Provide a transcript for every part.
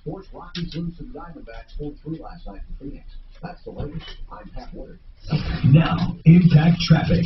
Sports Rockies lose to the Diamondbacks 4-3 last night in Phoenix. That's the latest. I'm Pat Woodard. Now, Impact Traffic.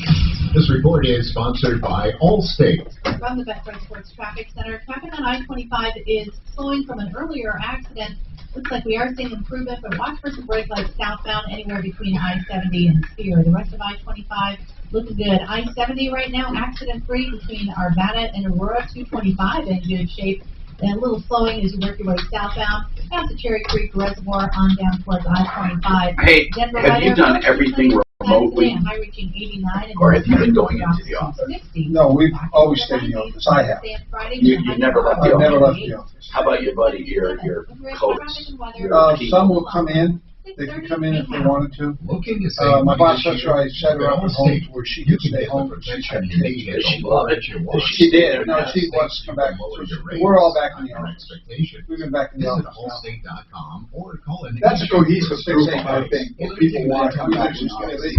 This report is sponsored by Allstate. From the Bethpage Sports Traffic Center, traffic on I-25 is slowing from an earlier accident. Looks like we are seeing improvement, but watch for some brake lights southbound anywhere between I-70 and Spear. The rest of I-25 looking good. I-70 right now, accident-free between Arvada and Aurora. 225 in good shape. And a little slowing as you work your way southbound past the Cherry Creek Reservoir on down towards I-25. Hey, have you done everything remotely? High-reaching 89. Or have you been going into the office? No, we've always stayed in the office. I have. You never left the I've never left office? the office. How about your buddy, your coach? Some will come in. They can come in if they wanted to. My boss says I set her up at home to where she could stay home. She's got kids. Does she love it? She did. No, she wants to come back. We're all back in the office. We've been back in the office now. That's a cohesive 685 thing. People want to come back to the office.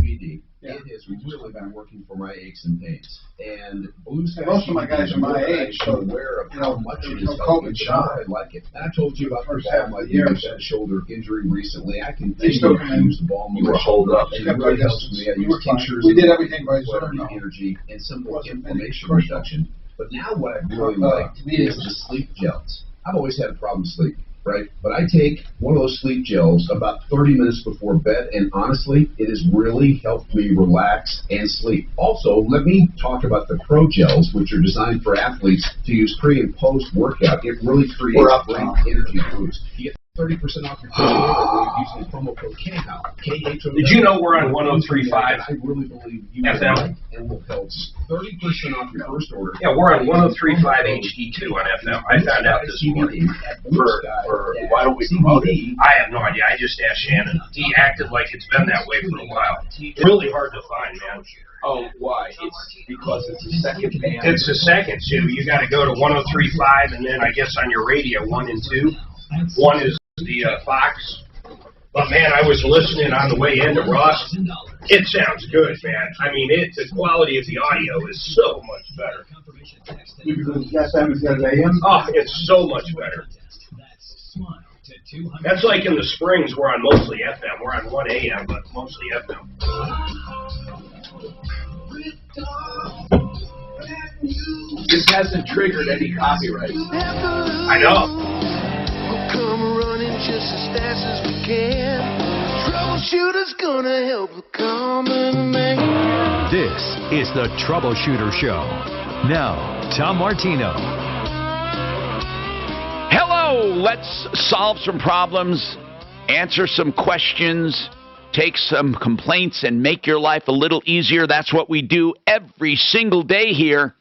It has really been working for my aches and pains. And Blue Sky, most of my guys are my age, so aware of how much it is COVID shot. I like it. And I told you about first half my years had a shoulder injury recently. I can use the ball more. You were holed up. And it really helps me. I use tinctures. We did everything by energy and simple inflammation reduction. But now what I really like is the sleep gels. I've always had a problem sleeping. Right? But I take one of those sleep gels about 30 minutes before bed, and honestly, it has really helped me relax and sleep. Also, let me talk about the Pro Gels, which are designed for athletes to use pre and post workout. It really creates a great energy boost. You get 30% off your first order using the promo code KHO. Did you know we're on 103.5 I really believe you FM? And will help 30% off your first order. Yeah, we're on 103.5 HD2 on FM. I found out this morning. Why don't we promote it? I have no idea. I just asked Shannon. He acted like it's been that way for a while. It's really hard to find, man. Oh, why? It's because it's a second band. It's the second, too. You got to go to 103.5, and then I guess on your radio, 1 and 2. 1 is the Fox. But man, I was listening on the way into Ross. It sounds good, man. I mean, the quality of the audio is so much better. Oh, it's so much better. That's like in the springs, we're on mostly FM. We're on 1 AM, but mostly FM. This hasn't triggered any copyright. I know. Come running just as fast as we can. Troubleshooter's gonna help the common man. This is the Troubleshooter Show. Now, Tom Martino. Hello, let's solve some problems, answer some questions, take some complaints, and make your life a little easier. That's what we do every single day here.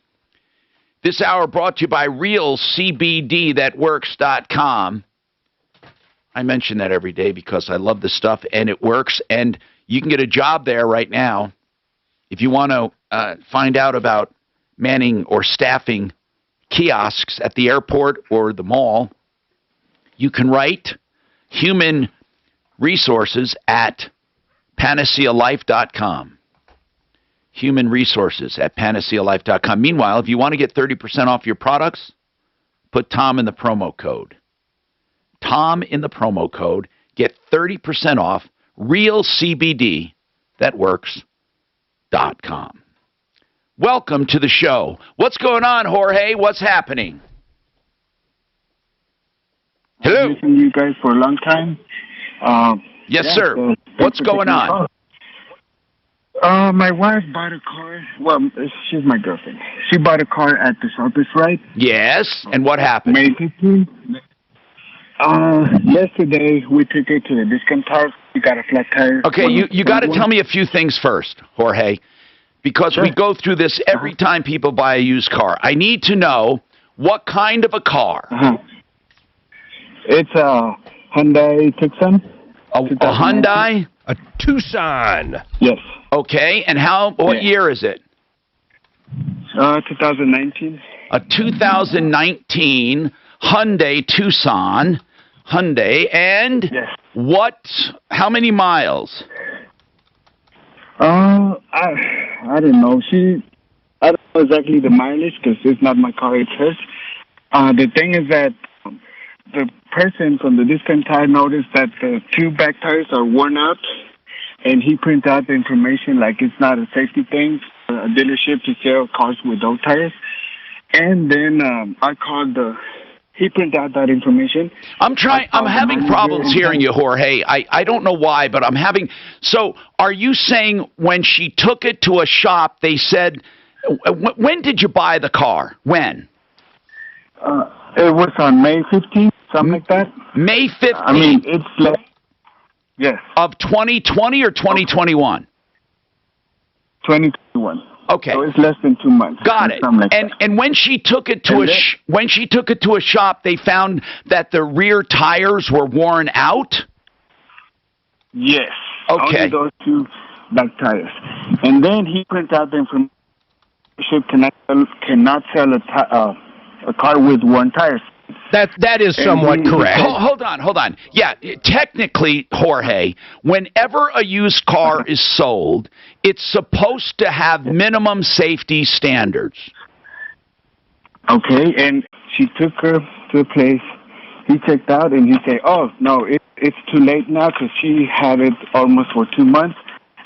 This hour brought to you by RealCBDThatWorks.com. I mention that every day because I love the stuff and it works, and you can get a job there right now. If you want to find out about manning or staffing kiosks at the airport or the mall, you can write human resources at panacealife.com. Human resources at panacealife.com. Meanwhile, if you want to get 30% off your products, put Tom in the promo code. Tom in the promo code. Get 30% off realcbdthatworks.com. Welcome to the show. What's going on, Jorge? What's happening? Hello. I've listened to you guys for a long time. Yes, sir. What's going on? My wife bought a car. Well, she's my girlfriend. She bought a car at the Shoppers, right? Yes. And what happened? May 15th. Yesterday, we took her to the discount tire. We got a flat tire. Okay, you got to tell me a few things first, Jorge, because we go through this every time people buy a used car. I need to know what kind of a car. It's a Hyundai Tucson. A Hyundai? A Tucson. Yes. Okay, and what year is it? 2019. A 2019 Hyundai Tucson. Hyundai, and yes. How many miles? I don't know. I don't know exactly the mileage because it's not my car, it's hers. The thing is that the person from the discount tire noticed that the 2 back tires are worn out, and he printed out the information like it's not a safety thing, a dealership to sell cars with old tires. And then I called he printed out that information. I'm having problems hearing you, Jorge. I don't know why, but I'm having. So are you saying when she took it to a shop, they said, when did you buy the car? When? It was on May 15th, something like that. May 15th? I mean, it's like, yes. Of 2020 or 2021? 2021. Okay. So it's less than 2 months. Got it. Like and when she took it to when she took it to a shop, they found that the rear tires were worn out? Yes. Okay. Only those 2 back tires. And then he printed out the information cannot sell a car with 1 tire. That is somewhat correct. Hold on. Yeah, technically, Jorge, whenever a used car is sold, it's supposed to have minimum safety standards. Okay, and she took her to a place. He checked out, and he said, "Oh no, it's too late now because she had it almost for 2 months,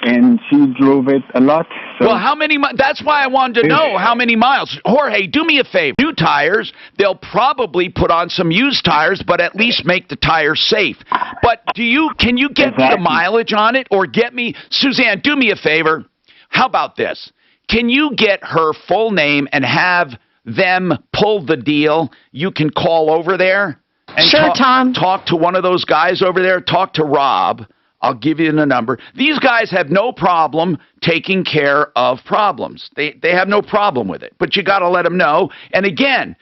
and she drove it a lot." So well, how many? That's why I wanted to know how many miles. Jorge, do me a favor. New tires, they'll probably put on some used tires, but at least make the tires safe. But can you get me the mileage on it, or get me, Suzanne? Do me a favor. How about this? Can you get her full name and have them pull the deal? You can call over there and Tom. Talk to one of those guys over there. Talk to Rob. I'll give you the number. These guys have no problem taking care of problems. They have no problem with it. But you got to let them know. And again,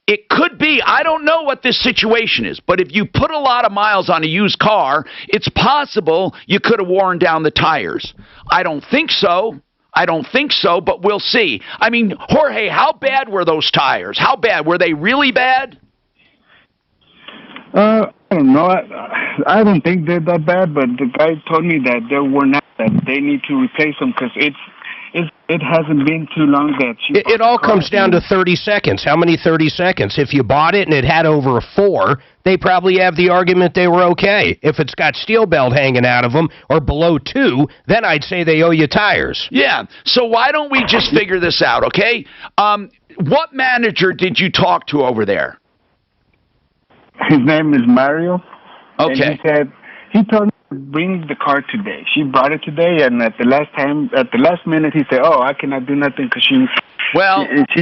it could be, I don't know what this situation is, but if you put a lot of miles on a used car, it's possible you could have worn down the tires. I don't think so, but we'll see. I mean, Jorge, how bad were those tires? How bad? Were they really bad? I don't know. I don't think they're that bad, but the guy told me that they were not, that they need to replace them because it hasn't been too long that she... It all comes down to 30 seconds. How many 30 seconds? If you bought it and it had over a 4, they probably have the argument they were okay. If it's got steel belt hanging out of them or below 2, then I'd say they owe you tires. Yeah, so why don't we just figure this out, okay? What manager did you talk to over there? His name is Mario. Okay. And he told me to bring the car today. She brought it today, and at the last minute, he said, "Oh, I cannot do nothing because she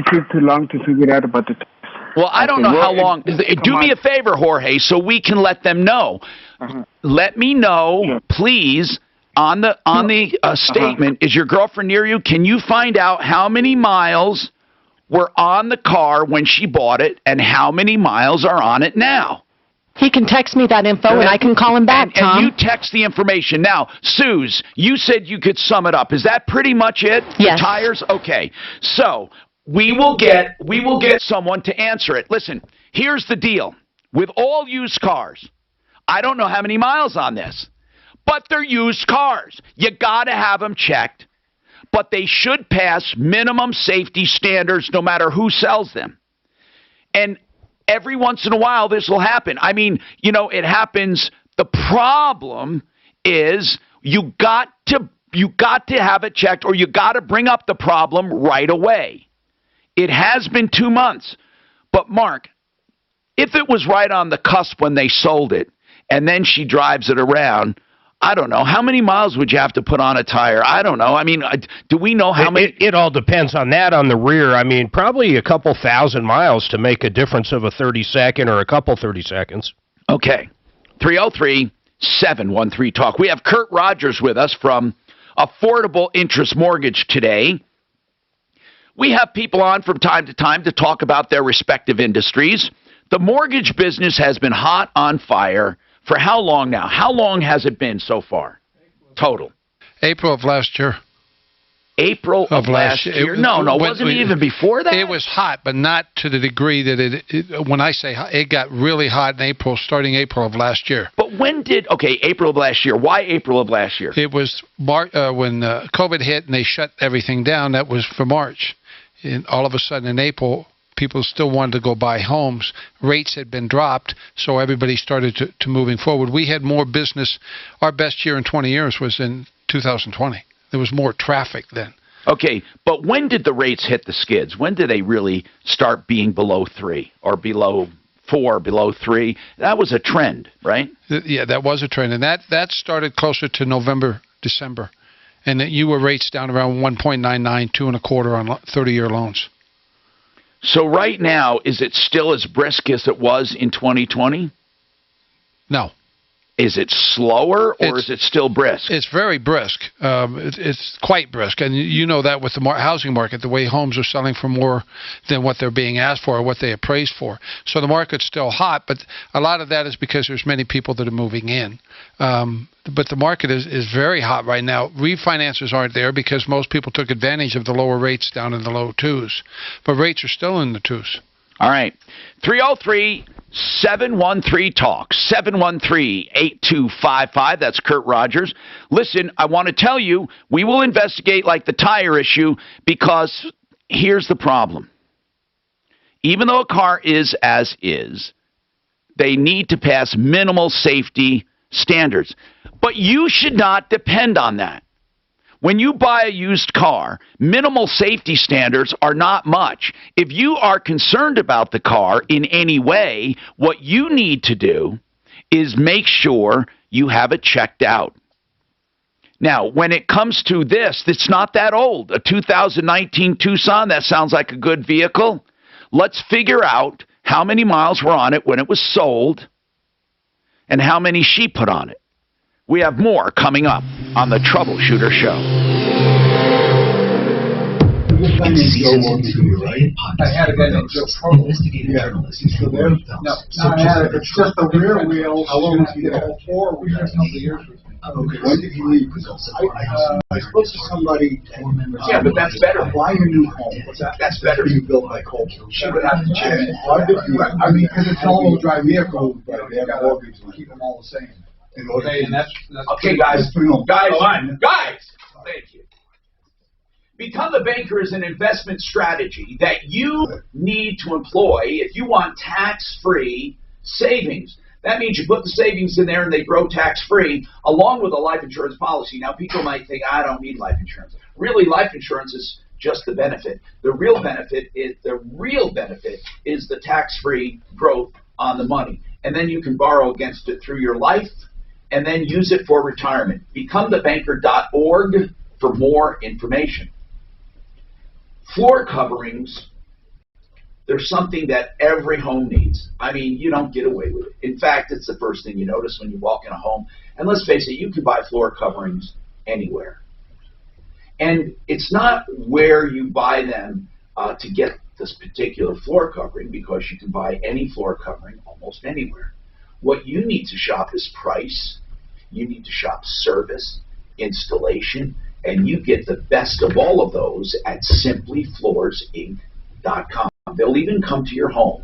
took too long to figure out about the tires." Well, I don't know how long. Do me a favor, Jorge, so we can let them know. Let me know, please, on the statement. Is your girlfriend near you? Can you find out how many miles were on the car when she bought it, and how many miles are on it now? He can text me that info, and I can call him back, Tom. And you text the information. Now, Suze, you said you could sum it up. Is that pretty much it? Yes. The tires? Okay. So we will get someone to answer it. Listen, here's the deal. With all used cars, I don't know how many miles on this, but they're used cars. You got to have them checked. But they should pass minimum safety standards no matter who sells them. And every once in a while this will happen. I mean, it happens. The problem is you got to have it checked, or you got to bring up the problem right away. It has been 2 months. But Mark, if it was right on the cusp when they sold it and then she drives it around, I don't know. How many miles would you have to put on a tire? I don't know. I mean, do we know how many? It all depends on that on the rear. I mean, probably a couple thousand miles to make a difference of a 30-second or a couple 30 seconds. Okay. 303-713-TALK. We have Kurt Rogers with us from Affordable Interest Mortgage today. We have people on from time to time to talk about their respective industries. The mortgage business has been hot on fire. For how long now? How long has it been so far? Total. April of last year. April of last year? No, wasn't it even before that? It was hot, but not to the degree that when I say hot, it got really hot in April, starting April of last year. But April of last year. Why April of last year? It was when COVID hit and they shut everything down. That was for March. And all of a sudden in April, people still wanted to go buy homes. Rates had been dropped, so everybody started to moving forward. We had more business. Our best year in 20 years was in 2020. There was more traffic then. Okay, but when did the rates hit the skids? When did they really start being below 3 or below 4, below 3? That was a trend, right? Yeah, that was a trend, and that started closer to November, December, and that you were rates down around 1.99, 2.25 on 30-year loans. So right now, is it still as brisk as it was in 2020? No. Is it slower, or is it still brisk? It's very brisk. It's quite brisk. And you know that with the housing market, the way homes are selling for more than what they're being asked for or what they appraised for. So the market's still hot, but a lot of that is because there's many people that are moving in. But the market is very hot right now. Refinances aren't there because most people took advantage of the lower rates down in the low 2s. But rates are still in the 2s. All right. 303-713-TALK, 713-8255. That's Kurt Rogers. Listen, I want to tell you, we will investigate like the tire issue because here's the problem. Even though a car is as is, they need to pass minimal safety standards. But you should not depend on that. When you buy a used car, minimal safety standards are not much. If you are concerned about the car in any way, what you need to do is make sure you have it checked out. Now, when it comes to this, it's not that old. A 2019 Tucson, that sounds like a good vehicle. Let's figure out how many miles were on it when it was sold and how many she put on it. We have more coming up on the Troubleshooter Show. I had a guy named Joe investigative journalist. He's still there? No, I had it. It's just the rear wheels. How long was he there? All 4 weeks, a couple of years. Okay. When did he leave? I spoke to somebody. Yeah, but that's better. Buy a new home. What's that? That's better. You built by culture. She would have to check. I mean, because it's all drive vehicle, but they have mortgage and keep them all the same. Okay, and that's okay, guys. Guys, thank you. Become the Banker is an investment strategy that you need to employ if you want tax-free savings. That means you put the savings in there and they grow tax-free along with a life insurance policy. Now, people might think, I don't need life insurance. Really, life insurance is just the benefit. The real benefit is the tax-free growth on the money. And then you can borrow against it through your life and then use it for retirement. BecomeTheBanker.org for more information. Floor coverings, they're something that every home needs. I mean, you don't get away with it. In fact, it's the first thing you notice when you walk in a home. And let's face it, you can buy floor coverings anywhere. And it's not where you buy them to get this particular floor covering, because you can buy any floor covering almost anywhere. What you need to shop is price. You need to shop service, installation, and you get the best of all of those at simplyfloorsinc.com. They'll even come to your home.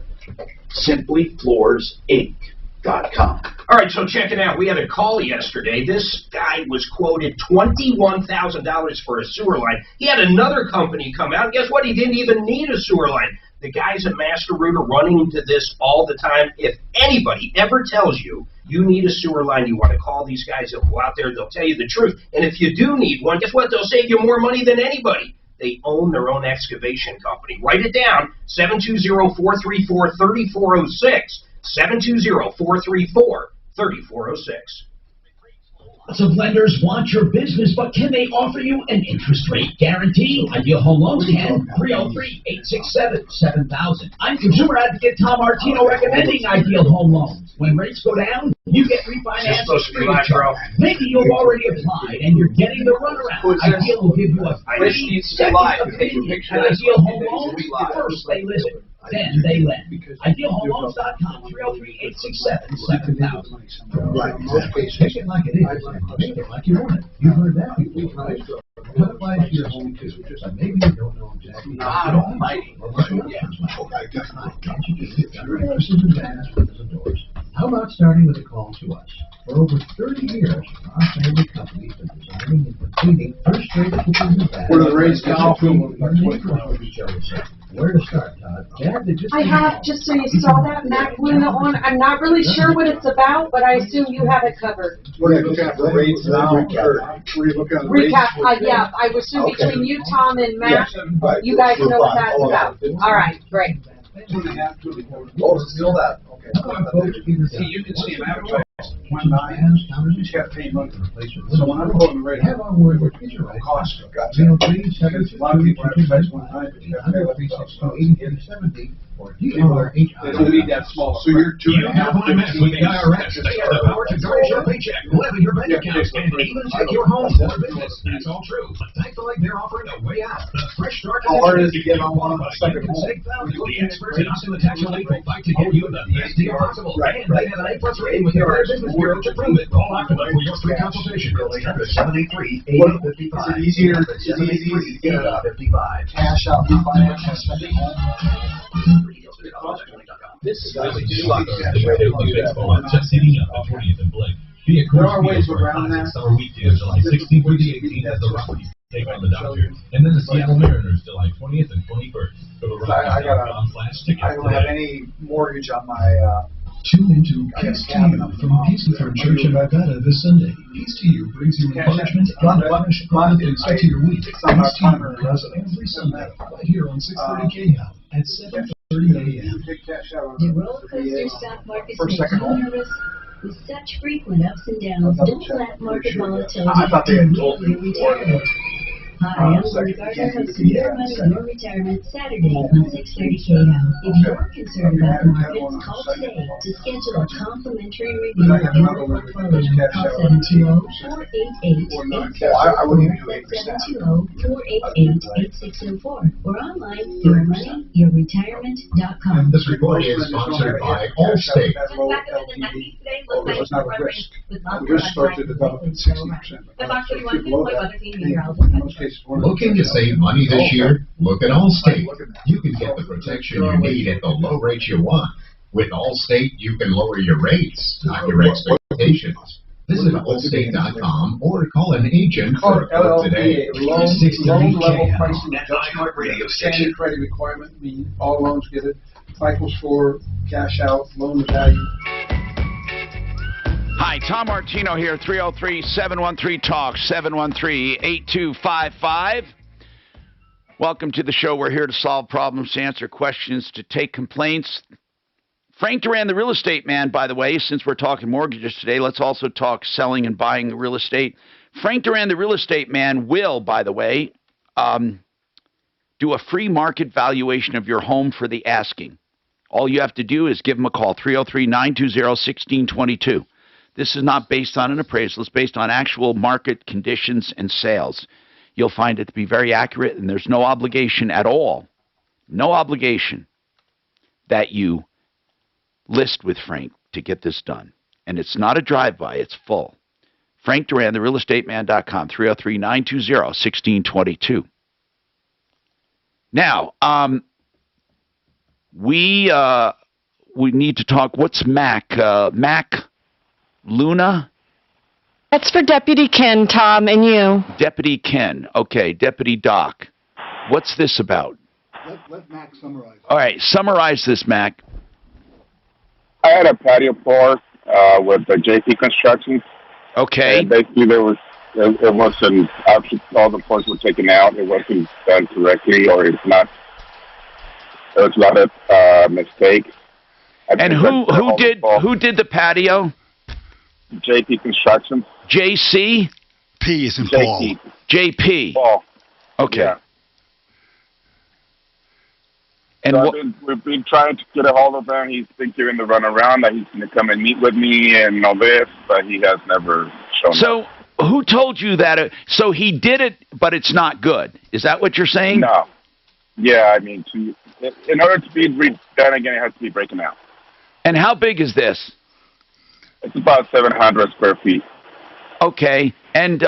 simplyfloorsinc.com. All right, so check it out. We had a call yesterday. This guy was quoted $21,000 for a sewer line. He had another company come out. Guess what? He didn't even need a sewer line. The guy's a master rooter running into this all the time. If anybody ever tells you you need a sewer line, you want to call these guys. They'll go out there. They'll tell you the truth. And if you do need one, guess what? They'll save you more money than anybody. They own their own excavation company. Write it down, 720-434-3406, 720-434-3406. Lots of lenders want your business, but can they offer you an interest rate guarantee? Ideal Home Loans can. 303-867-7000. I'm consumer advocate Tom Martino recommending Ideal Home Loans. When rates go down, you get refinanced free of charge. Maybe you've already applied and you're getting the runaround. Ideal will give you a free second opinion at Ideal Home Loans. First they listen, then they lend. IdealHomeLoans.com, 303-867-7000. Right. Take it like it is. Make it like you want it. You heard that before. Cut it by your home too. Maybe you don't know exactly. God almighty. How about starting with a call to us? For over 30 years, our family company has been designing and completing first-rate kitchens and baths. What are the rates down to? Where to start, Todd? Dad, I have, just so you saw that, Mac Luna on. I'm not really sure what it's about, but I assume you have it covered. What are you looking at for rates now? Recap, yeah, I assume between you, Tom, and Mac, you guys know what that's about. All right, great. 2.5. Oh, still that. Okay. See, you can see him advertising. 1.9. You just got to pay money to replace it. So when I'm quoting the rate, I have on word with cost. Gotcha. A lot of people advertise 1.9, but you got to pay like 80, or they don't need that small. So you're 2.5. With the IRS, they have the power to garnish your paycheck, levy your bank accounts, and even take your home or business. That's all true. But thankfully, they're offering a way out. The Fresh Start. How hard is it to get on one second home? The experts in Austin Tax Relief will fight to get you the best deal possible. And they have an A+ rating with the Business Bureau to prove it. Call Octavite for your free consultation. Call 783-8055. Is it easier to get cash out refinance and spending home? This is really just like the way they do baseball. Just hitting up the 20th and Blake. There are ways around that. Summer weekend, July 16th through the 18th as the Rockies take on the Dodgers, and then the Seattle Mariners, July 20th and 21st. I don't have any mortgage on my. Tune into Peace to You from Peace Lutheran Church in Arvada this Sunday. Peace to You brings you encouragement and admonition into your week. Peace to You runs every Sunday right here on 630 KHAL at 7:30 a.m. The roller coaster stock market makes you nervous. With such frequent ups and downs, don't let market volatility delay your retirement. Hi, I'm Lori Gardner, hosting Your Money, Your Retirement, Saturday on 630 KHAL. If you're concerned about the markets, call today to schedule a complimentary review of your portfolio. Call 720-488-8604. Or online, yourmoneyyourretirement.com. This report is sponsored by Allstate. It's not a risk. We just started developing 60%. Looking to save money this year? Look at Allstate. You can get the protection you need at the low rates you want. With Allstate, you can lower your rates, not your expectations. Visit Allstate.com or call an agent for a quote today. Loan level pricing adjustment, standard credit requirement, meaning all loans get it. Cycles for cash out, loan to value. Hi, Tom Martino here, 303-713-TALK, 713-8255. Welcome to the show. We're here to solve problems, to answer questions, to take complaints. Frank Duran, the real estate man, by the way, since we're talking mortgages today, let's also talk selling and buying real estate. Frank Duran, the real estate man, will, by the way, do a free market valuation of your home for the asking. All you have to do is give him a call, 303-920-1622. This is not based on an appraisal. It's based on actual market conditions and sales. You'll find it to be very accurate, and there's no obligation at all, no obligation that you list with Frank to get this done. And it's not a drive-by. It's full. Frank Duran, therealestateman.com, 303-920-1622. Now, we need to talk. What's Mac? Mac Luna? That's for Deputy Ken, Tom, and you. Deputy Ken. Okay, Deputy Doc. What's this about? Let Mac summarize. All right, summarize this, Mac. I had a patio floor with the JP Construction. Okay. And basically, it wasn't, all the floors were taken out. It wasn't done correctly, or it's not. There was a lot of mistake. And who did the patio? JP Construction. JC? P is in Paul. JP. Paul. Okay. Yeah. And so we've been trying to get a hold of him. He's been giving the runaround that he's going to come and meet with me and all this, but he has never shown up. So who told you that? So he did it, but it's not good. Is that what you're saying? No. Yeah, I mean, in order to be redone again, it has to be broken out. And how big is this? It's about 700 square feet. Okay. And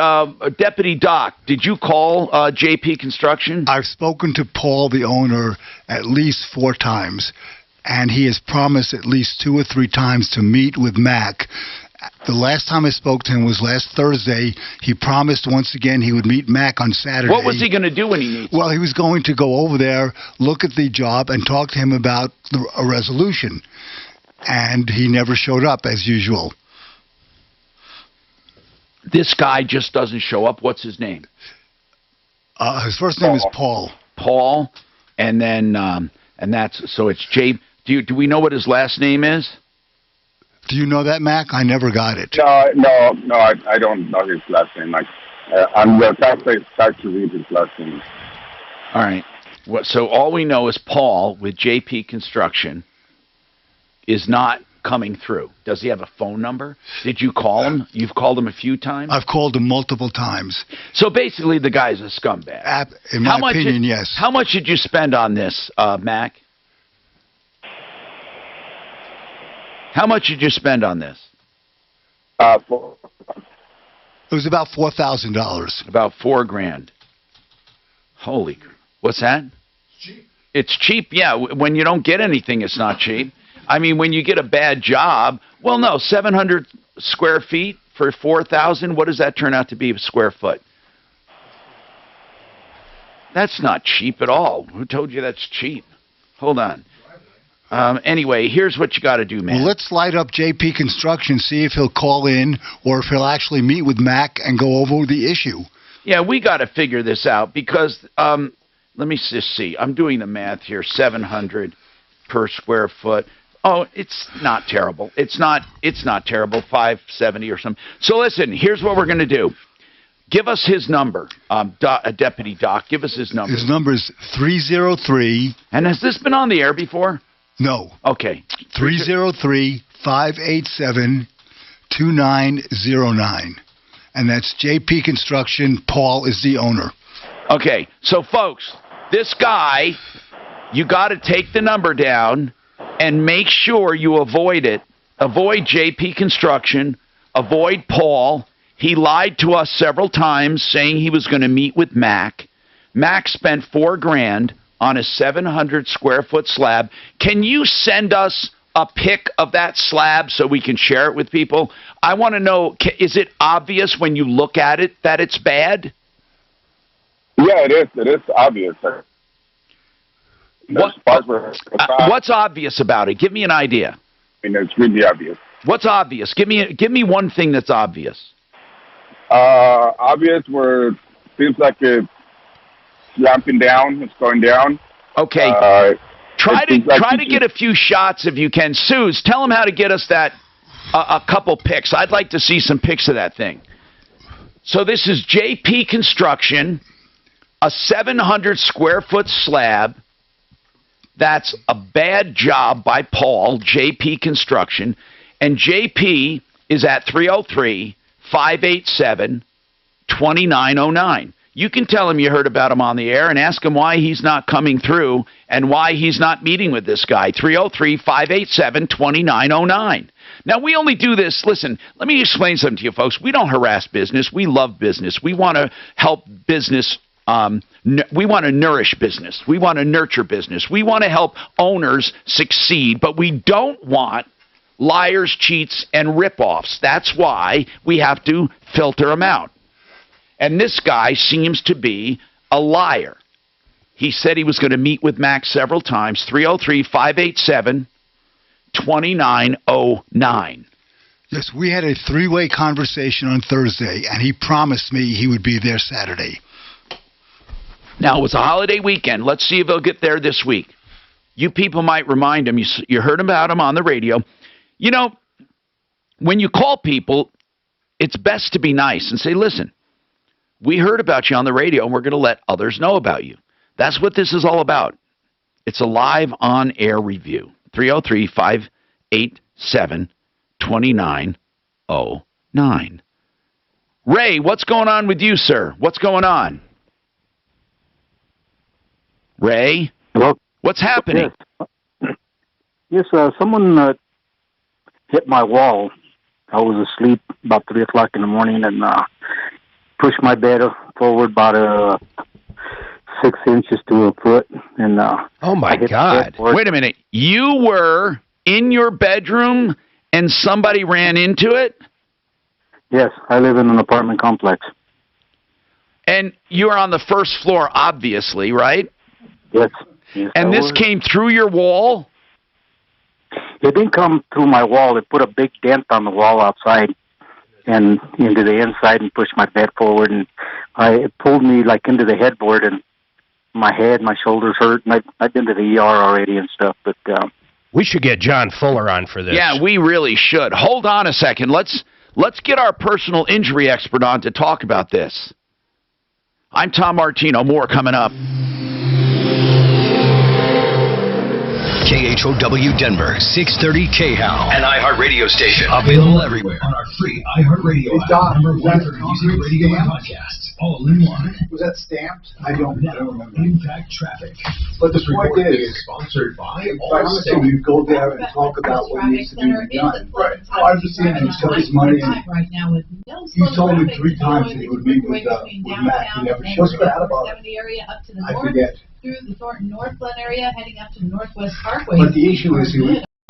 Deputy Doc, did you call JP Construction? I've spoken to Paul, the owner, at least 4 times, and he has promised at least 2 or 3 times to meet with Mac The last time I spoke to him was last Thursday. He promised once again he would meet Mac on Saturday. What was he going to do when he meets? Well, he was going to go over there, look at the job, and talk to him about a resolution. And he never showed up, as usual. This guy just doesn't show up. What's his name? His first name is Paul. Paul, and then and that's so it's Jay. Do we know what his last name is? Do you know that, Mac? I never got it. No, I don't know his last name. I'm going to try to read his last name. All right. So all we know is Paul with JP Construction is not coming through. Does he have a phone number? Did you call him? You've called him a few times? I've called him multiple times. So basically the guy's a scumbag. In my opinion, yes. How much did you spend on this, Mac? How much did you spend on this? It was about $4,000. About $4,000. Holy, what's that? It's cheap. It's cheap, yeah. When you don't get anything, it's not cheap. I mean, when you get a bad job, well, no, 700 square feet for $4,000. What does that turn out to be a square foot? That's not cheap at all. Who told you that's cheap? Hold on. Anyway, here's what you got to do, man. Well, let's light up JP Construction, see if he'll call in or if he'll actually meet with Mac and go over the issue. Yeah, we got to figure this out because, let me just see. I'm doing the math here, 700 per square foot. Oh, it's not terrible. It's not terrible, 570 or something. So listen, here's what we're going to do. Give us his number, Deputy Doc. Give us his number. His number is 303. And has this been on the air before? No. Okay. 303-587-2909. And that's JP Construction. Paul is the owner. Okay. So, folks, this guy, you got to take the number down and make sure you avoid it. Avoid JP Construction. Avoid Paul. He lied to us several times saying he was going to meet with Mac. Mac spent $4,000 on a 700 square foot slab. Can you send us a pic of that slab so we can share it with people? I want to know, is it obvious when you look at it that it's bad? Yeah, it is. It is obvious. What's obvious about it? Give me an idea. I mean, it's really obvious. What's obvious? Give me one thing that's obvious. Obvious where it seems like it's slamping down, it's going down. Okay. Try to get a few shots if you can. Suze, tell them how to get us that a couple pics. I'd like to see some pics of that thing. So this is JP Construction, a 700 square foot slab. That's a bad job by Paul, JP Construction, and JP is at 303-587-2909. You can tell him you heard about him on the air and ask him why he's not coming through and why he's not meeting with this guy. 303-587-2909. Now, we only do this. Listen, let me explain something to you, folks. We don't harass business. We love business. We want to help business. We want to nourish business. We want to nurture business. We want to help owners succeed, but we don't want liars, cheats, and rip-offs. That's why we have to filter them out. And this guy seems to be a liar. He said he was going to meet with Max several times. 303-587-2909. Yes, we had a three-way conversation on Thursday, and he promised me he would be there Saturday. Now, it was a holiday weekend. Let's see if he'll get there this week. You people might remind him. You heard about him on the radio. You know, when you call people, it's best to be nice and say, listen, we heard about you on the radio, and we're going to let others know about you. That's what this is all about. It's a live on-air review. 303-587-2909. Ray, what's going on with you, sir? What's going on? Ray? Hello? What's happening? Yes, someone hit my wall. I was asleep about 3 o'clock in the morning and pushed my bed forward about 6 inches to a foot. And oh, my God. Wait a minute. You were in your bedroom and somebody ran into it? Yes, I live in an apartment complex. And you're on the first floor, obviously, right? Yes. Yes, and this came through your wall? It didn't come through my wall. It put a big dent on the wall outside and into the inside and pushed my bed forward. And it pulled me like into the headboard, and my head, my shoulders hurt. And I've been to the ER already and stuff. But we should get John Fuller on for this. Yeah, we really should. Hold on a second. Let's get our personal injury expert on to talk about this. I'm Tom Martino. More coming up. KHOW Denver, 630 KHOW. An iHeartRadio station. Available everywhere on our free iHeartRadio app. Number one for music, radio, and podcasts. All in one. Was that stamped? I don't remember. Impact Traffic. But the point is, sponsored by Allstate. You go there and talk about what needs to be done. Right. I was just saying, he took his money and he told me 3 times that he would meet with Mac. He never showed up about it. I forget. Through the Thornton North Glen area, heading up to the Northwest Parkway. But the issue is,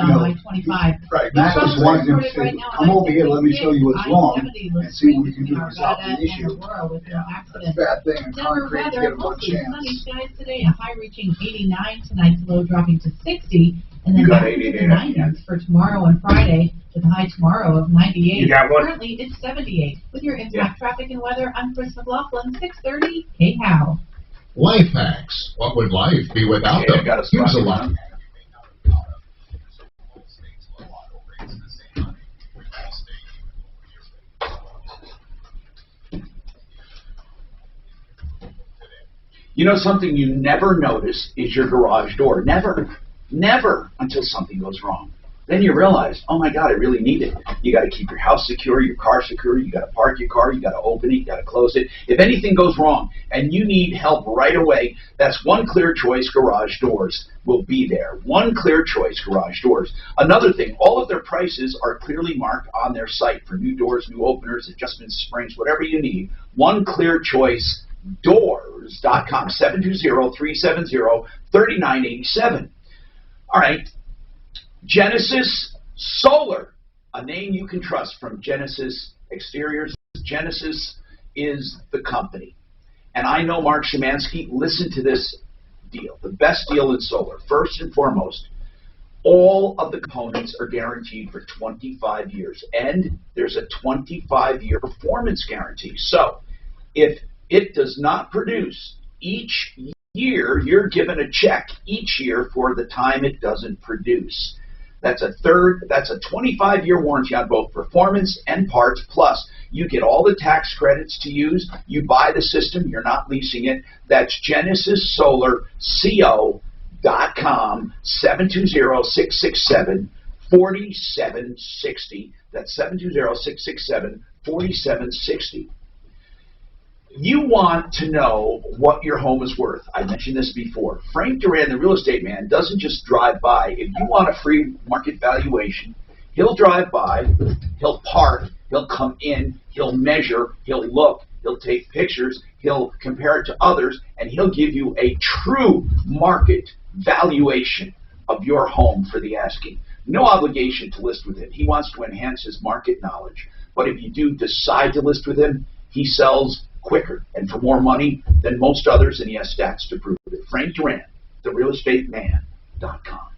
I-25. Right, Max just wanted him to say, come over here, let me show you what's wrong, and see what we can do to resolve the issue. That's a bad thing, and Denver concrete, weather, get a mostly chance. sunny skies today, a high reaching 89 tonight, low dropping to 60, and then back to the 90s for tomorrow and Friday, with a high tomorrow of 98. You got one? Currently, it's 78. With your impact traffic and weather, I'm Chris McLaughlin, 630 KHOW. Life hacks. What would life be without them? Here's a lot. You know, something you never notice is your garage door. Never. Never until something goes wrong. Then you realize, oh my God, I really need it. You got to keep your house secure, your car secure, you got to park your car, you got to open it, you got to close it. If anything goes wrong and you need help right away, that's One Clear Choice Garage Doors will be there. One Clear Choice Garage Doors. Another thing, all of their prices are clearly marked on their site for new doors, new openers, adjustments, springs, whatever you need. One Clear Choice Doors.com, 720-370-3987. All right. Genesis Solar, a name you can trust from Genesis Exteriors. Genesis is the company. And I know Mark Szymanski. Listen to this deal, the best deal in solar. First and foremost, all of the components are guaranteed for 25 years. And there's a 25-year performance guarantee. So if it does not produce each year, you're given a check each year for the time it doesn't produce. That's a 25-year warranty on both performance and parts, plus you get all the tax credits to use. You buy the system, you're not leasing it. That's GenesisSolarCO.com, 720-667-4760. That's 720-667-4760. You want to know what your home is worth. I mentioned this before. Frank Duran, the real estate man, doesn't just drive by. If you want a free market valuation, he'll drive by, he'll park, he'll come in, he'll measure, he'll look, he'll take pictures, he'll compare it to others, and he'll give you a true market valuation of your home for the asking. No obligation to list with him. He wants to enhance his market knowledge. But if you do decide to list with him, he sells quicker and for more money than most others, and he has stats to prove it. Frank Duran, therealestateman.com.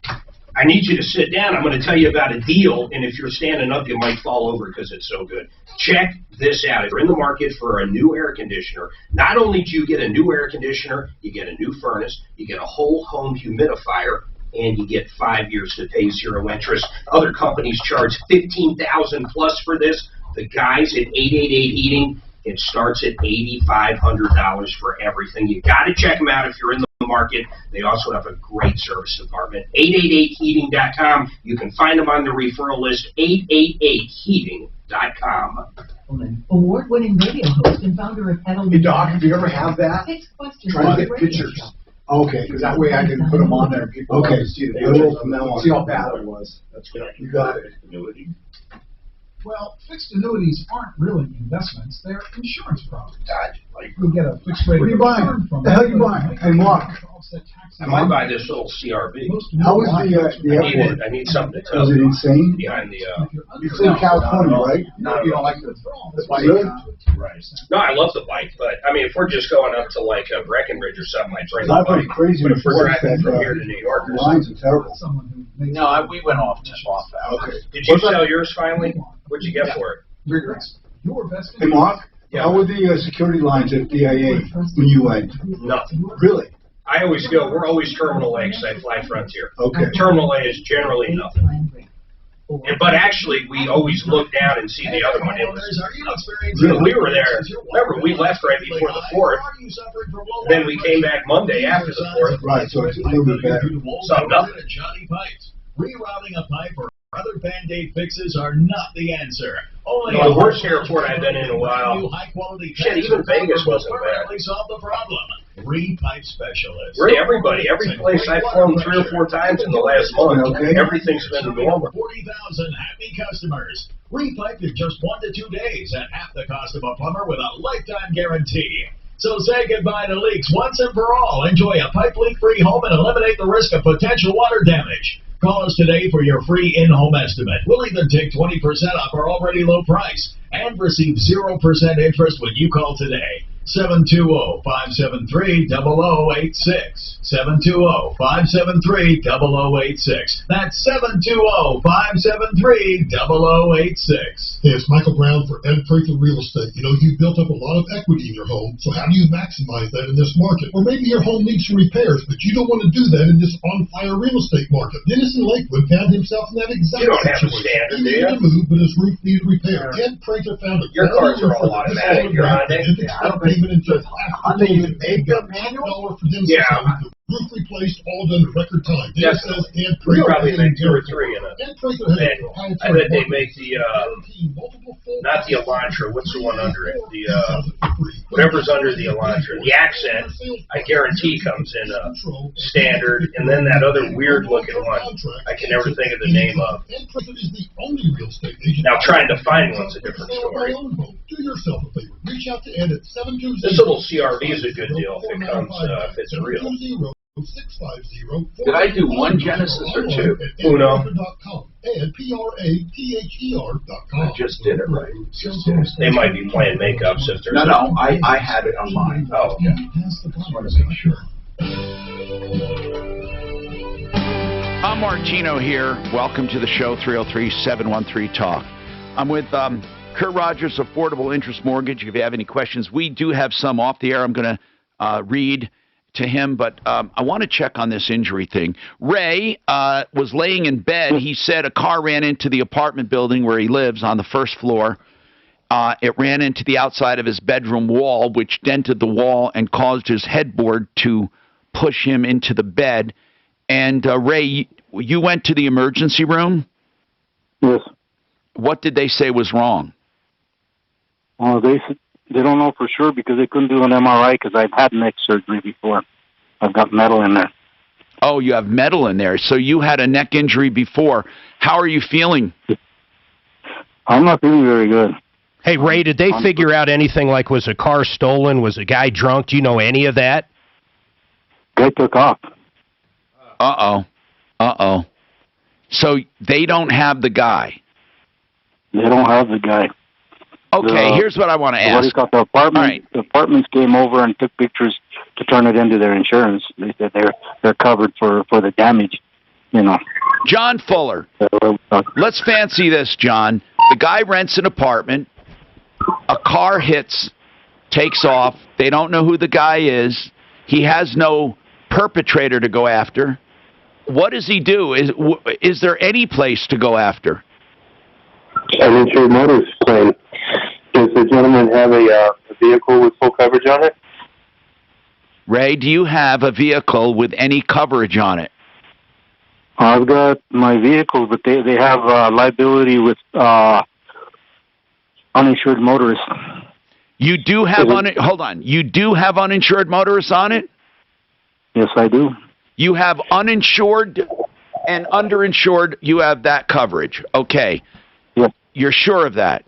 I need you to sit down. I'm going to tell you about a deal, and if you're standing up, you might fall over because it's so good. Check this out. If you're in the market for a new air conditioner, not only do you get a new air conditioner, you get a new furnace, you get a whole home humidifier, and you get 5 years to pay 0 interest. Other companies charge $15,000 plus for this. The guys at 888 Heating, it starts at $8,500 for everything. You got to check them out if you're in the market. They also have a great service department. 888heating.com. You can find them on the referral list. 888heating.com. Award-winning radio host and founder of Edelman. Hey, Doc, do you ever have that? 6 questions. Try to get pictures. Okay, because that way I can put them on there and people can see the pictures from now on. See how bad it was. That's good. You got it. Well, fixed annuities aren't really investments. They're insurance products. You'll get a fixed rate. What are you buying? What the hell are you buying? Hey, Mark. I might buy this little CRV. How was the airport? I need something to tell. Was it insane? Behind the, You flew California, right? No, you don't like the bike. Really? Right. No, I love the bike, but I mean, if we're just going up to like Breckenridge or something, I'd bring the I've bike. been crazy But if we're with driving that, from here to New York or lines something. are terrible. No, we went off that. Okay. Did you sell yours finally? What'd you get for it? Rigorous. Your best. Hey, Mark. Yeah. How were the security lines at DIA when you went? Nothing. Really? I always go, we're always Terminal A because I fly Frontier. Okay. Terminal A is generally nothing. But actually, we always look down and see the other one. It was, we were there. Remember, we left right before the 4th. Then we came back Monday after the 4th. Right, so it's a little bit better. So nothing. Johnny Pipes. Rerouting a pipe or other Band-Aid fixes are not the answer. Only The worst airport I've been in a while. Shit, even Vegas wasn't bad. Solve the problem. Re-pipe specialist. Really, everybody, every place I've flown 3 or 4 times in the last month, everything's been normal. 40,000 happy customers. Repipe in just 1 to 2 days at half the cost of a plumber with a lifetime guarantee. So say goodbye to leaks once and for all. Enjoy a pipe leak-free home and eliminate the risk of potential water damage. Call us today for your free in-home estimate. We'll even take 20% off our already low price and receive 0% interest when you call today. 720-573-0086. 720-573-0086. That's 720-573-0086. Hey, it's Michael Brown for Ed Prather Real Estate. You know, you've built up a lot of equity in your home, so how do you maximize that in this market? Or maybe your home needs some repairs, but you don't want to do that in this on-fire real estate market. Dennis in Lakewood found himself in that exact You don't have a situation. standard, He do needed you? to move, but his roof needed repair. Ed Prather found a Your cars are all automatic. Your Hyundai? payment in just half the even make them manual? $1 for Dennis. Yeah. Roof replaced, all done in record time. Dennis says Ed We Prather probably make 2 or 3 in a Ed Prather has a manual. I proprietary bet they make the, not the Elantra, what's the one under it? The, whatever's under the Elantra. The Accent, I guarantee comes in a standard, and then that other weird looking one, I can never think of the name of. Ed Prather is the only real estate agent. Now trying to find one's a different story. Do yourself a favor. Reach out to Ed at 720. This little CRV is a good deal if it comes, if it's real. Did I do 1 Genesis or 2? Uno. And PRATHER.com. I just did it right. They might be playing makeups if they're. No, I had it on mine. Oh, okay. Just want to make sure. I'm Martino here. Welcome to the show, 303-713-TALK. I'm with Kurt Rogers, Affordable Interest Mortgage. If you have any questions, we do have some off the air. I'm going to read to him, but I want to check on this injury thing. Ray was laying in bed. He said a car ran into the apartment building where he lives on the 1st floor. It ran into the outside of his bedroom wall, which dented the wall and caused his headboard to push him into the bed. And Ray, you went to the emergency room? Yes. What did they say was wrong? They don't know for sure because they couldn't do an MRI because I've had neck surgery before. I've got metal in there. Oh, you have metal in there. So you had a neck injury before. How are you feeling? I'm not feeling very good. Hey, Ray, did they figure out anything like was a car stolen? Was a guy drunk? Do you know any of that? They took off. Uh-oh. So they don't have the guy? They don't have the guy. Okay, here's what I want to ask. The apartment, the apartments came over and took pictures to turn it into their insurance. They said they're covered for the damage, you know. John Fuller. Let's fancy this, John. The guy rents an apartment. A car hits, takes off. They don't know who the guy is. He has no perpetrator to go after. What does he do? Is there any place to go after? An insured motorist claim. Does the gentleman have a vehicle with full coverage on it? Ray, do you have a vehicle with any coverage on it? I've got my vehicle, but they have liability with uninsured motorists. You do have hold on. You do have uninsured motorists on it? Yes, I do. You have uninsured and underinsured. You have that coverage. Okay. Yes. You're sure of that?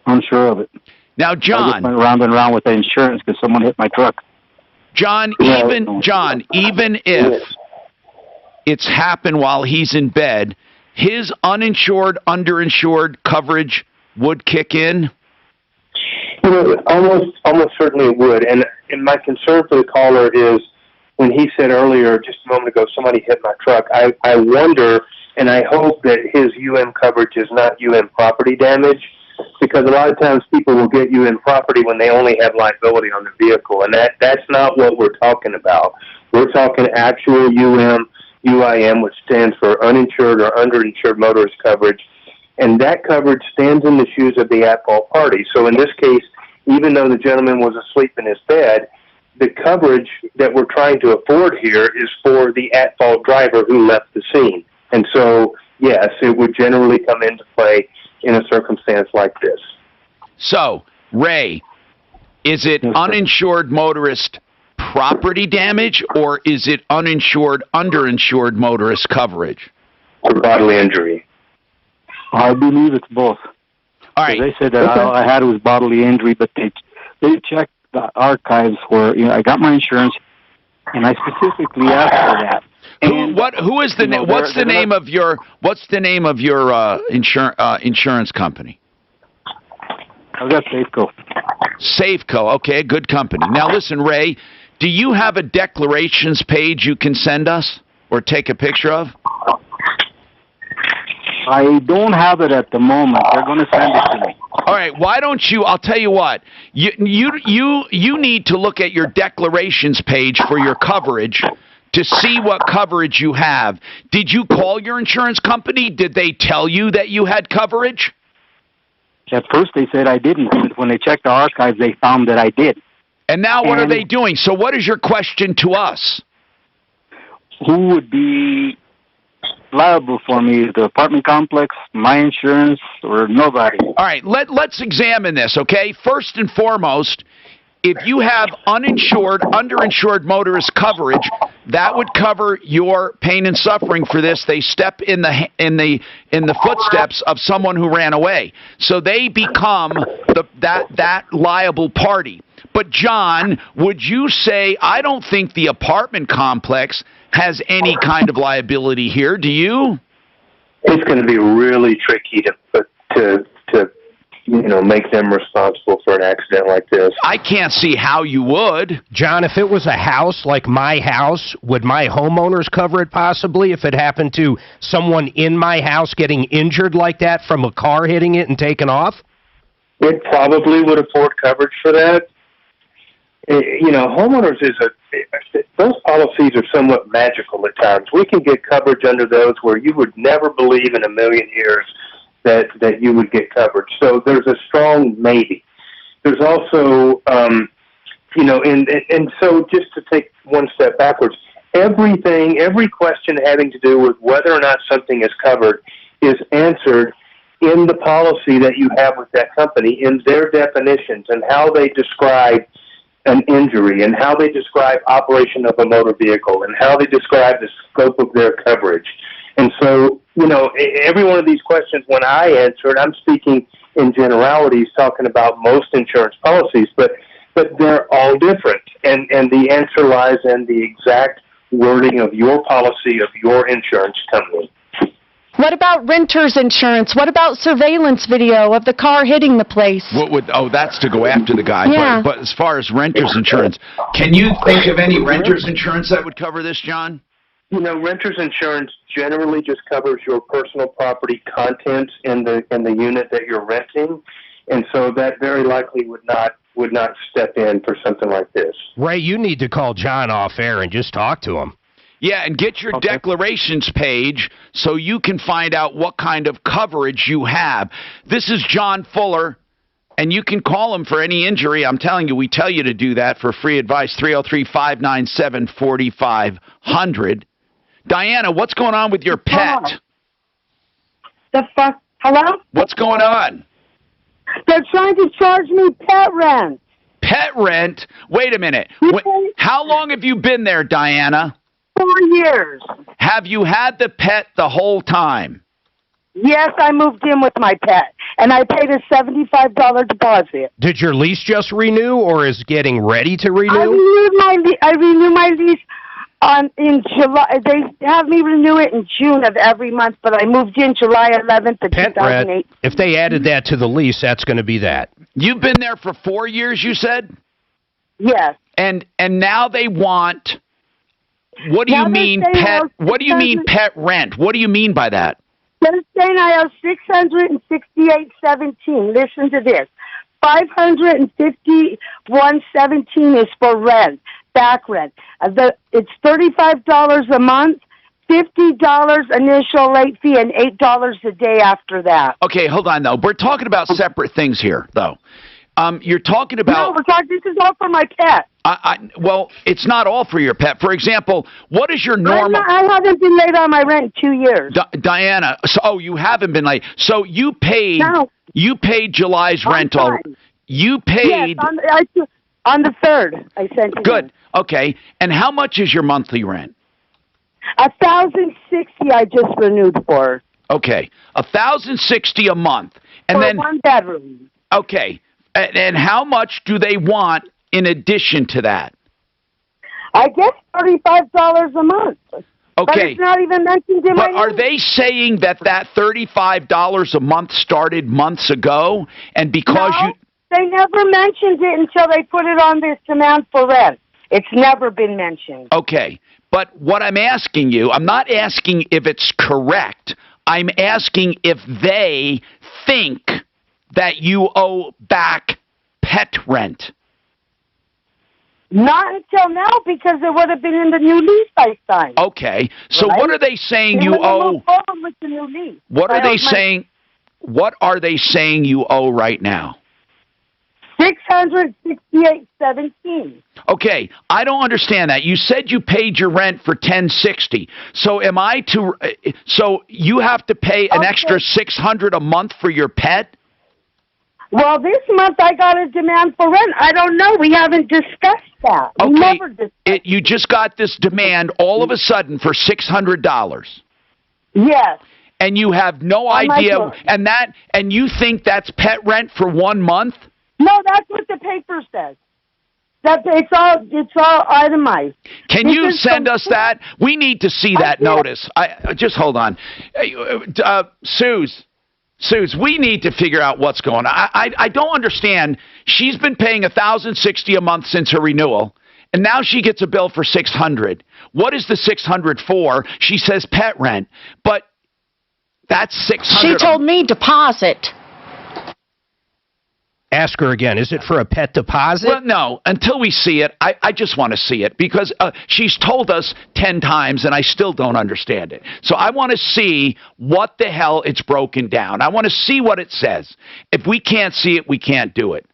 I'm sure of it. Now, I just John. went round and round with the insurance because someone hit my truck. John, even if it's happened while he's in bed, his uninsured, underinsured coverage would kick in? Almost certainly it would. And my concern for the caller is when he said earlier, just a moment ago, somebody hit my truck. I wonder, and I hope that his coverage is not property damage, because a lot of times people will get property when they only have liability on their vehicle, and that's not what we're talking about. We're talking actual UIM, which stands for uninsured or underinsured motorist coverage, and that coverage stands in the shoes of the at-fault party. So in this case, even though the gentleman was asleep in his bed, the coverage that we're trying to afford here is for the at-fault driver who left the scene. And so, yes, it would generally come into play in a circumstance like this. So, Ray, is it uninsured motorist property damage, or is it uninsured, underinsured motorist coverage? For bodily injury. I believe it's both. All right. They said that all I had was bodily injury, but they checked the archives where I got my insurance, and I specifically asked for that. What's the name of your insurance company? I've got Safeco. Safeco, okay, good company. Now listen, Ray, do you have a declarations page you can send us or take a picture of? I don't have it at the moment. They're going to send it to me. All right, why don't you, I'll tell you what, you need to look at your declarations page for your coverage to see what coverage you have. Did you call your insurance company? Did they tell you that you had coverage? At first they said I didn't. When they checked the archives, they found that I did. And now what are they doing? So what is your question to us? Who would be liable for me? The apartment complex, my insurance, or nobody? All right, let's examine this, okay? First and foremost, if you have uninsured, underinsured motorist coverage, that would cover your pain and suffering for this. They step in the footsteps of someone who ran away, so they become that liable party. But John, would you say, I don't think the apartment complex has any kind of liability here? Do you? It's going to be really tricky to make them responsible for an accident like this. I can't see how you would. John, if it was a house like my house, would my homeowners cover it possibly if it happened to someone in my house getting injured like that from a car hitting it and taking off? It probably would afford coverage for that. Homeowners those policies are somewhat magical at times. We can get coverage under those where you would never believe in a million years that you would get coverage. So there's a strong maybe. There's also, and so just to take one step backwards, every question having to do with whether or not something is covered is answered in the policy that you have with that company, in their definitions and how they describe an injury and how they describe operation of a motor vehicle and how they describe the scope of their coverage. And so, every one of these questions, when I answer it, I'm speaking in generalities, talking about most insurance policies, but they're all different. And the answer lies in the exact wording of your policy of your insurance company. What about renter's insurance? What about surveillance video of the car hitting the place? That's to go after the guy. Yeah. But as far as renter's insurance, can you think of any renter's insurance that would cover this, John? Renter's insurance generally just covers your personal property contents in the unit that you're renting, and so that very likely would not step in for something like this. Ray, you need to call John off air and just talk to him. Yeah, and get your declarations page so you can find out what kind of coverage you have. This is John Fuller, and you can call him for any injury. I'm telling you, we tell you to do that for free advice, 303-597-4500. Diana, what's going on with your pet? The fuck? Hello? What's going on? They're trying to charge me pet rent. Pet rent? Wait a minute. How long have you been there, Diana? 4 years. Have you had the pet the whole time? Yes, I moved in with my pet. and I paid a $75 deposit. Did your lease just renew, or is getting ready to renew? I renew my lease in July. They have me renew it in June of every month, but I moved in July 11th of 2008. If they added that to the lease, that's going to be that. You've been there for 4 years, you said? Yes. And now they want. What do you mean pet? What do you mean pet rent? What do you mean by that? They're saying I owe $668.17. Listen to this: $551.17 is for rent, back rent. It's $35 a month, $50 initial late fee, and $8 a day after that. Okay, hold on though. We're talking about separate things here, though. You're talking about. No, we're talking. This is all for my pet. Well, it's not all for your pet. For example, what is your normal? I haven't been late on my rent in 2 years. Diana, so you haven't been late. So you paid. No. You paid July's rental. You paid. Yes, on the 3rd. I sent it. Good. Okay. And how much is your monthly rent? $1,060. I just renewed for. Okay, $1,060 a month, and for then 1 bedroom. Okay. And how much do they want in addition to that? I guess $35 a month. Okay. But it's not even mentioned in my But are they saying that $35 a month started months ago, and because they never mentioned it until they put it on this amount for rent. It's never been mentioned. Okay. But what I'm asking you, I'm not asking if it's correct. I'm asking if they think that you owe back pet rent. Not until now, because it would have been in the new lease I signed. Okay. So right? what are they saying They you owe? move forward with the new lease. What are they saying? What are they saying you owe right now? $668.17. Okay, I don't understand that. You said you paid your rent for $1,060. So am I to? So you have to pay an extra $600 a month for your pet? Well, this month I got a demand for rent. I don't know. We haven't discussed that. We Okay, never discussed you just got this demand all of a sudden for $600. Yes. And you have no idea, and you think that's pet rent for 1 month? No, that's what the paper says. That it's all itemized. Can you send us that? We need to see that notice. Just hold on, Suze, we need to figure out what's going on. I don't understand. She's been paying $1,060 a month since her renewal, and now she gets a bill for $600. What is the $600 for? She says pet rent, but that's $600. She told me deposit. Ask her again. Is it for a pet deposit? Well, no. Until we see it, I just want to see it because she's told us 10 times and I still don't understand it. So I want to see what the hell it's broken down. I want to see what it says. If we can't see it, we can't do it.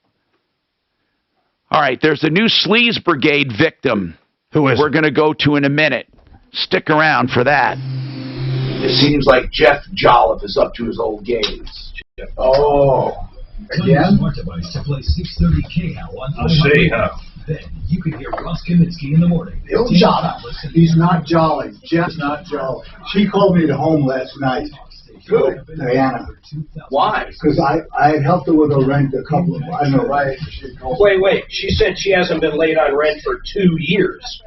All right. There's a new Sleaze Brigade victim who we're going to go to in a minute. Stick around for that. It seems like Jeff Jolliffe is up to his old games. Oh. Again? Smart device to play 630 KHOW on We'll see, huh? Then you can hear Ross Kaminsky in the morning. Bill Jolliffe. He's not jolly. Jeff's not jolly. She called me at home last night. Good. Diana. Why? Because I had helped her with her rent a couple of, I know, right? Wait. She said she hasn't been late on rent for 2 years.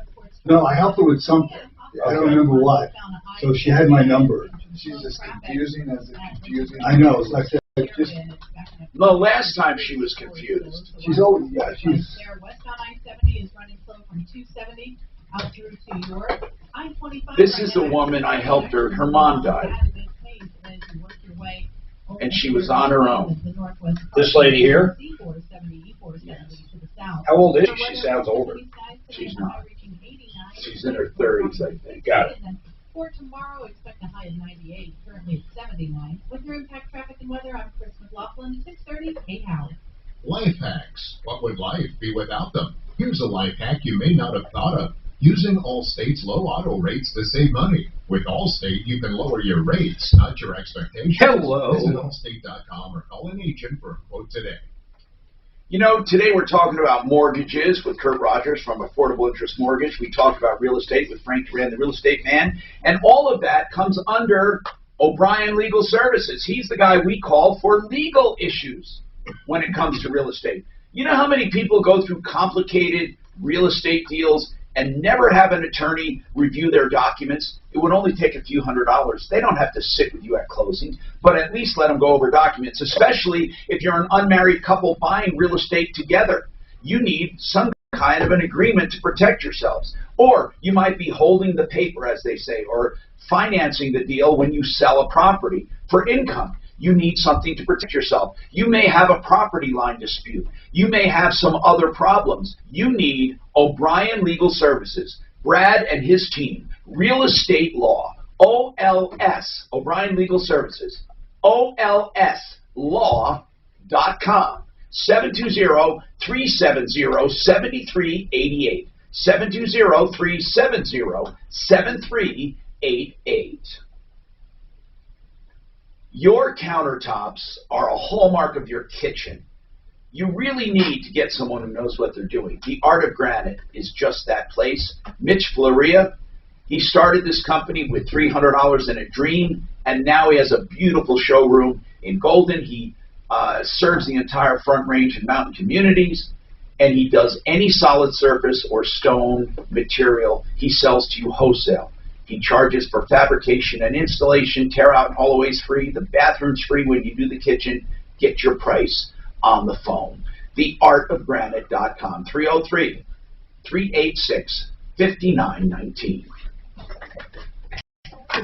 No, I helped her with something. I don't remember what. So she had my number. She's as confusing as a confusing. I know. It's like just. The last time she was confused. She's always, yeah, she's. Westbound I-70 is running slow from 270 out through to York. I-25. This is the woman I helped her. Her mom died. And she was on her own. This lady here? How old is she? She sounds older. She's not. She's in her 30s, I think. Got it. For tomorrow, expect a high of 98, currently at 79. With your impact traffic and weather, I'm Chris McLaughlin, 630 KHOW. Life hacks. What would life be without them? Here's a life hack you may not have thought of. Using Allstate's low auto rates to save money. With Allstate, you can lower your rates, not your expectations. Hello. Visit Allstate.com or call an agent for a quote today. You know, today we're talking about mortgages with Kurt Rogers from Affordable Interest Mortgage. We talked about real estate with Frank Duran, the real estate man. And all of that comes under O'Brien Legal Services. He's the guy we call for legal issues when it comes to real estate. You know how many people go through complicated real estate deals and never have an attorney review their documents? It would only take a few $100s. They don't have to sit with you at closing, but at least let them go over documents, especially if you're an unmarried couple buying real estate together. You need some kind of an agreement to protect yourselves. Or you might be holding the paper, as they say, or financing the deal when you sell a property for income. You need something to protect yourself. You may have a property line dispute. You may have some other problems. You need O'Brien Legal Services. Brad and his team. Real Estate Law. OLS. O'Brien Legal Services. OLSlaw.com. 720-370-7388. 720-370-7388. Your countertops are a hallmark of your kitchen. You really need to get someone who knows what they're doing. The Art of Granite is just that place. Mitch Floria, he started this company with $300 in a dream, and now he has a beautiful showroom in Golden. He serves the entire Front Range and mountain communities, and he does any solid surface or stone material. He sells to you wholesale. He charges for fabrication and installation, tear out and haul-aways free, the bathroom's free when you do the kitchen. Get your price on the phone. TheArtOfGranite.com, 303-386-5919.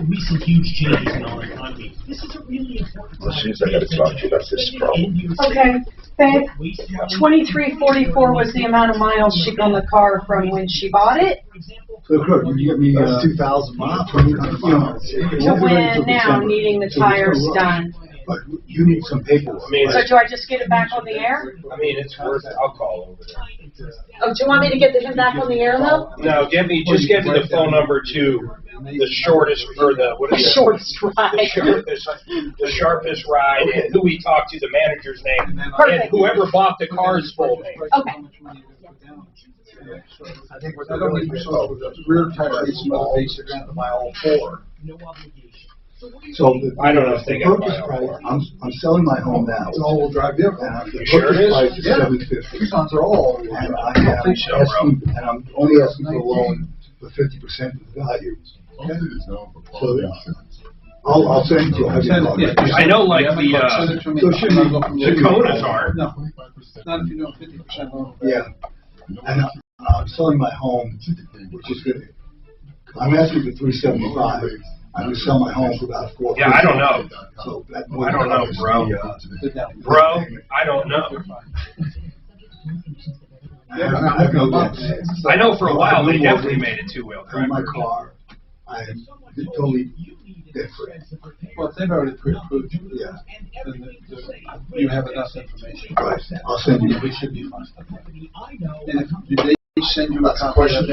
Recent huge changes in our economy. This is a really important As soon as I got to talk to you about this problem. Okay, babe, 2344 was the amount of miles she got on the car from when she bought it So, Kirk, you get me 2,000 miles. to when now, needing the tires done. But you need some paperwork. So do I just get it back on the air? I mean, it's worth it. I'll call over there. Oh, do you want me to get him back on the air though? No, give me the phone number to the shortest, or the, what is it? Shortest ride. The sharpest ride, and who we talked to, the manager's name, Perfect. and whoever bought the car's full name. Okay. I think we're going to the rear tire is small, they're going to buy all four. So I don't know if they got purchase price, I'm selling my home now. It's an all-wheel drive vehicle. And the Sure it purchase is? price is $750. Tucson's are all all-wheel drive. And I'm only asking for a loan for 50% of the value. Okay. So I'll send it to you. I know, like the Dakotas are. No, not if you know 50% loan. Yeah, and I'm selling my home, which is good. I'm asking for $375. I'm gonna sell my home for about $450. Yeah, I don't know. So that I don't know, bro. Bro, I don't know. I know for a while they definitely made it two-wheel drive. In my car, I'm totally different. Well, if they've already pre-approved you, Yeah. then you have enough information. Right. I'll send you. We should be fine. And did they send you a copy of the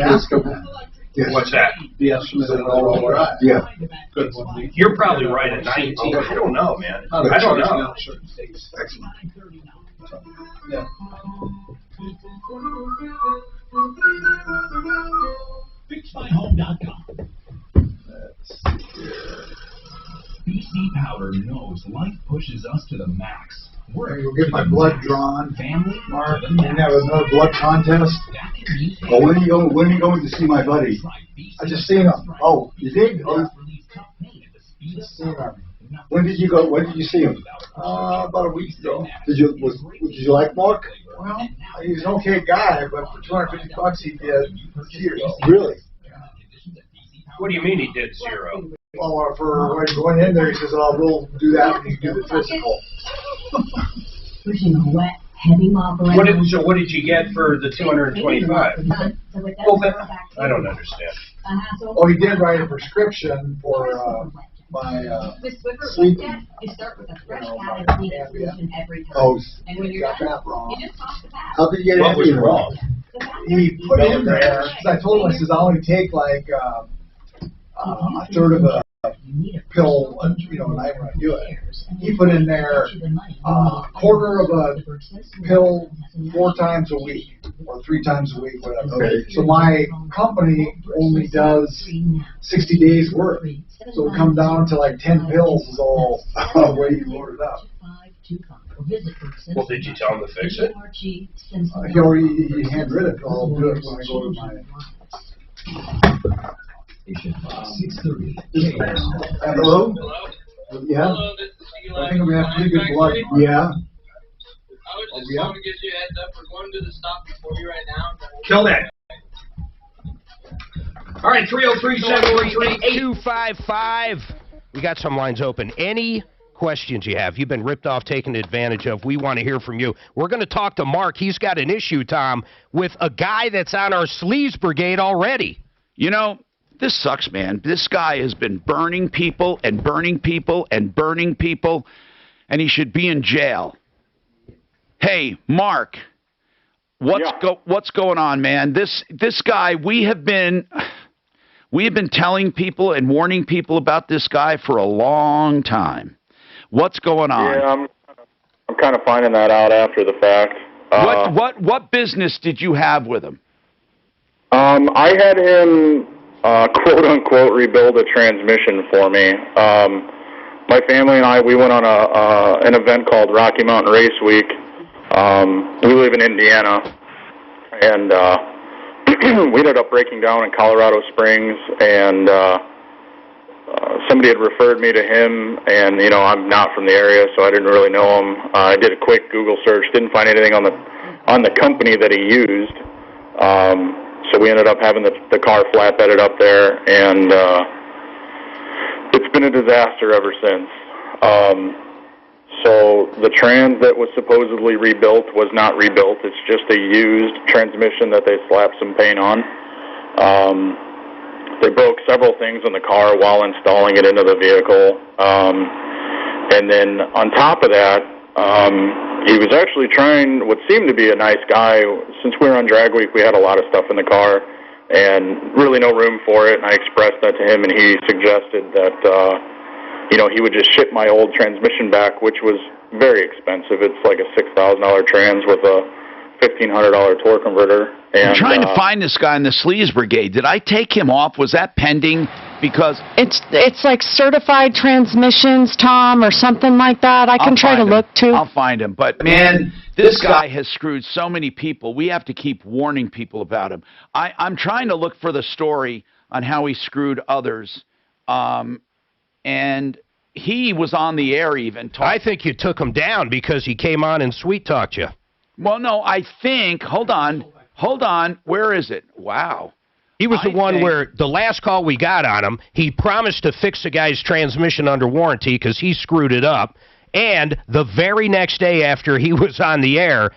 Yes. What's that? the estimate of all right? Yeah. Good. You're probably right at 19. I don't know, man. I don't know. Excellent. Yeah. FixMyHome.com. BC Powder knows life pushes us to the max. You'll get my blood drawn. Family, Mark, you can have another blood contest. Well, when are you going to see my buddy? I just seen him. Oh, you did? Oh, when did you go? When did you see him? About a week ago. Did you like Mark? Well, he's an okay guy, but for $250 he did zero. Really? What do you mean he did zero? Well, for when he went in there, he says, "Oh, we'll do that when you do the physical." Pushing a wet, heavy mop around. What did you get for the 225? Well, I don't understand. Oh, he did write a prescription for my With Swiffer sleep. you start with a fresh pad of sleep solution every time. Oh, And when you're got done, that wrong. you just toss the pad. How could you get What was anything wrong? He put it in there, because I told him, I says, I only take like a third of a pill, you know, a night when I do it. He put in there quarter of a pill 4 times a week or 3 times a week, whatever. Okay. So my company only does 60 days worth. So it comes down to like 10 pills is all the way you load it up. Well, did you tell him to fix it? He already handwritten it. I'll do it when I go to my... 6:30. Hello? Yeah? I think we have pretty good blood. Yeah. I was just going to give you a heads up. We're going to the stop before you right now. Kill that. All right, 303-713-8255. We got some lines open. Any questions you have, you've been ripped off, taken advantage of, we want to hear from you. We're going to talk to Mark. He's got an issue, Tom, with a guy that's on our sleaze brigade already. You know, this sucks, man. This guy has been burning people and burning people and burning people, and he should be in jail. Hey, Mark, what's going on, man? This guy, we have been telling people and warning people about this guy for a long time. What's going on? Yeah, I'm kind of finding that out after the fact. What business did you have with him? I had him quote unquote rebuild a transmission for me. My family and I, we went on an event called Rocky Mountain Race Week. We live in Indiana, and we ended up breaking down in Colorado Springs, and somebody had referred me to him, and you know, I'm not from the area, so I didn't really know him. I did a quick Google search, didn't find anything on the company that he used. So we ended up having the car flatbedded up there, and it's been a disaster ever since. So the trans that was supposedly rebuilt was not rebuilt. It's just a used transmission that they slapped some paint on. They broke several things in the car while installing it into the vehicle. And then on top of that, he was actually trying what seemed to be a nice guy. Since we were on drag week, we had a lot of stuff in the car and really no room for it. And I expressed that to him, and he suggested that, you know, he would just ship my old transmission back, which was very expensive. It's like a $6,000 trans with a $1,500 torque converter. And, I'm trying to find this guy in the sleaze brigade. Did I take him off? Was that pending? Because it's like certified transmissions, Tom, or something like that. I can try to look too. I'll find him. But man, this guy has screwed so many people. We have to keep warning people about him. I'm trying to look for the story on how he screwed others. And he was on the air even. I think you took him down because he came on and sweet-talked you. Well, no, I think, hold on, where is it? Wow. He was the one where the last call we got on him, he promised to fix the guy's transmission under warranty because he screwed it up, and the very next day after he was on the air,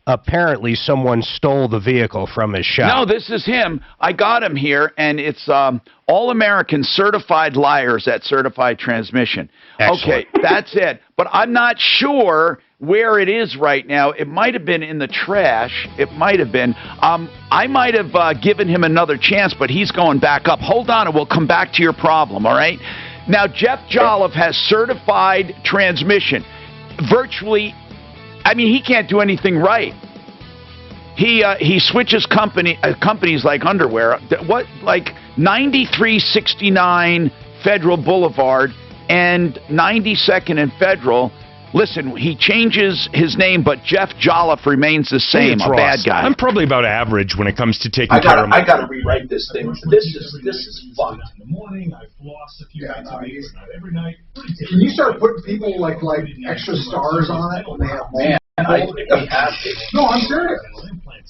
apparently someone stole the vehicle from his shop. No, this is him. I got him here, and it's All-American Certified Liars at Certified Transmission. Excellent. Okay, that's it. But I'm not sure where it is right now. It might have been in the trash. It might have been. I might have given him another chance, but he's going back up. Hold on, and we'll come back to your problem, all right? Now, Jeff Jolliffe has certified transmission. Virtually, I mean, he can't do anything right. He switches companies like underwear. What, like 9369 Federal Boulevard and 92nd and Federal. Listen, he changes his name, but Jeff Jolliffe remains the same, a bad guy. I'm probably about average when it comes to taking care of my... I gotta rewrite this thing. This is fucked. In the morning, I floss a few nights a week, but not every night. Can you start putting people like extra stars on it when they have Man, I have to. No, I'm serious.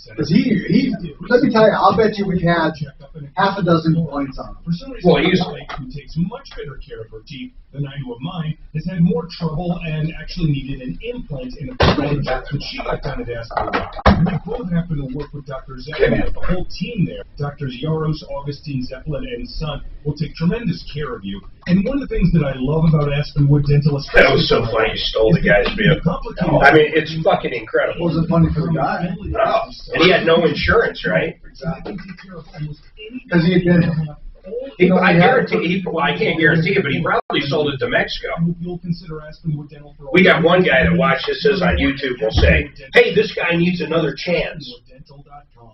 Because he, let me tell you, I'll bet you we had half a dozen points on him. For some reason, my wife, who takes much better care of her teeth than I do of mine, has had more trouble and actually needed an implant in a front when she got done at Aspen. We both happen to work with Dr. Zeppelin, the whole team there. Doctors Yaros, Augustine, Zeppelin, and Son will take tremendous care of you. And one of the things that I love about Aspenwood Dental, especially... That was so funny, you stole the guy's vehicle. I mean, it's fucking incredible. It wasn't funny for the guy. No. And he had no insurance, right? Exactly. Because he had been I guarantee. Well, I can't guarantee it, but he probably sold it to Mexico. We got one guy that watches this on YouTube will say, "Hey, this guy needs another chance."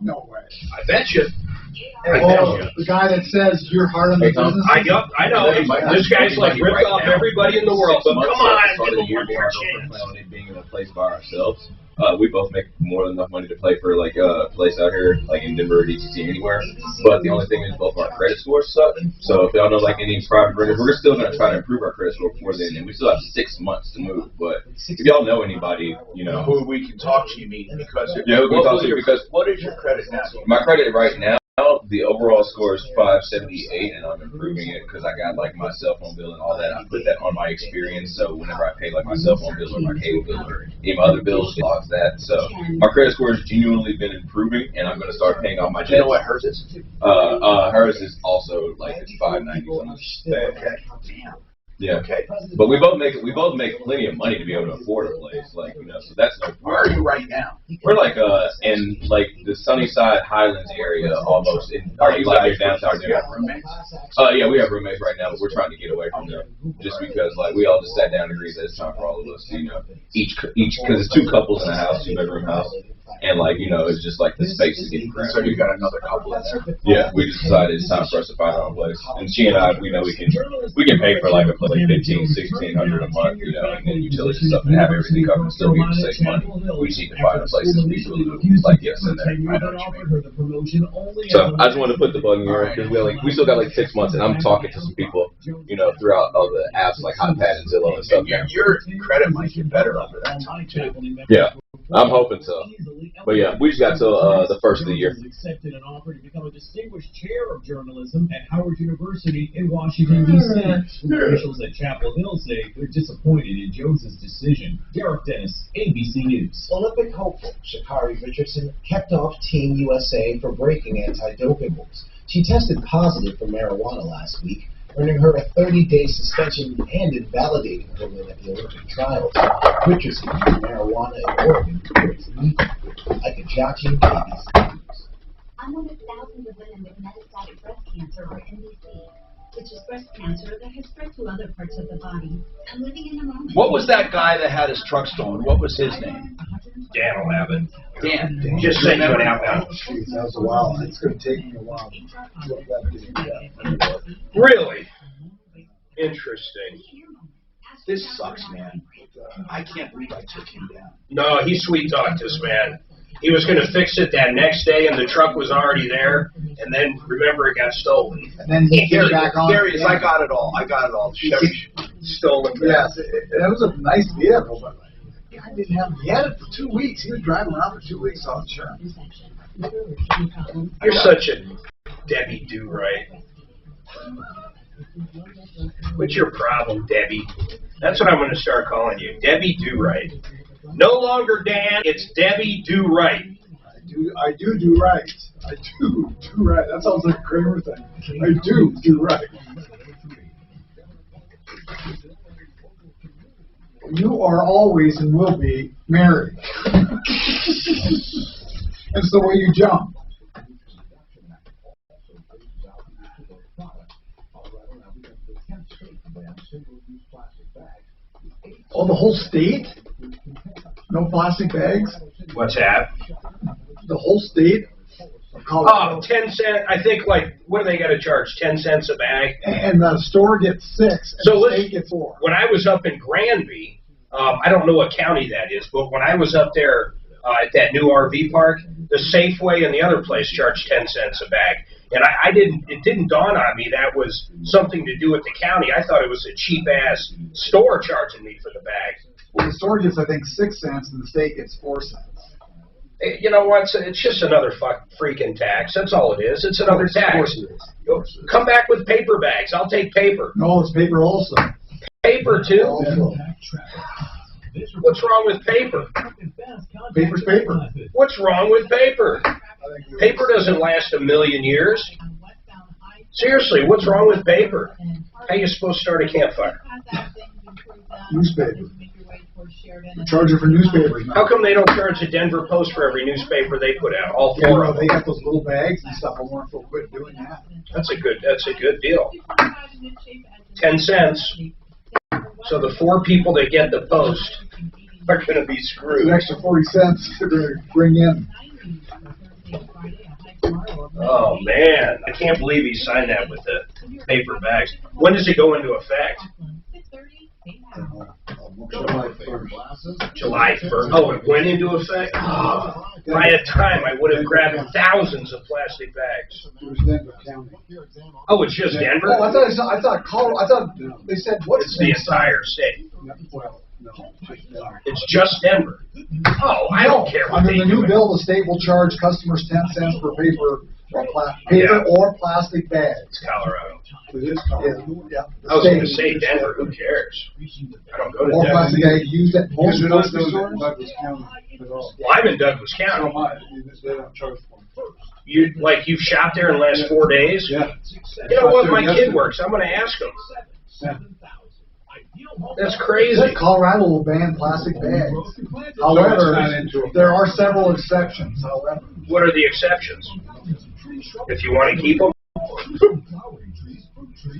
No way. I bet you. The guy that says you're hard on the business. I know. This guy's like ripped off everybody in the world, but come on, give him one more chance. Being in a place by ourselves. We both make more than enough money to play for like a place out here, like in Denver or DCT, anywhere. But the only thing is both of our credit scores suck. So if y'all know like any private bringers, we're still going to try to improve our credit score before then. And we still have 6 months to move. But if y'all know anybody, you know, who we can talk to, you mean? Because what is your credit now? My credit right now, the overall score is 578, and I'm improving it because I got like my cell phone bill and all that. I put that on my experience, so whenever I pay like my cell phone bill or my cable bill or any of my other bills, it logs that. So my credit score has genuinely been improving, and I'm going to start paying off my debts. You know what hers is? Hers is also like it's 590. Okay. Damn. Yeah. Okay. But we both make plenty of money to be able to afford a place, like, you know. So that's no problem. Where are you right now? We're like in like the Sunnyside Highlands area, almost in like near downtown. You have roommates? Yeah, we have roommates right now, but we're trying to get away from them just because like we all just sat down and agreed that it's time for all of us to, you know, each because it's 2 couples in a house, 2-bedroom house. And like, you know, it's just like the space is getting cramped. So you got another couple in there? Yeah, we just decided it's time for us to find our own place. And she and I, we know we can pay for like a place like $1,500-$1,600 a month, you know, and then utilities and stuff and have everything covered and still be able to save money. We just need to find a place that we feel like yes in there. I know what you mean. So I just wanted to put the bug in your ear because we still got like 6 months, and I'm talking to some people, you know, throughout all the apps like HotPad and Zillow and stuff. Your credit might get better under that time too. Yeah, I'm hoping so. But yeah, we just got till the first of the year. Accepted an offer to become a distinguished chair of journalism at Howard University in Washington, D.C. Officials at Chapel Hill say they're disappointed in Jones's decision. Derek Dennis, ABC News. Olympic hopeful Sha'Carri Richardson kept off Team USA for breaking anti-doping rules. She tested positive for marijuana last week, earning her a 30-day suspension and invalidating her win at the Olympic trials. Richardson used marijuana in Oregon for its meeting. Like a jockey, ABC News. I'm one of thousands of women with metastatic breast cancer, or MBC, which is breast cancer that has spread to other parts of the body. I'm living in a moment. What was that guy that had his truck stolen? What was his name? Dan will have it. Dan. Just say you went out now. That was a while. It's going to take me a while to look that up. Really? Interesting. This sucks, man. I can't believe I took him down. No, he sweet-talked us, man. He was going to fix it that next day, and the truck was already there. And then, remember, it got stolen. And then he came back on. There he is. I got it all. Chevy stolen. Yes, that was a nice vehicle, but I didn't have. He had it for 2 weeks. He was driving around for 2 weeks on insurance. You're such a Debbie Do-Right. What's your problem, Debbie? That's what I'm going to start calling you, Debbie Do-Right. No longer Dan, it's Debbie Do-Right. I do right. I do right. That sounds like a Kramer thing. I do right. You are always and will be married. That's the way you jump. Oh, the whole state? No plastic bags? What's that? The whole state? Oh, 10 cents. I think, like, what do they got to charge? 10 cents a bag? And the store gets 6, and so the state gets 4. When I was up in Granby, I don't know what county that is, but when I was up there at that new RV park, the Safeway and the other place charged 10 cents a bag. And it didn't dawn on me that was something to do with the county. I thought it was a cheap-ass store charging me for the bag. Well, the store gets, I think, 6 cents, and the state gets 4 cents. You know what? It's just another freaking tax. That's all it is. It's another tax. Come back with paper bags. I'll take paper. No, it's paper also. Paper, too? Also. What's wrong with paper? Paper's paper. What's wrong with paper? Paper doesn't last a million years. Seriously, what's wrong with paper? How are you supposed to start a campfire? Newspaper. Charging for newspapers now. How come they don't charge the Denver Post for every newspaper they put out? All Yeah, four no, of them. they got those little bags and stuff. I wonder if they'll quit doing that. That's a good deal. 10 cents. So the 4 people that get the Post are going to be It's screwed. an extra 40 cents to bring in. Oh man, I can't believe he signed that with the paper bags. When does it go into effect? July 1st. Oh, it went into effect? Oh, if I had time, I would have grabbed thousands of plastic bags. Oh, it's just Denver? Oh, I thought they said what? It's the entire state. Well, no. It's just Denver. Oh, I don't care what Under they the do. new bill, the state will charge customers 10 cents per paper or plastic bags. It's Colorado. Yeah. I was going to say Denver. Who cares? I don't go to Or Denver. plastic bag used at most grocery stores. Well, I'm in Douglas County. You've shopped there in the last 4 days? Yeah. You know what? My kid works. I'm going to ask him. Yeah. That's crazy. Colorado will ban plastic bags. However, there are several exceptions. However, what are the exceptions? If you want to keep them?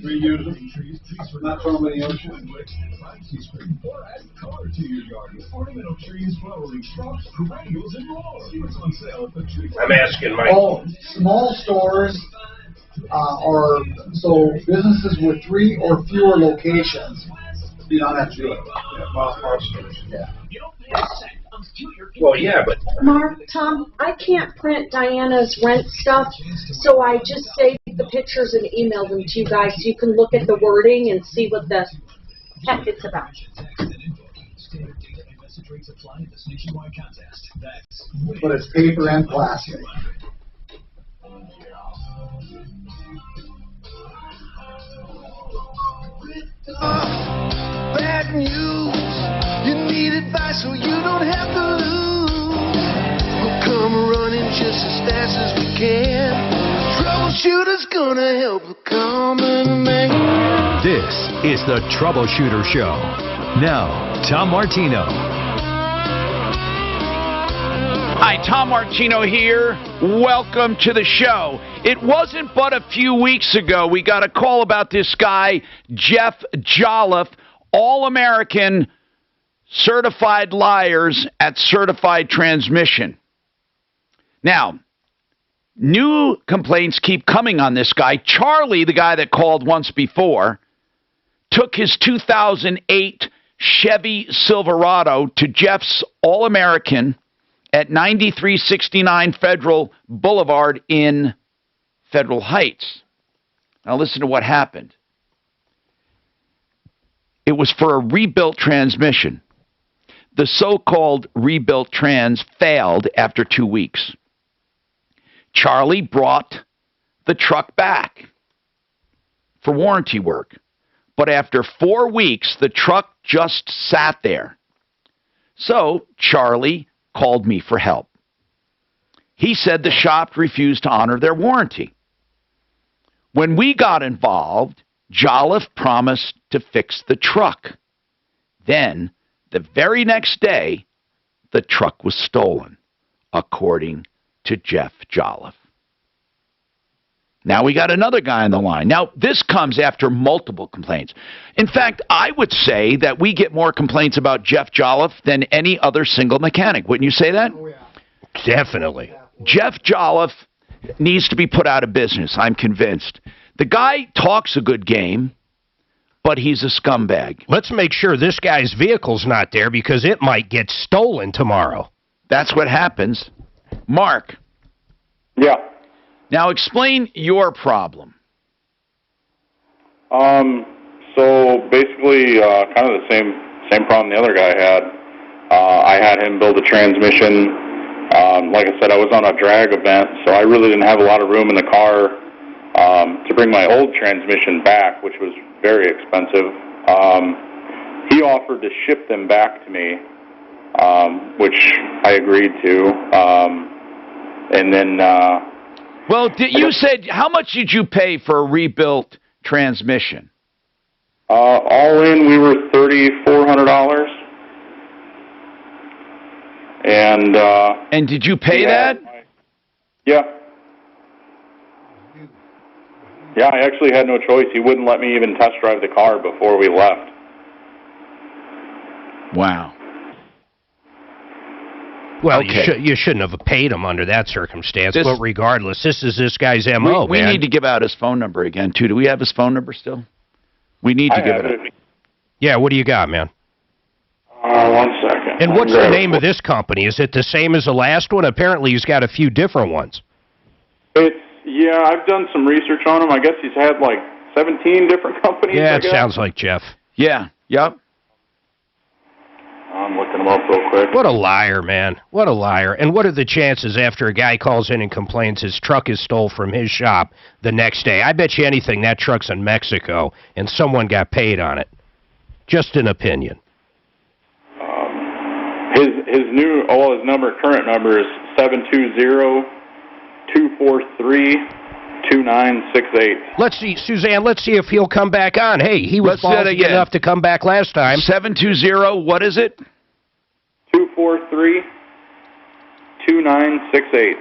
Reuse them. Not throw them in the ocean. I'm asking my... Oh, small stores are, so businesses with 3 or fewer locations do not have to do it. Yeah. Well, yeah, but... Mark, Tom, I can't print Diana's rent stuff, so I just saved the pictures and emailed them to you guys so you can look at the wording and see what the heck it's about. But it's paper and plastic. Bad news. You need advice so you don't have to lose. We'll come running just as fast as we can. Troubleshooter's gonna help the common man. This is the Troubleshooter Show. Now, Tom Martino. Hi, Tom Martino here. Welcome to the show. It wasn't but a few weeks ago we got a call about this guy, Jeff Jolliffe, All-American Certified Liars at Certified Transmission. Now, new complaints keep coming on this guy. Charlie, the guy that called once before, took his 2008 Chevy Silverado to Jeff's All-American at 9369 Federal Boulevard in Federal Heights. Now listen to what happened. It was for a rebuilt transmission. The so-called rebuilt trans failed after 2 weeks. Charlie brought the truck back for warranty work. But after 4 weeks, the truck just sat there. So Charlie called me for help. He said the shop refused to honor their warranty. When we got involved, Jolliffe promised to fix the truck. Then, the very next day, the truck was stolen, according to Jeff Jolliffe. Now we got another guy on the line. Now, this comes after multiple complaints. In fact, I would say that we get more complaints about Jeff Jolliffe than any other single mechanic. Wouldn't you say that? Oh, yeah. Definitely. Jeff Jolliffe needs to be put out of business, I'm convinced. The guy talks a good game, but he's a scumbag. Let's make sure this guy's vehicle's not there because it might get stolen tomorrow. That's what happens. Mark. Yeah. Now explain your problem. So basically, kind of the same problem the other guy had. I had him build a transmission. Like I said, I was on a drag event, so I really didn't have a lot of room in the car to bring my old transmission back, which was very expensive. He offered to ship them back to me, which I agreed to. And then... well, you said, how much did you pay for a rebuilt transmission? All in, we were $3,400. And did you pay that? Yeah. Yeah, I actually had no choice. He wouldn't let me even test drive the car before we left. Wow. Well, Okay. you shouldn't have paid him under that circumstance, but regardless, this is this guy's M.O., we man. need to give out his phone number again, too. Do we have his phone number still? We need to give it up. Yeah, what do you got, man? 1 second. And what's the name of this company? Is it the same as the last one? Apparently he's got a few different ones. Yeah, I've done some research on him. I guess he's had like 17 different companies. Yeah, I it guess. sounds like Jeff. Yeah, yep. I'm looking him up real quick. What a liar, man. What a liar. And what are the chances after a guy calls in and complains his truck is stole from his shop the next day? I bet you anything that truck's in Mexico and someone got paid on it. Just an opinion. His current number is 720-243-2968. Let's see, Suzanne, let's see if he'll come back on. Hey, he was ballsy enough to come back last time. 720, what is it? 243-2968.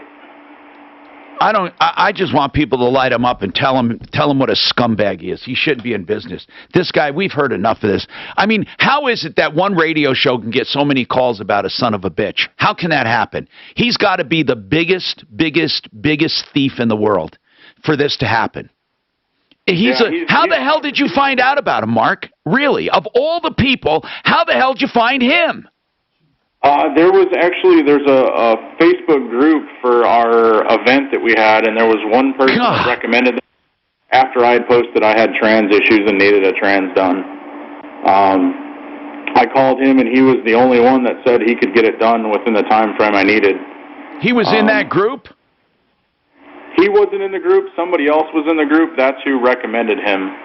I just want people to light him up and tell him what a scumbag he is. He shouldn't be in business. This guy, we've heard enough of this. I mean, how is it that one radio show can get so many calls about a son of a bitch? How can that happen? He's got to be the biggest thief in the world for this to happen. How the hell did you find out about him, Mark? Really? Of all the people, how the hell did you find him? There's a Facebook group for our event that we had, and there was one person that recommended it after I had posted I had trans issues and needed a trans done. I called him, and he was the only one that said he could get it done within the time frame I needed. He was in that group? He wasn't in the group. Somebody else was in the group. That's who recommended him.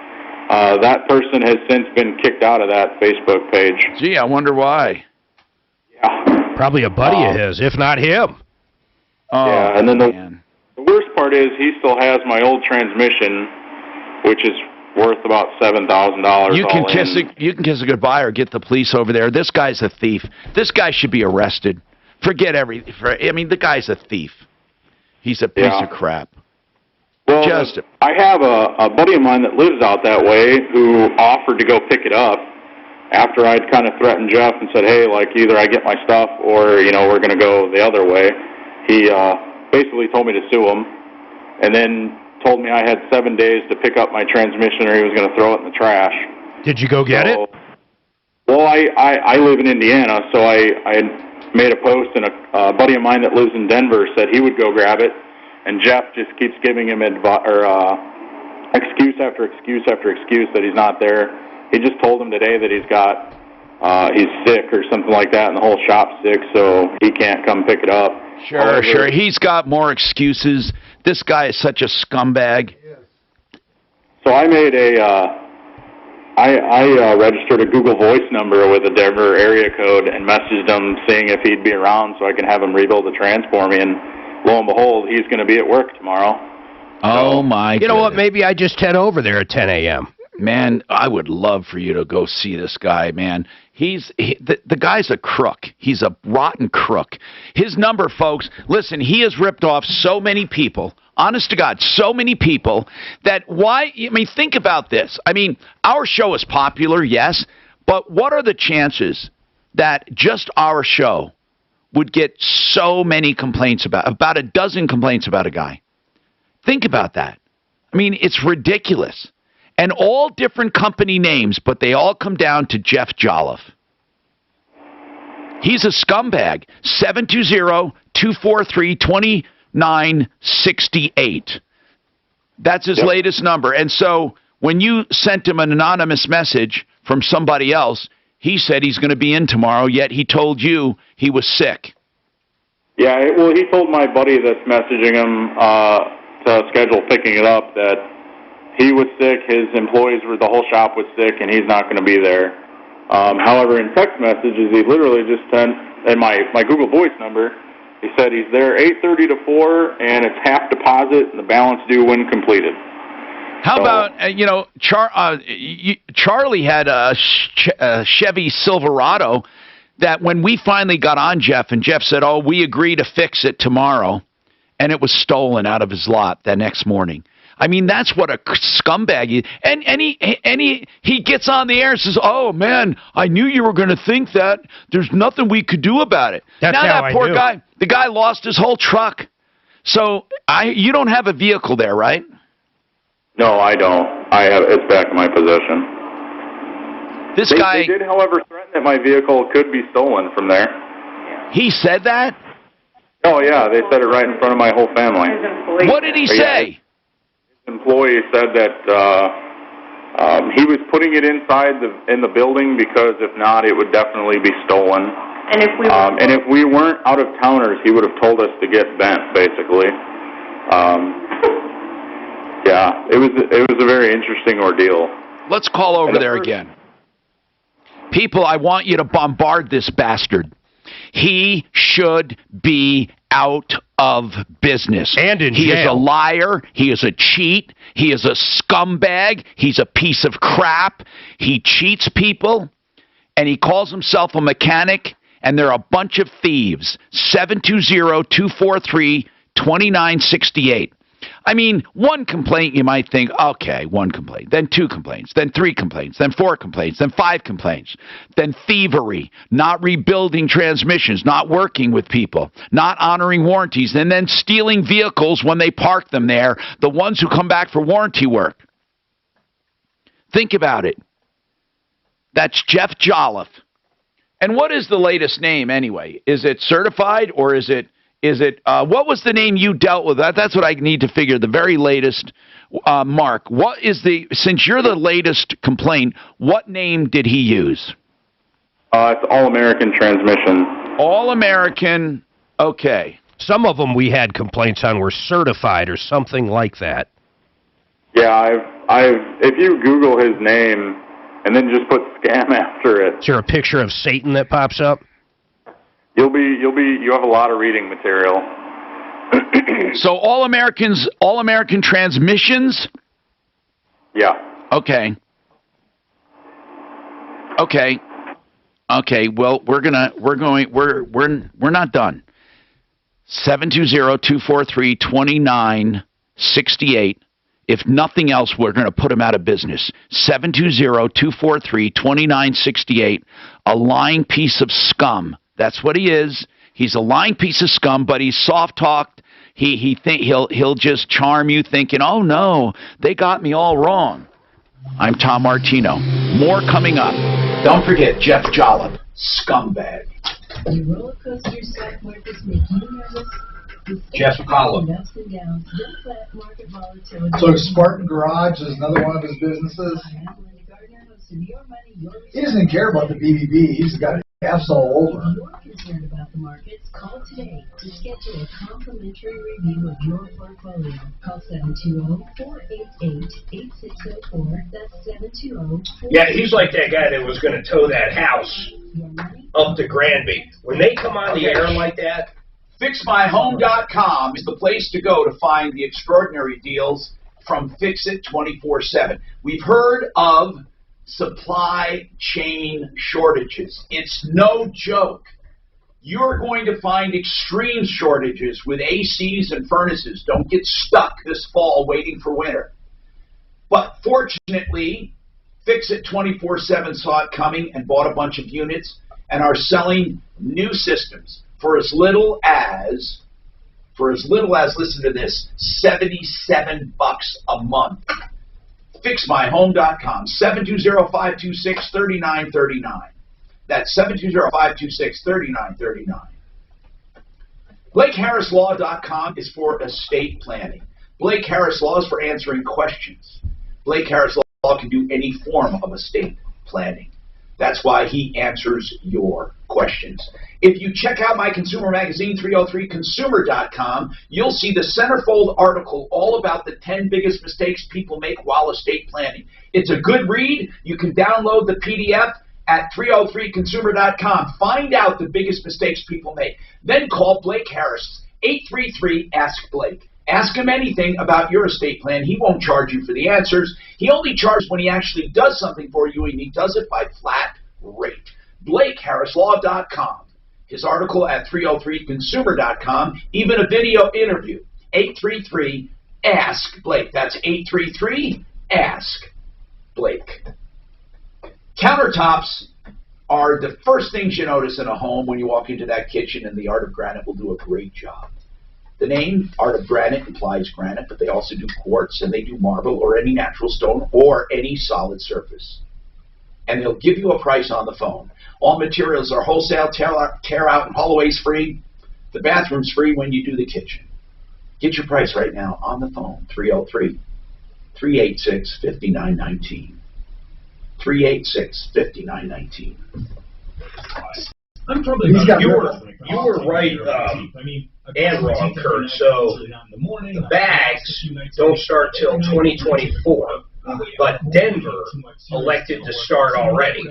That person has since been kicked out of that Facebook page. Gee, I wonder why. Probably a buddy of his, if not him. Yeah, and then the worst part is he still has my old transmission, which is worth about $7,000. You can kiss it goodbye or get the police over there. This guy's a thief. This guy should be arrested. Forget everything. The guy's a thief. He's a piece of crap. Well, I have a buddy of mine that lives out that way who offered to go pick it up after I'd kind of threatened Jeff and said, hey, like, either I get my stuff or, we're going to go the other way. He basically told me to sue him and then told me I had 7 days to pick up my transmission or he was going to throw it in the trash. Did you go get it? Well, I live in Indiana, so I had made a post, and a buddy of mine that lives in Denver said he would go grab it, and Jeff just keeps giving him excuse after excuse after excuse that he's not there. He just told him today that he's sick or something like that, and the whole shop's sick, so he can't come pick it up. Sure. He's got more excuses. This guy is such a scumbag. So I made I registered a Google Voice number with a Denver area code and messaged him seeing if he'd be around so I can have him rebuild the trans for me, and lo and behold, he's going to be at work tomorrow. Oh, my You know what? Maybe I just head over there at 10 a.m. Man, I would love for you to go see this guy, man. The guy's a crook. He's a rotten crook. His number, folks, listen, he has ripped off so many people, honest to God, so many people that think about this. Our show is popular, yes, but what are the chances that just our show would get so many complaints about a dozen complaints about a guy? Think about that. It's ridiculous. And all different company names, but they all come down to Jeff Jolliffe. He's a scumbag. 720-243-2968. That's his latest number. And so when you sent him an anonymous message from somebody else, he said he's going to be in tomorrow, yet he told you he was sick. Yeah, well, he told my buddy that's messaging him to schedule picking it up that he was sick, his employees the whole shop was sick, and he's not going to be there. However, in text messages, he literally just sent, and my Google Voice number, he said he's there 8:30 to 4, and it's half deposit, and the balance due when completed. How about, Charlie had a Chevy Silverado that when we finally got on Jeff, and Jeff said, "Oh, we agree to fix it tomorrow," and it was stolen out of his lot the next morning. I mean, that's what a scumbag is. And he gets on the air and says, "Oh man, I knew you were going to think that. There's nothing we could do about it." That's now how that I poor knew. guy, the guy lost his whole truck. So you don't have a vehicle there, right? No, I don't. It's back in my possession. They did, however, threaten that my vehicle could be stolen from there. He said that? Oh, yeah, they said it right in front of my whole family. What did he say? His employee said that he was putting it inside in the building because if not, it would definitely be stolen. And if we weren't out of towners, he would have told us to get bent, basically. Yeah, it was a very interesting ordeal. Let's call over there again. People, I want you to bombard this bastard. He should be out of business. And in He is a jail. liar. He is a cheat. He is a scumbag. He's a piece of crap. He cheats people, and he calls himself a mechanic, and they're a bunch of thieves. 720-243-2968. I mean, one complaint you might think, okay, one complaint, then two complaints, then three complaints, then four complaints, then five complaints, then thievery, not rebuilding transmissions, not working with people, not honoring warranties, and then stealing vehicles when they park them there, the ones who come back for warranty work. Think about it. That's Jeff Jolliffe. And what is the latest name anyway? Is it certified or is it what was the name you dealt with? That's what I need to figure, the very latest. Mark, since you're the latest complaint, what name did he use? It's All-American Transmission. All-American, okay. Some of them we had complaints on were certified or something like that. Yeah, if you Google his name and then just put scam after it. Is there a picture of Satan that pops up? You have a lot of reading material. So All-American Transmissions? Yeah. Okay. Well, we're not done. 720-243-2968. If nothing else, we're going to put him out of business. 720-243-2968. A lying piece of scum. That's what he is. He's a lying piece of scum, but he's soft-talked. He'll just charm you thinking, "Oh no, they got me all wrong." I'm Tom Martino. More coming up. Don't forget Jeff Jolliffe, scumbag. The roller coaster stock market's making you nervous. Jeff Collin. So Spartan Garage is another one of his businesses. He doesn't care about the BBB. He's got F's all over. If you're concerned about the markets, call today to schedule a complimentary review of your portfolio. Call 720-488-8604. That's 720-488-8604. Yeah, he's like that guy that was going to tow that house up to Granby. When they come on the air like that, FixMyHome.com is the place to go to find the extraordinary deals from Fix It 24/7. We've heard of supply chain shortages. It's no joke. You're going to find extreme shortages with ACs and furnaces. Don't get stuck this fall waiting for winter. But fortunately, Fix It 24/7 saw it coming and bought a bunch of units and are selling new systems for as little as, listen to this, $77 a month. FixMyHome.com, 720-526-3939. That's 720-526-3939. BlakeHarrisLaw.com is for estate planning. Blake Harris Law is for answering questions. Blake Harris Law can do any form of estate planning. That's why he answers your questions. If you check out my consumer magazine, 303consumer.com, you'll see the centerfold article all about the 10 biggest mistakes people make while estate planning. It's a good read. You can download the PDF at 303consumer.com. Find out the biggest mistakes people make. Then call Blake Harris, 833-ASK-BLAKE. Ask him anything about your estate plan. He won't charge you for the answers. He only charges when he actually does something for you, and he does it by flat rate. BlakeHarrisLaw.com. His article at 303consumer.com, even a video interview. 833-ASK-BLAKE. That's 833-ASK-BLAKE. Countertops are the first things you notice in a home when you walk into that kitchen, and the Art of Granite will do a great job. The name Art of Granite implies granite, but they also do quartz, and they do marble or any natural stone or any solid surface. And they'll give you a price on the phone. All materials are wholesale, tear out, and haul aways free. The bathroom's free when you do the kitchen. Get your price right now on the phone, 303-386-5919. 386-5919. I'm probably you were right and wrong, Kurt. So the bags don't start till 2024, but Denver elected to start already.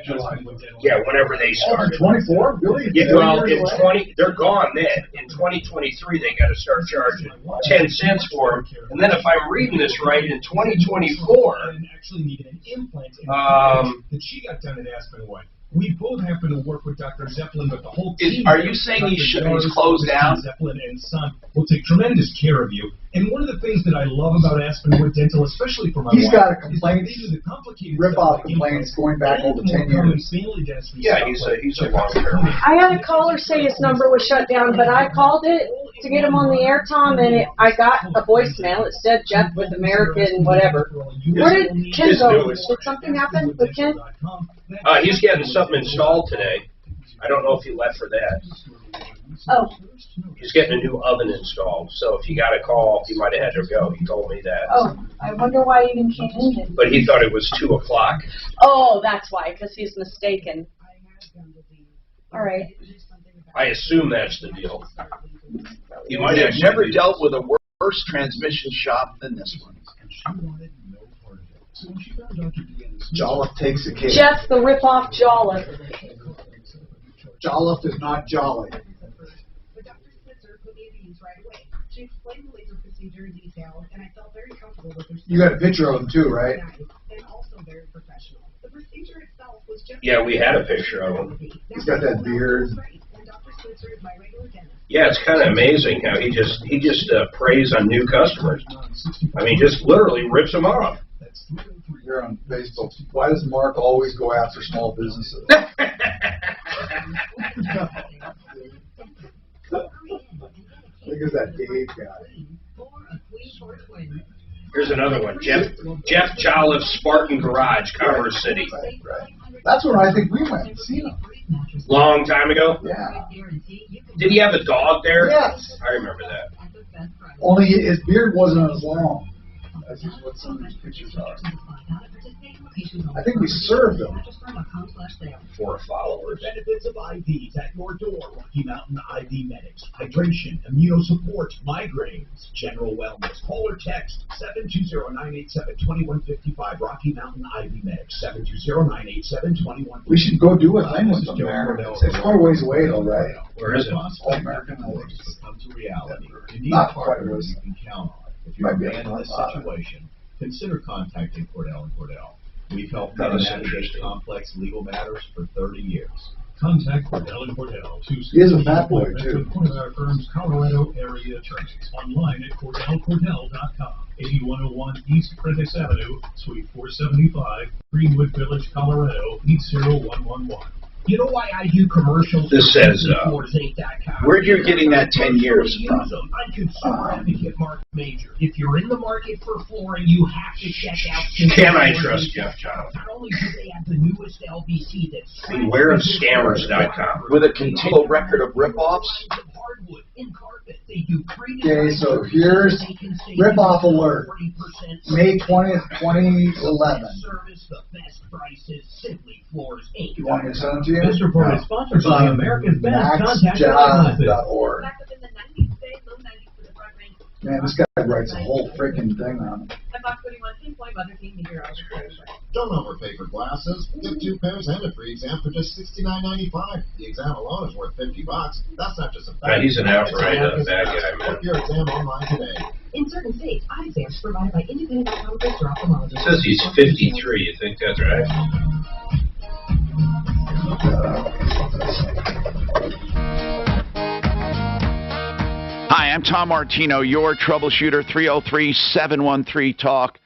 Yeah, whenever they start. 24? Really? Yeah, well, in 20, they're gone then. In 2023, they got to start charging 10 cents for them. And then, if I'm reading this right, in 2024, she got done at Aspen White. We both happen to work with Dr. Zeppelin, but the whole team... Are you saying he's closed down? Zeppelin and Son will take tremendous care of you. And one of the things that I love about Aspenwood Dental, especially for my He's wife, got a complaint, rip-off complaints going back over 10 years. Yeah, he's a long-term. I had a caller say his number was shut down, but I called it to get him on the air, Tom, and I got a voicemail. It said Jeff with American whatever. Where did Ken go? Did something happen with Ken? He's getting something installed today. I don't know if he left for that. Oh. He's getting a new oven installed, so if you got a call, he might have had to go. He told me that. Oh, I wonder why he didn't change it. But he thought it was 2 o'clock. Oh, that's why, because he's mistaken. All right. I assume that's the deal. You might have never dealt with a worse transmission shop than this one. Jolliffe takes the case. Jeff, the rip-off Jolliffe. Jolliffe is not jolly. She explained the laser procedure in detail, and I felt very comfortable with her. You got a picture of him too, right? And also very professional. The procedure itself was just... Yeah, we had a picture of him. He's got that beard. Yeah, it's kind of amazing how he just preys on new customers. I mean, just literally rips them off. Here on Facebook, why does Mark always go after small businesses? Look at that Dave guy. Here's another one. Jeff Jolliffe, Spartan Garage, Commerce City. Right. That's when I think we went and seen him. Long time ago? Yeah. Did he have a dog there? Yes. I remember that. Only his beard wasn't as long. That's what some of these pictures are. I think we served them. For followers. Benefits of IVs at your door. Rocky Mountain IV Medics. Hydration, immunosupport, migraines, general wellness. Call or text 720-987-2155. Rocky Mountain IV Medics. 720-987-2155. We should go do a thing with them there. It's quite a ways away though, right? Where is it? All American. Come to reality. You need Not a quite partner ways. you can count on. If you're a man in this situation, consider contacting Cordell & Cordell. We've helped men navigate complex legal matters for 30 years. Contact Cordell & Cordell. He is a fat boy, too. One of our firm's Colorado area attorneys. Online at CordellCordell.com. 8101 East Prentice Avenue, Suite 475, Greenwood Village, Colorado, 80111. You know why I do commercials? This says, where'd you getting that 10 years from? I'm consumer advocate Mark Major. If you're in the market for flooring, you have to check out... Can I trust Jeff Jolliffe? Not only do they have the newest LVC that's... Beware of scammers.com. With a continual record of rip-offs. Okay, so here's rip-off alert. May 20th, 2011. You want me to send it to you? This report is sponsored by America's Best Contact Method. maxjob.org. Man, this guy writes a whole freaking thing on it. Don't overpay for glasses. Get 2 pairs and a free exam for just $69.95. The exam alone is worth $50. That's not just a fact. Yeah, he's an outright bad guy, man. Book your exam online today. In certain states, eye exams provided by independent optometrists or ophthalmologists. It says he's 53. You think that's right? Hi, I'm Tom Martino, your troubleshooter, 303-713-TALK,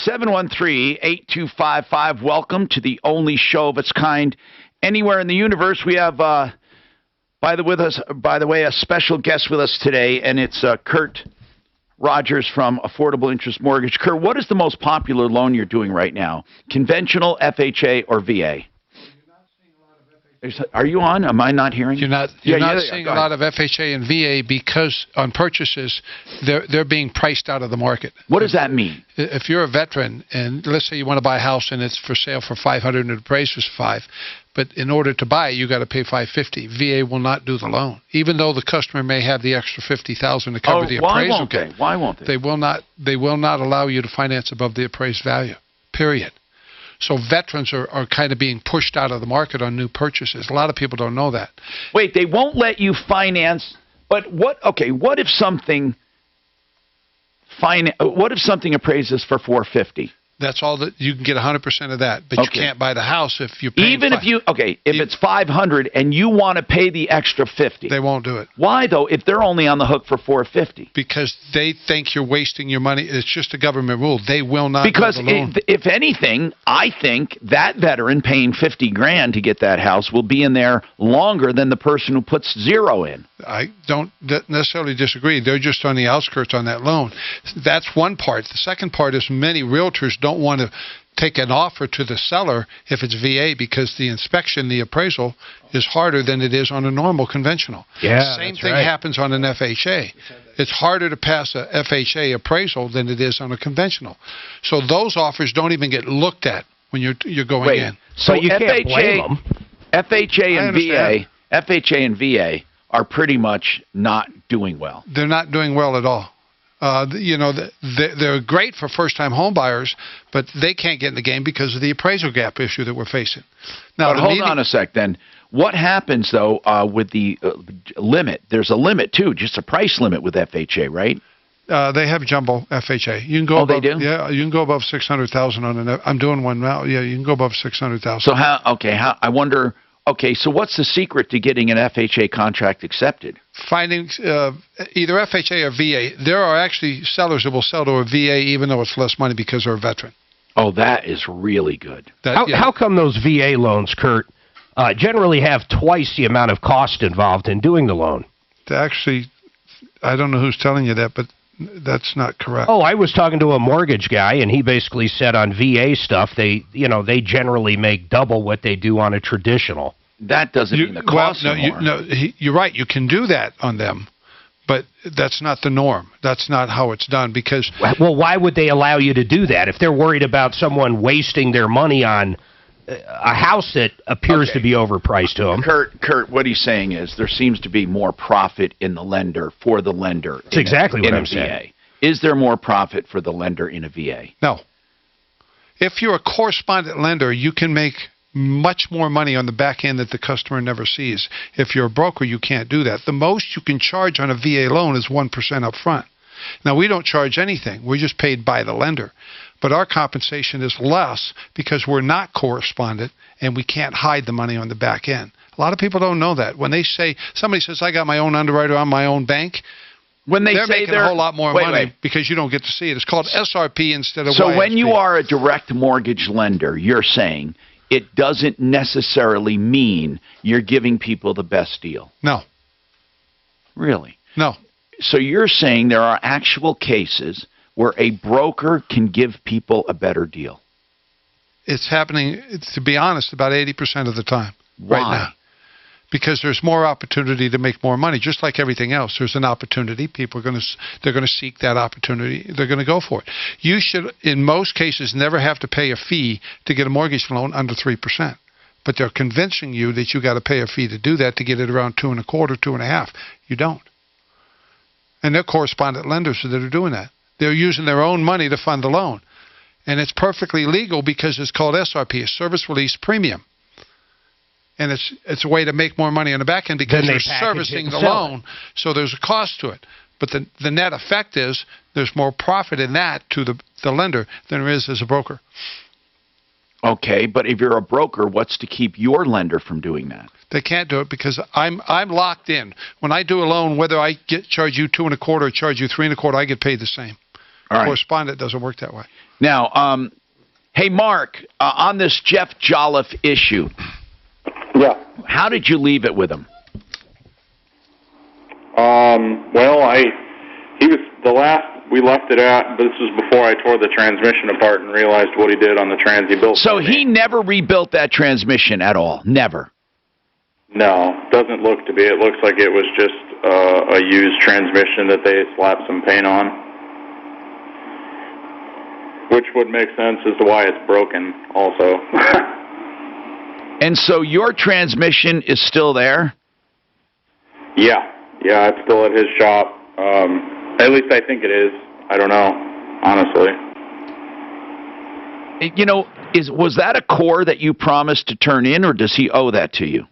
713-8255. Welcome to the only show of its kind anywhere in the universe. We have, by the way, a special guest with us today, and it's Kurt Rogers from Affordable Interest Mortgage. Kurt, what is the most popular loan you're doing right now? Conventional, FHA, or VA? Are you on? Am I not hearing? You're not seeing a lot of FHA and VA because on purchases, they're being priced out of the market. What does that mean? If you're a veteran and let's say you want to buy a house and it's for sale for $500 and it appraises $500, but in order to buy it, you got to pay $550. VA will not do the loan, even though the customer may have the extra $50,000 to cover the appraisal. Why won't they? They will not allow you to finance above the appraised value. Period. So veterans are kind of being pushed out of the market on new purchases. A lot of people don't know that. Wait, they won't let you finance, but what if something appraises for $450? That's all that you can get 100% of that, but you can't buy the house if you're paying if it's $500 and you want to pay the extra $50. They won't do it. Why though? If they're only on the hook for $450? Because they think you're wasting your money. It's just a government rule. They will not. Because do the loan. if anything, I think that veteran paying $50,000 to get that house will be in there longer than the person who puts zero in. I don't necessarily disagree. They're just on the outskirts on that loan. That's one part. The second part is many realtors don't want to take an offer to the seller if it's VA because the inspection, the appraisal, is harder than it is on a normal conventional. Yeah, Same thing happens on an FHA. It's harder to pass a FHA appraisal than it is on a conventional. So those offers don't even get looked at when you're going in. So you can't blame them. FHA and VA are pretty much not doing well. They're not doing well at all. They're great for first-time home buyers, but they can't get in the game because of the appraisal gap issue that we're facing. Now, but hold on a sec then. What happens, though, with the limit? There's a limit, too, just a price limit with FHA, right? They have jumbo FHA. You can go above, they do? Yeah, you can go above $600,000 on an. I'm doing one now. Yeah, you can go above $600,000. So I wonder. Okay, so what's the secret to getting an FHA contract accepted? Finding either FHA or VA. There are actually sellers that will sell to a VA even though it's less money because they're a veteran. Oh, that is really good. How come those VA loans, Kurt, generally have twice the amount of cost involved in doing the loan? Actually, I don't know who's telling you that, but that's not correct. Oh, I was talking to a mortgage guy, and he basically said on VA stuff, they generally make double what they do on a traditional. That doesn't mean the cost more. You're right. You can do that on them, but that's not the norm. That's not how it's done because... Well, why would they allow you to do that? If they're worried about someone wasting their money on a house that appears to be overpriced to them. Kurt, what he's saying is there seems to be more profit in the lender for the lender. That's exactly what I'm saying. Is there more profit for the lender in a VA? No. If you're a correspondent lender, you can make much more money on the back end that the customer never sees. If you're a broker, you can't do that. The most you can charge on a VA loan is 1% up front. Now, we don't charge anything. We're just paid by the lender. But our compensation is less because we're not correspondent and we can't hide the money on the back end. A lot of people don't know that. When they say, somebody says, I got my own underwriter on my own bank, when they're making a whole lot more money because you don't get to see it. It's called SRP instead of YSP. So when you are a direct mortgage lender, you're saying it doesn't necessarily mean you're giving people the best deal. No. Really? No. So you're saying there are actual cases where a broker can give people a better deal? It's happening, to be honest, about 80% of the time. Why? Right now. Because there's more opportunity to make more money. Just like everything else, there's an opportunity. People are they're going to seek that opportunity. They're going to go for it. You should, in most cases, never have to pay a fee to get a mortgage loan under 3%. But they're convincing you that you got to pay a fee to do that to get it around 2.25%, 2.5%. You don't. And they're correspondent lenders that are doing that. They're using their own money to fund the loan. And it's perfectly legal because it's called SRP, a service release premium. And it's a way to make more money on the back end because they're servicing the loan, so there's a cost to it. But the net effect is there's more profit in that to the lender than there is as a broker. Okay, but if you're a broker, what's to keep your lender from doing that? They can't do it because I'm locked in. When I do a loan, whether I charge you 2 1/4 or charge you 3 1/4, I get paid the same. All right. Correspondent doesn't work that way. Now, hey, Mark, on this Jeff Jolliffe issue. Yeah. How did you leave it with him? Well, he was the last we left it at. This was before I tore the transmission apart and realized what he did on the trans he built. So he never rebuilt that transmission at all. Never. No, doesn't look to be. It looks like it was just a used transmission that they slapped some paint on, which would make sense as to why it's broken also. And so your transmission is still there? Yeah, it's still at his shop. At least I think it is. I don't know, honestly. You know, was that a core that you promised to turn in, or does he owe that to you?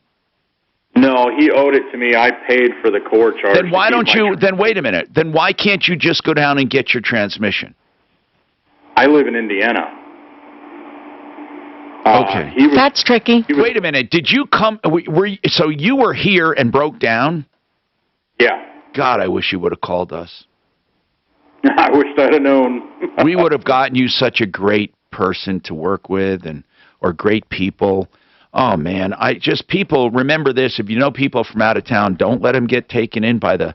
No, he owed it to me. I paid for the core charge. Then why don't you, then wait a minute. Then why can't you just go down and get your transmission? I live in Indiana. Okay. That's tricky. Wait a minute. Did you come, so you were here and broke down? Yeah. God, I wish you would have called us. I wish I'd have known. We would have gotten you such a great person to work with, or great people. Oh man, people remember this. If you know people from out of town, don't let them get taken in by the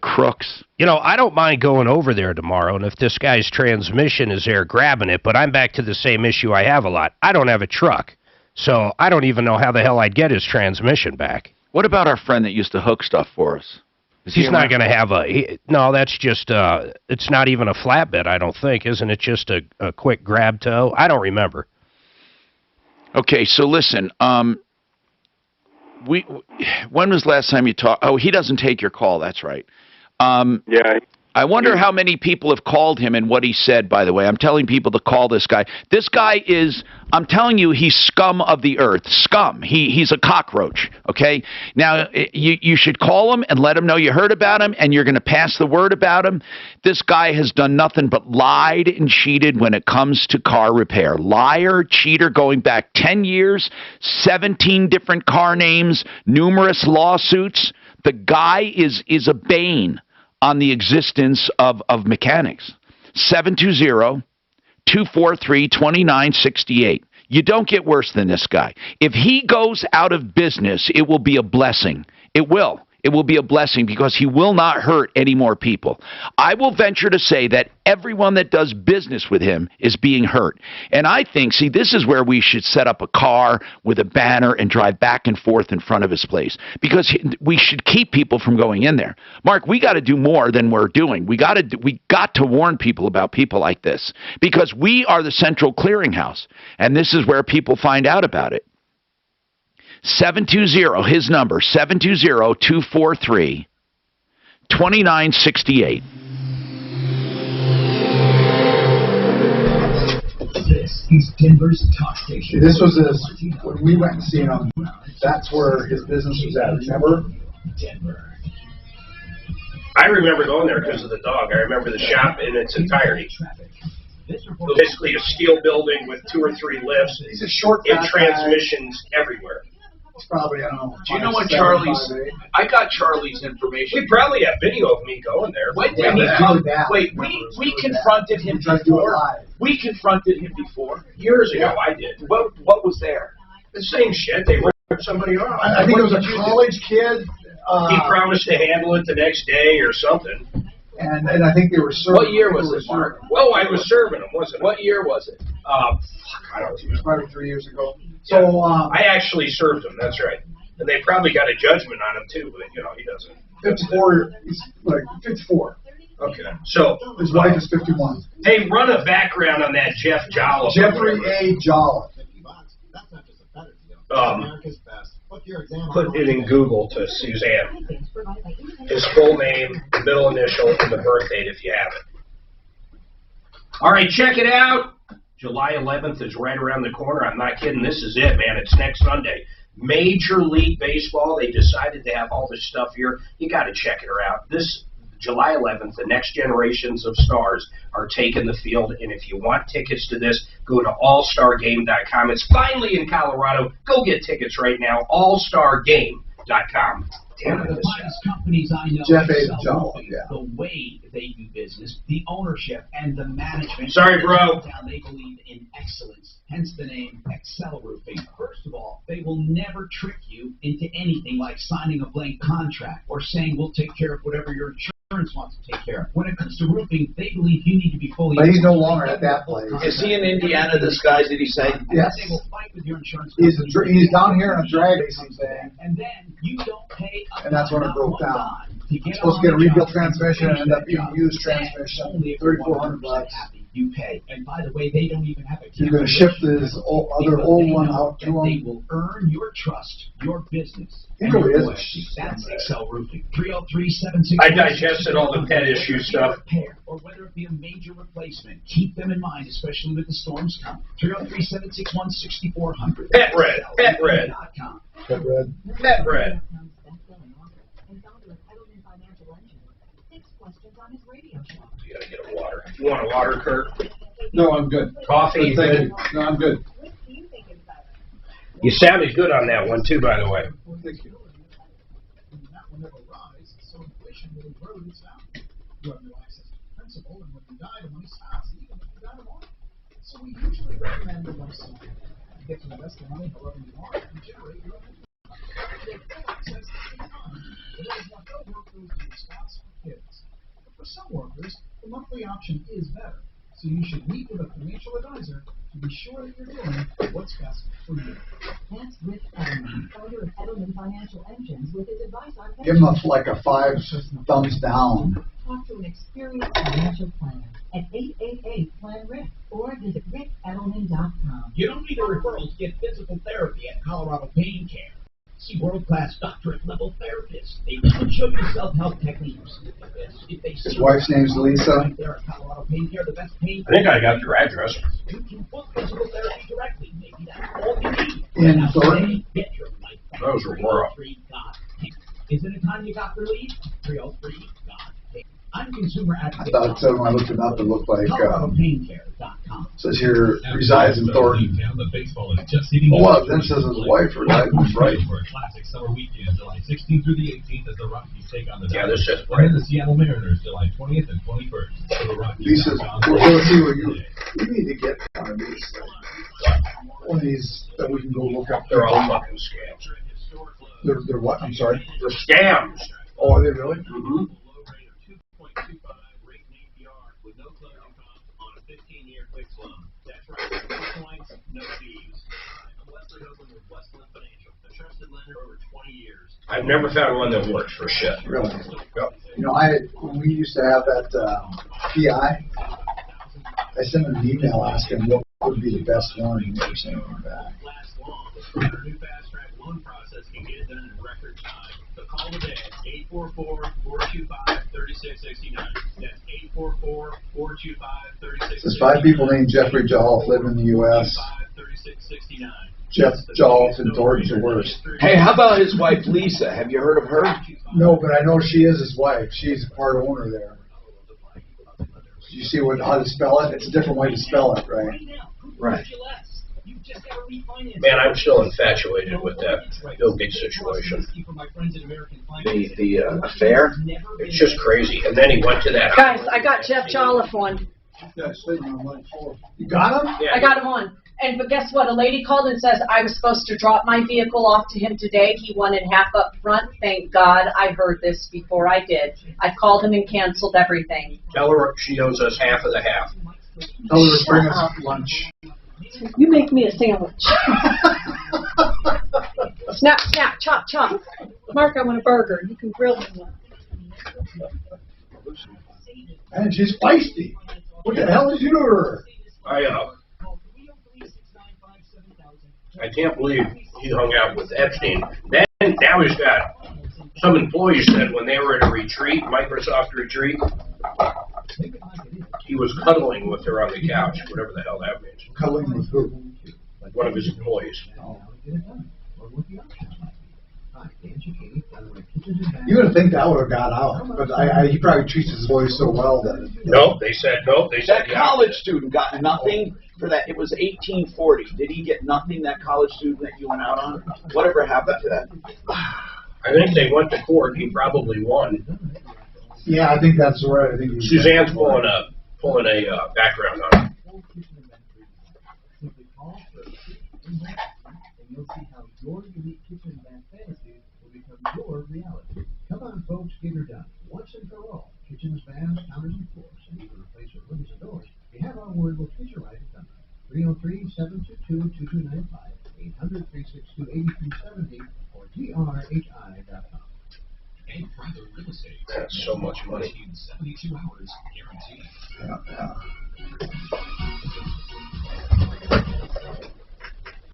crooks. You know, I don't mind going over there tomorrow, and if this guy's transmission is there, grabbing it, but I'm back to the same issue I have a lot. I don't have a truck, so I don't even know how the hell I'd get his transmission back. What about our friend that used to hook stuff for us? He's not going to have no, that's just, it's not even a flatbed, I don't think. Isn't it just a quick grab tow? I don't remember. Okay, so listen, when was the last time you talked? Oh, he doesn't take your call, that's right. Yeah. I wonder how many people have called him and what he said, by the way. I'm telling people to call this guy. This guy is, I'm telling you, he's scum of the earth. Scum. He's a cockroach, okay? Now, you should call him and let him know you heard about him, and you're going to pass the word about him. This guy has done nothing but lied and cheated when it comes to car repair. Liar, cheater, going back 10 years, 17 different car names, numerous lawsuits. The guy is a bane on the existence of mechanics. 720-243-2968. You don't get worse than this guy. If he goes out of business, it will be a blessing. It will. It will be a blessing because he will not hurt any more people. I will venture to say that everyone that does business with him is being hurt. And I think, see, this is where we should set up a car with a banner and drive back and forth in front of his place, because we should keep people from going in there. Mark, we got to do more than we're doing. We got to warn people about people like this, because we are the central clearinghouse, and this is where people find out about it. 720, his number, 720-243-2968. This is Denver's talk station. This was when we went and seen him, that's where his business was at, remember? Denver. I remember going there because of the dog. I remember the shop in its entirety. Basically a steel building with 2 or 3 lifts. He's a short and transmissions everywhere. It's probably, I don't know. Do you know what Charlie's? I got Charlie's information. We probably have video of me going there. When did he come? Wait, we confronted him before. We confronted him before. Years ago, I did. What was there? The same shit. They ripped somebody off. I think it was a college kid. He promised to handle it the next day or something. And I think they were serving. What year was it, Mark? Well, I was serving them, wasn't it? What year was it? I don't know. It was probably 3 years ago. So I actually served him. That's right. And they probably got a judgment on him too, but he doesn't. 54. He's like 54. Okay. So his wife is 51. Hey, run a background on that Jeff Jolliffe. Jeffrey A. Jolliffe. Put it in Google to Suzanne. His full name, middle initial, and the birth date if you have it. All right, check it out. July 11th is right around the corner. I'm not kidding. This is it, man. It's next Sunday. Major League Baseball. They decided to have all this stuff here. You got to check it out. This July 11th, the next generations of stars are taking the field. And if you want tickets to this, go to allstargame.com. It's finally in Colorado. Go get tickets right now. Allstargame.com. One of the finest companies I know, Jeff Excel A. Roofing, the way they do business, the ownership, and the management. Sorry, bro. They believe in excellence, hence the name Excel Roofing. First of all, they will never trick you into anything like signing a blank contract or saying we'll take care of whatever your insurance wants to take care of. When it comes to roofing, they believe you need to be fully. But he's no longer at that place. Is he in Indiana, this guy, did he say? Yes. They will fight with your insurance He's company. he's down here on a drag racing thing, And then you don't pay and that's when it broke down. Supposed to get a rebuilt transmission and end up being a used transmission, $3,400. You pay. And by the way, they don't even have a You're going to ship this other old one out to They him. will earn your trust, your business. He really is a loyalty. That's Excel Roofing. 303-761. I digested all the pet issue stuff. Repair, or whether it be a major replacement, keep them in mind, especially with the storms coming. 303-761-6400. Pet Red. Pet Red. Pet Red. Pet Red. You gotta get a water. You want a water, Kurt? No, I'm good. Coffee? Thank you. No, I'm good. You sounded good on that one, too, by the way. Thank you. That will never rise, so inflation will erode its value. You have no access to principal, and when you die, the money stops, even if you die tomorrow. So we usually recommend a lump sum. You get to invest the money however you want and generate your own income. You have full access to the economy. Whatever is left over goes to your spouse or kids. But for some workers, the monthly option is better. So you should meet with a financial advisor to be sure that you're doing what's best for you. That's Rick Edelman, founder of Edelman Financial Engines, with his advice on Give him like a 5 thumbs down. Talk to an experienced financial planner at 888-PLAN-RICK or visit rickedelman.com. You don't need a referral to get physical therapy at Colorado Pain Care. See world-class doctorate-level therapists. They will show you self-help techniques. If they His wife's name's Lisa. They're at Colorado Pain Care, the best pain. I think I got your address. You can book physical therapy directly. Maybe that's all you need. In Thornton? Get your life back. Those are rural. Is it a time you got relief? 303-GOD. I'm consumer I advocate. thought when I looked him up, it looked like, ColoradoPainCare.com. says here, resides in Thornton. Oh, well, then says his wife resides in Brighton. For a classic summer weekend, July 16th through the 18th, as the Rockies take on the Yeah, this is and then the Seattle Mariners, July 20th and 21st. So the Rockies He says, let's see what we need to get one of these. One of these that we can go look up. They're all fucking scams. They're what? I'm sorry. They're scams. Oh, are they really? Mm-hmm. I've never found one that works for shit. Really? Yep. You know, when we used to have that PI, I sent him an email asking what would be the best one, and he never sent anything back. Call today at 844-425-3669. That's 844-425-3669. There's 5 people named Jeffrey Jolliffe live in the U.S. Jeff Jolliffe and Thornton's the worst. Hey, how about his wife, Lisa? Have you heard of her? No, but I know she is his wife. She's a part owner there. You see how to spell it? It's a different way to spell it, right? Right. Man, I'm still infatuated with that Bill Gates situation. The affair? It's just crazy. And then he went to that. Guys, I got Jeff Jolliffe one. You got him? Yeah. I got him on. But guess what? A lady called and says I was supposed to drop my vehicle off to him today. He wanted half up front. Thank God I heard this before I did. I called him and canceled everything. Tell her she owes us half of the half. Tell her to bring us lunch. You make me a sandwich. Snap, snap, chop, chop. Mark, I want a burger. You can grill me one. And she's feisty. What the hell did you do to her? I can't believe he hung out with Epstein. Now he's got some employees said when they were at a retreat, Microsoft retreat, he was cuddling with her on the couch, whatever the hell that means. Cuddling with who? Like one of his employees. Oh. You would think that would have got out, but he probably treats his boys so well that. No, they said no. They said That college student got nothing for that. It was 1840. Did he get nothing, that college student that you went out on? Whatever happened to that? I think they went to court. He probably won. Yeah, I think that's right. I think Suzanne's pulling a background on it. You'll see how your unique kitchen bath fantasy will become your reality. Come on, folks, get her done. Once and for all. Kitchens, baths, counters, and floors, and even replace your windows and doors. You have our word, we'll treat you right at Dunbar. 303-722-2295, 800-362-8370, or grhi.com. And Brother Real Estate. That's so much money. 72 hours guaranteed.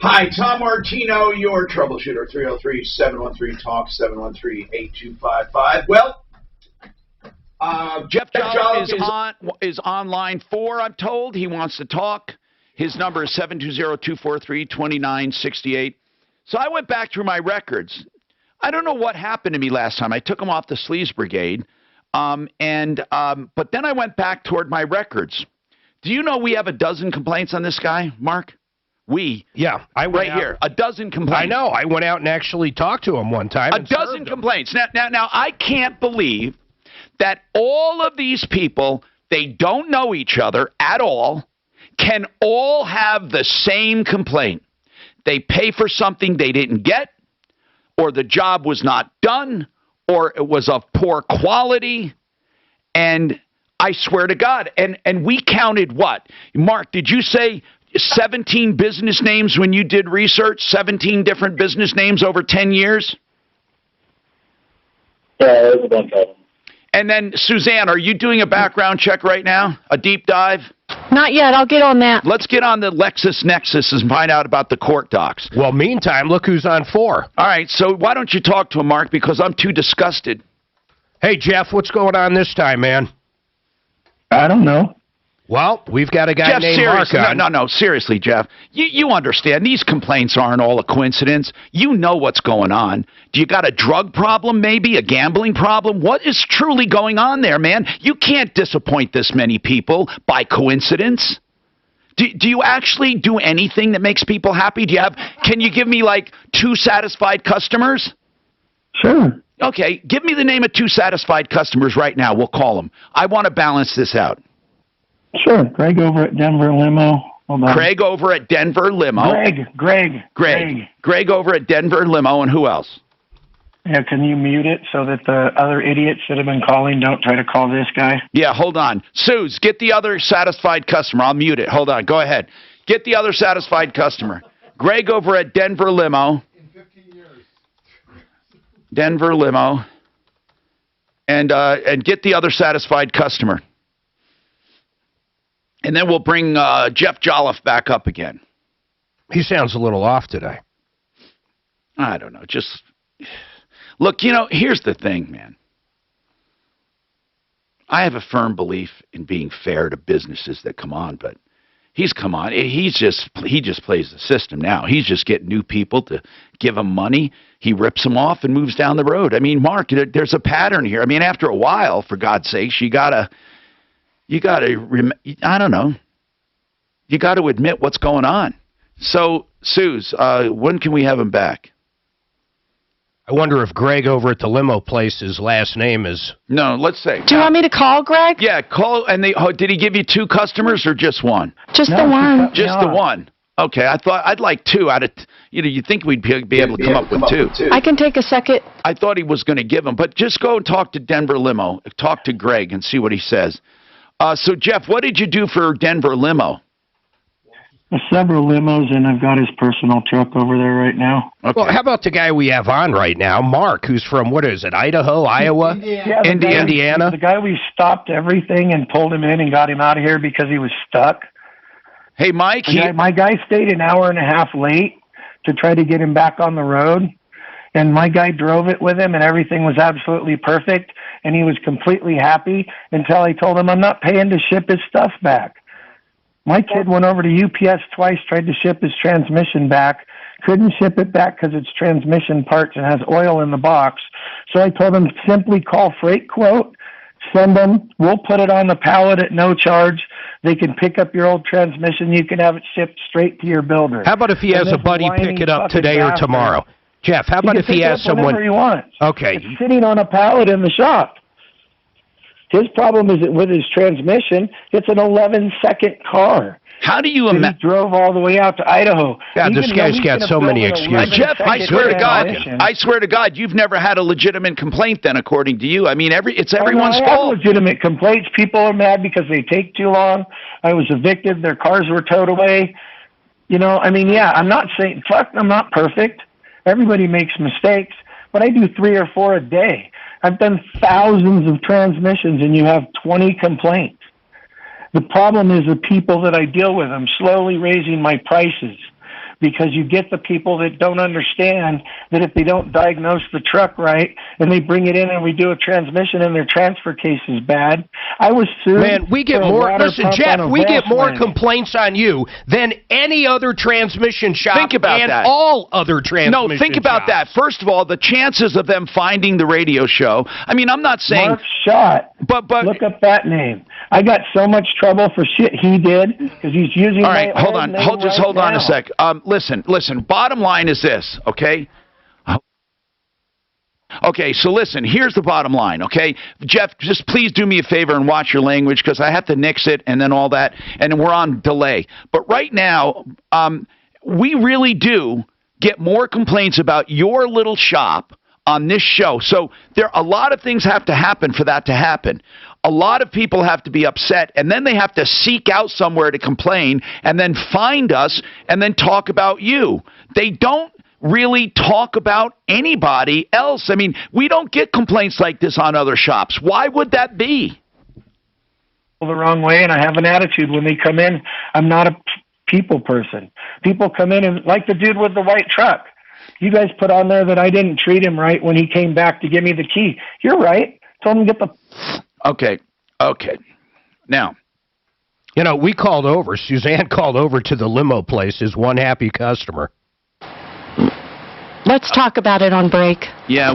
Hi, Tom Martino, your troubleshooter, 303-713-TALK, 713-8255. Well, Jeff Jolliffe is on line 4, I'm told. He wants to talk. His number is 720-243-2968. So I went back through my records. I don't know what happened to me last time. I took him off the Sleaze Brigade, but then I went back toward my records. Do you know we have a dozen complaints on this guy, Mark? Yeah, I went out, here, a dozen complaints. I know. I went out and actually talked to him one time. A dozen complaints. Now, I can't believe that all of these people, they don't know each other at all, can all have the same complaint. They pay for something they didn't get, or the job was not done, or it was of poor quality, and I swear to God, and we counted what? Mark, did you say 17 business names when you did research? 17 different business names over 10 years? Yeah, there's a bunch of them. And then, Suzanne, are you doing a background check right now? A deep dive? Not yet. I'll get on that. Let's get on the LexisNexis and find out about the court docs. Well, meantime, look who's on 4. All right, so why don't you talk to him, Mark, because I'm too disgusted. Hey, Jeff, what's going on this time, man? I don't know. Well, we've got a guy Jeff, named Mark on. No, seriously, Jeff. You understand, these complaints aren't all a coincidence. You know what's going on. Do you got a drug problem, maybe? A gambling problem? What is truly going on there, man? You can't disappoint this many people by coincidence. Do you actually do anything that makes people happy? Can you give me, like, 2 satisfied customers? Sure. Okay, give me the name of 2 satisfied customers right now. We'll call them. I want to balance this out. Sure. Greg over at Denver Limo. Hold on. Craig over at Denver Limo. Greg over at Denver Limo, and who else? Yeah, can you mute it so that the other idiots that have been calling don't try to call this guy? Yeah, hold on. Suze, get the other satisfied customer. I'll mute it. Hold on. Go ahead. Get the other satisfied customer. Greg over at Denver Limo. In 15 years. Denver Limo. And get the other satisfied customer. And then we'll bring Jeff Jolliffe back up again. He sounds a little off today. I don't know. Just look, here's the thing, man. I have a firm belief in being fair to businesses that come on, but he's come on. He just plays the system now. He's just getting new people to give him money. He rips them off and moves down the road. I mean, Mark, there's a pattern here. I mean, after a while, for God's sakes, you gotta, I don't know. You got to admit what's going on. So, Suze, when can we have him back? I wonder if Greg over at the limo place, his last name is... No, let's say. Do you want me to call Greg? Yeah, call. And did he give you 2 customers or just 1? Just the one. Just the one. Okay, I thought I'd like 2 out of. You'd think we'd be able to come up with 2. I can take a second. I thought he was going to give them, but just go and talk to Denver Limo. Talk to Greg and see what he says. So, Jeff, what did you do for Denver Limo? Several limos, and I've got his personal truck over there right now. Okay. Well, how about the guy we have on right now, Mark, who's from, what is it, Idaho, Iowa? Indiana? The guy we stopped everything and pulled him in and got him out of here because he was stuck. Hey, Mike. My guy stayed an hour and a half late to try to get him back on the road, and my guy drove it with him, and everything was absolutely perfect, and he was completely happy until I told him I'm not paying to ship his stuff back. My kid went over to UPS twice, tried to ship his transmission back, couldn't ship it back because it's transmission parts and has oil in the box. So I told them, simply call Freight Quote, send them, we'll put it on the pallet at no charge. They can pick up your old transmission. You can have it shipped straight to your builder. How about if he has a buddy pick it up today or tomorrow? Jeff, how about if he has someone... He wants. Okay. It's sitting on a pallet in the shop. His problem is that with his transmission, it's an 11-second car. How do you imagine? He drove all the way out to Idaho. God, this guy's got so many excuses. Jeff, I swear to God, you've never had a legitimate complaint then, according to you. I mean, it's everyone's fault. I have legitimate complaints. People are mad because they take too long. I was evicted. Their cars were towed away. You know, I mean, yeah, I'm not saying, I'm not perfect. Everybody makes mistakes, but I do 3 or 4 a day. I've done thousands of transmissions, and you have 20 complaints. The problem is the people that I deal with. I'm slowly raising my prices because you get the people that don't understand that if they don't diagnose the truck right and they bring it in and we do a transmission and their transfer case is bad. I was sued. Man, we get more. Listen, Jeff, we get more complaints on you than any other transmission shop. Think about and that. All other transmission No, think about that. First of all, the chances of them finding the radio show. I mean, I'm not saying Mark Schott. But look up that name. I got so much trouble for shit he did because he's using. All right, hold on. Hold on a sec. Listen. Bottom line is this, okay? Okay, so listen, here's the bottom line, okay? Jeff, just please do me a favor and watch your language because I have to nix it and then all that, and we're on delay. But right now, we really do get more complaints about your little shop on this show. So a lot of things have to happen for that to happen. A lot of people have to be upset, and then they have to seek out somewhere to complain and then find us and then talk about you. They don't really talk about anybody else. I mean, we don't get complaints like this on other shops. Why would that be? The wrong way, and I have an attitude when they come in. I'm not a people person. People come in and, like the dude with the white truck. You guys put on there that I didn't treat him right when he came back to give me the key. You're right. Told him to get the... Okay. Now, you know, we called over. Suzanne called over to the limo place as one happy customer. Let's talk about it on break. Yeah,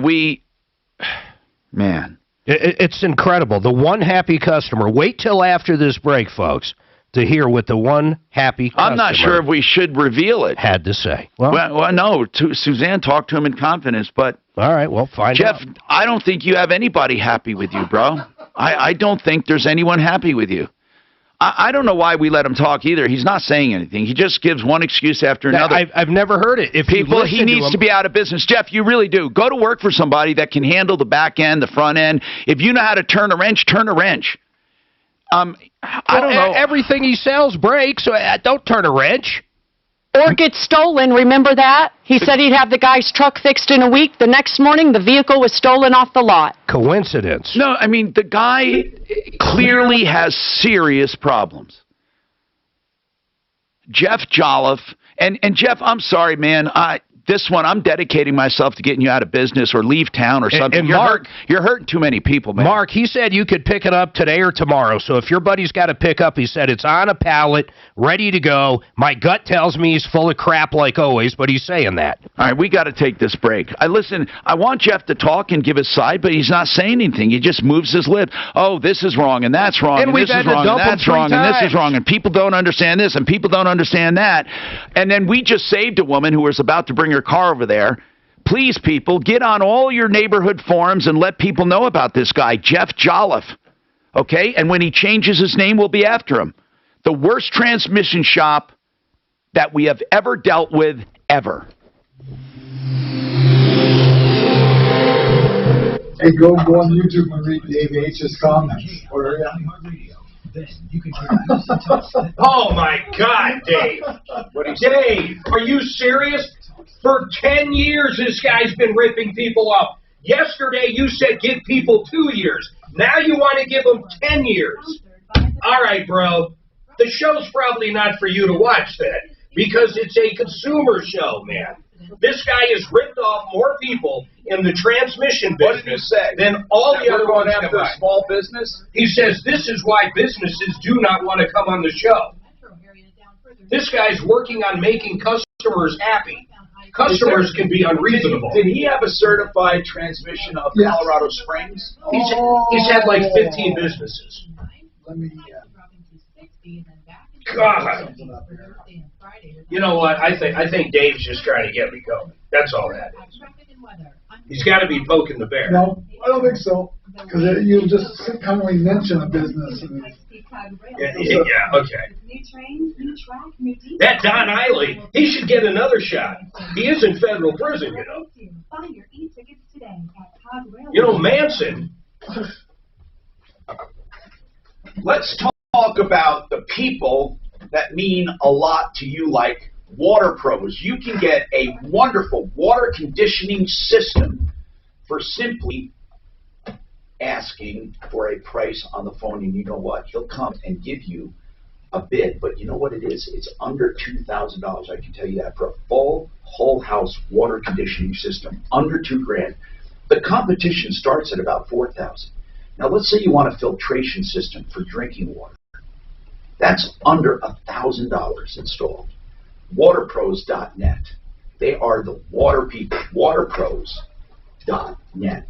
man. It's incredible. The one happy customer. Wait till after this break, folks, to hear what the one happy customer I'm not sure if we should reveal it. Had to say. Well, no. Suzanne talked to him in confidence, but... All right, well, find out. Jeff, I don't think you have anybody happy with you, bro. I don't think there's anyone happy with you. I don't know why we let him talk either. He's not saying anything. He just gives one excuse after another. I've never heard it. If he needs to be out of business. Jeff, you really do. Go to work for somebody that can handle the back end, the front end. If you know how to turn a wrench, turn a wrench. I don't know. Everything he sells breaks, so don't turn a wrench. Or gets stolen, remember that? He said he'd have the guy's truck fixed in a week. The next morning, the vehicle was stolen off the lot. Coincidence. No, I mean, the guy clearly has serious problems. Jeff Jolliffe, and Jeff, I'm sorry, man, this one, I'm dedicating myself to getting you out of business or leave town or something. And Mark, you're hurting too many people, man. Mark, he said you could pick it up today or tomorrow. So if your buddy's got to pick up, he said it's on a pallet, ready to go. My gut tells me he's full of crap like always, but he's saying that. All right, we got to take this break. I want Jeff to talk and give his side, but he's not saying anything. He just moves his lip. Oh, this is wrong, and that's wrong, and this is wrong, and that's wrong, and this is wrong, and people don't understand this, and people don't understand that. And then we just saved a woman who was about to bring her car over there. Please, people, get on all your neighborhood forums and let people know about this guy, Jeff Jolliffe. Okay? And when he changes his name, we'll be after him. The worst transmission shop that we have ever dealt with, ever. Hey, go on YouTube and read Dave H's comments. Oh, my God, Dave. Dave, are you serious? For 10 years, this guy's been ripping people up. Yesterday, you said give people 2 years. Now you want to give them 10 years. All right, bro. The show's probably not for you to watch then, because it's a consumer show, man. This guy has ripped off more people in the transmission business than all the other ones combined. Small business? He says this is why businesses do not want to come on the show. This guy's working on making customers happy. Customers can be unreasonable. Did he have a certified transmission of Colorado Springs? He's had like 15 businesses. Let me, God. You know what? I think Dave's just trying to get me going. That's all that is. He's got to be poking the bear. No, I don't think so. Because you just kind of mention a business. And Yeah, okay. That Don Eiley, he should get another shot. He is in federal prison, you know. You know, Manson. Let's talk about the people that mean a lot to you, like Water Pros. You can get a wonderful water conditioning system for simply asking for a price on the phone, and you know what? He'll come and give you a bid, but you know what it is? It's under $2,000. I can tell you that for a full whole house water conditioning system, under $2,000. The competition starts at about $4,000. Now let's say you want a filtration system for drinking water. That's under $1,000 installed. Waterpros.net. They are the water people. Waterpros.net.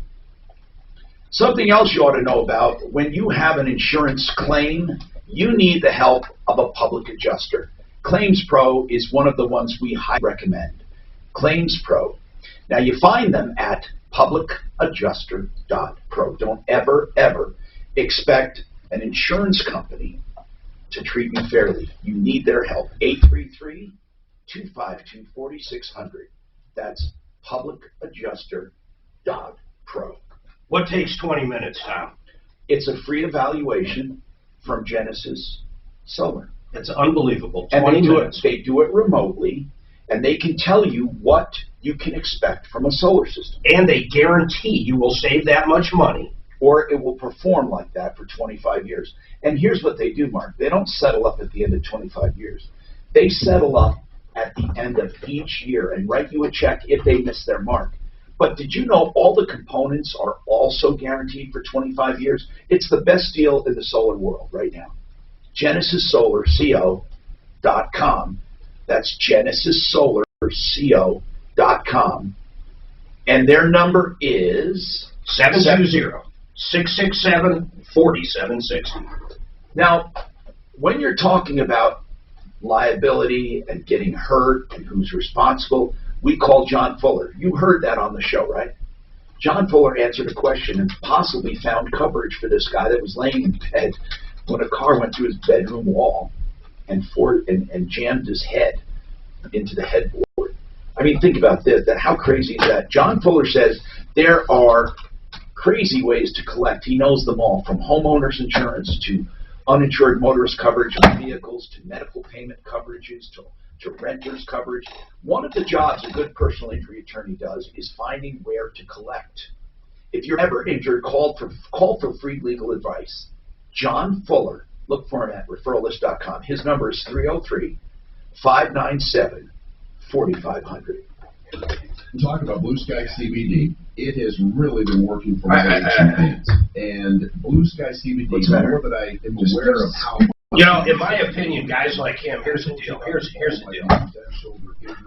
Something else you ought to know about: when you have an insurance claim, you need the help of a public adjuster. Claims Pro is one of the ones we highly recommend. Claims Pro. Now you find them at publicadjuster.pro. Don't ever, ever expect an insurance company to treat you fairly. You need their help. 833-252-4600. That's publicadjuster.pro. What takes 20 minutes, Tom? It's a free evaluation from Genesis Solar. That's unbelievable. And 20 minutes. They do it remotely, and they can tell you what you can expect from a solar system. And they guarantee you will save that much money. Or it will perform like that for 25 years. And here's what they do, Mark. They don't settle up at the end of 25 years. They settle up at the end of each year and write you a check if they miss their mark. But did you know all the components are also guaranteed for 25 years? It's the best deal in the solar world right now. GenesisSolarCO.com. That's GenesisSolarCO.com. And their number is 720-667-4760. Now, when you're talking about liability and getting hurt and who's responsible, we call John Fuller. You heard that on the show, right? John Fuller answered a question and possibly found coverage for this guy that was laying in bed when a car went through his bedroom wall and jammed his head into the headboard. I mean, think about this. How crazy is that? John Fuller says there are crazy ways to collect. He knows them all, from homeowners insurance to uninsured motorist coverage on vehicles to medical payment coverages to renters coverage. One of the jobs a good personal injury attorney does is finding where to collect. If you're ever injured, call for free legal advice. John Fuller, look for him at referrallist.com. His number is 303-597-4500. Talk about Blue Sky CBD. It has really been working for my fans. And Blue Sky CBD, the more that I am aware of how much. You know, in my opinion, guys like him, here's the deal. Here's the deal.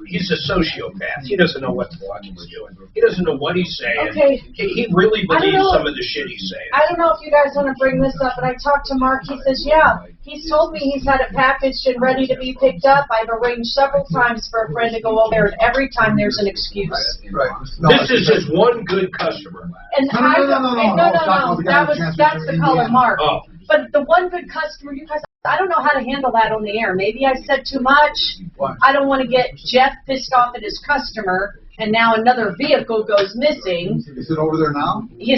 He's a sociopath. He doesn't know what the fuck he's doing. He doesn't know what he's saying. Okay. He really believes some of the shit he's saying. I don't know if you guys want to bring this up, but I talked to Mark. He says, yeah, he's told me he's had it packaged and ready to be picked up. I've arranged several times for a friend to go over there, and every time there's an excuse. Right. This is his one good customer. And no. That's the caller, Mark. Oh. But the one good customer, you guys, I don't know how to handle that on the air. Maybe I said too much. I don't want to get Jeff pissed off at his customer, and now another vehicle goes missing. Is it over there now? He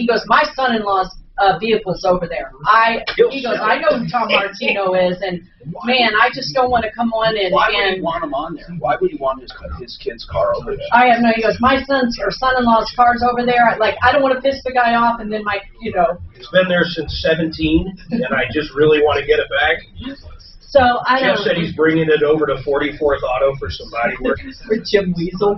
goes, my son-in-law's vehicle's over there. He goes, I know who Tom Martino is, and man, I just don't want to come on and. Why would he want him on there? Why would he want his kid's car over there? I have no. He goes, my son-in-law's car's over there. I don't want to piss the guy off, and then It's been there since 17, and I just really want to get it back. So I don't. Jeff said he's bringing it over to 44th Auto for some body work. For Jim Weasel.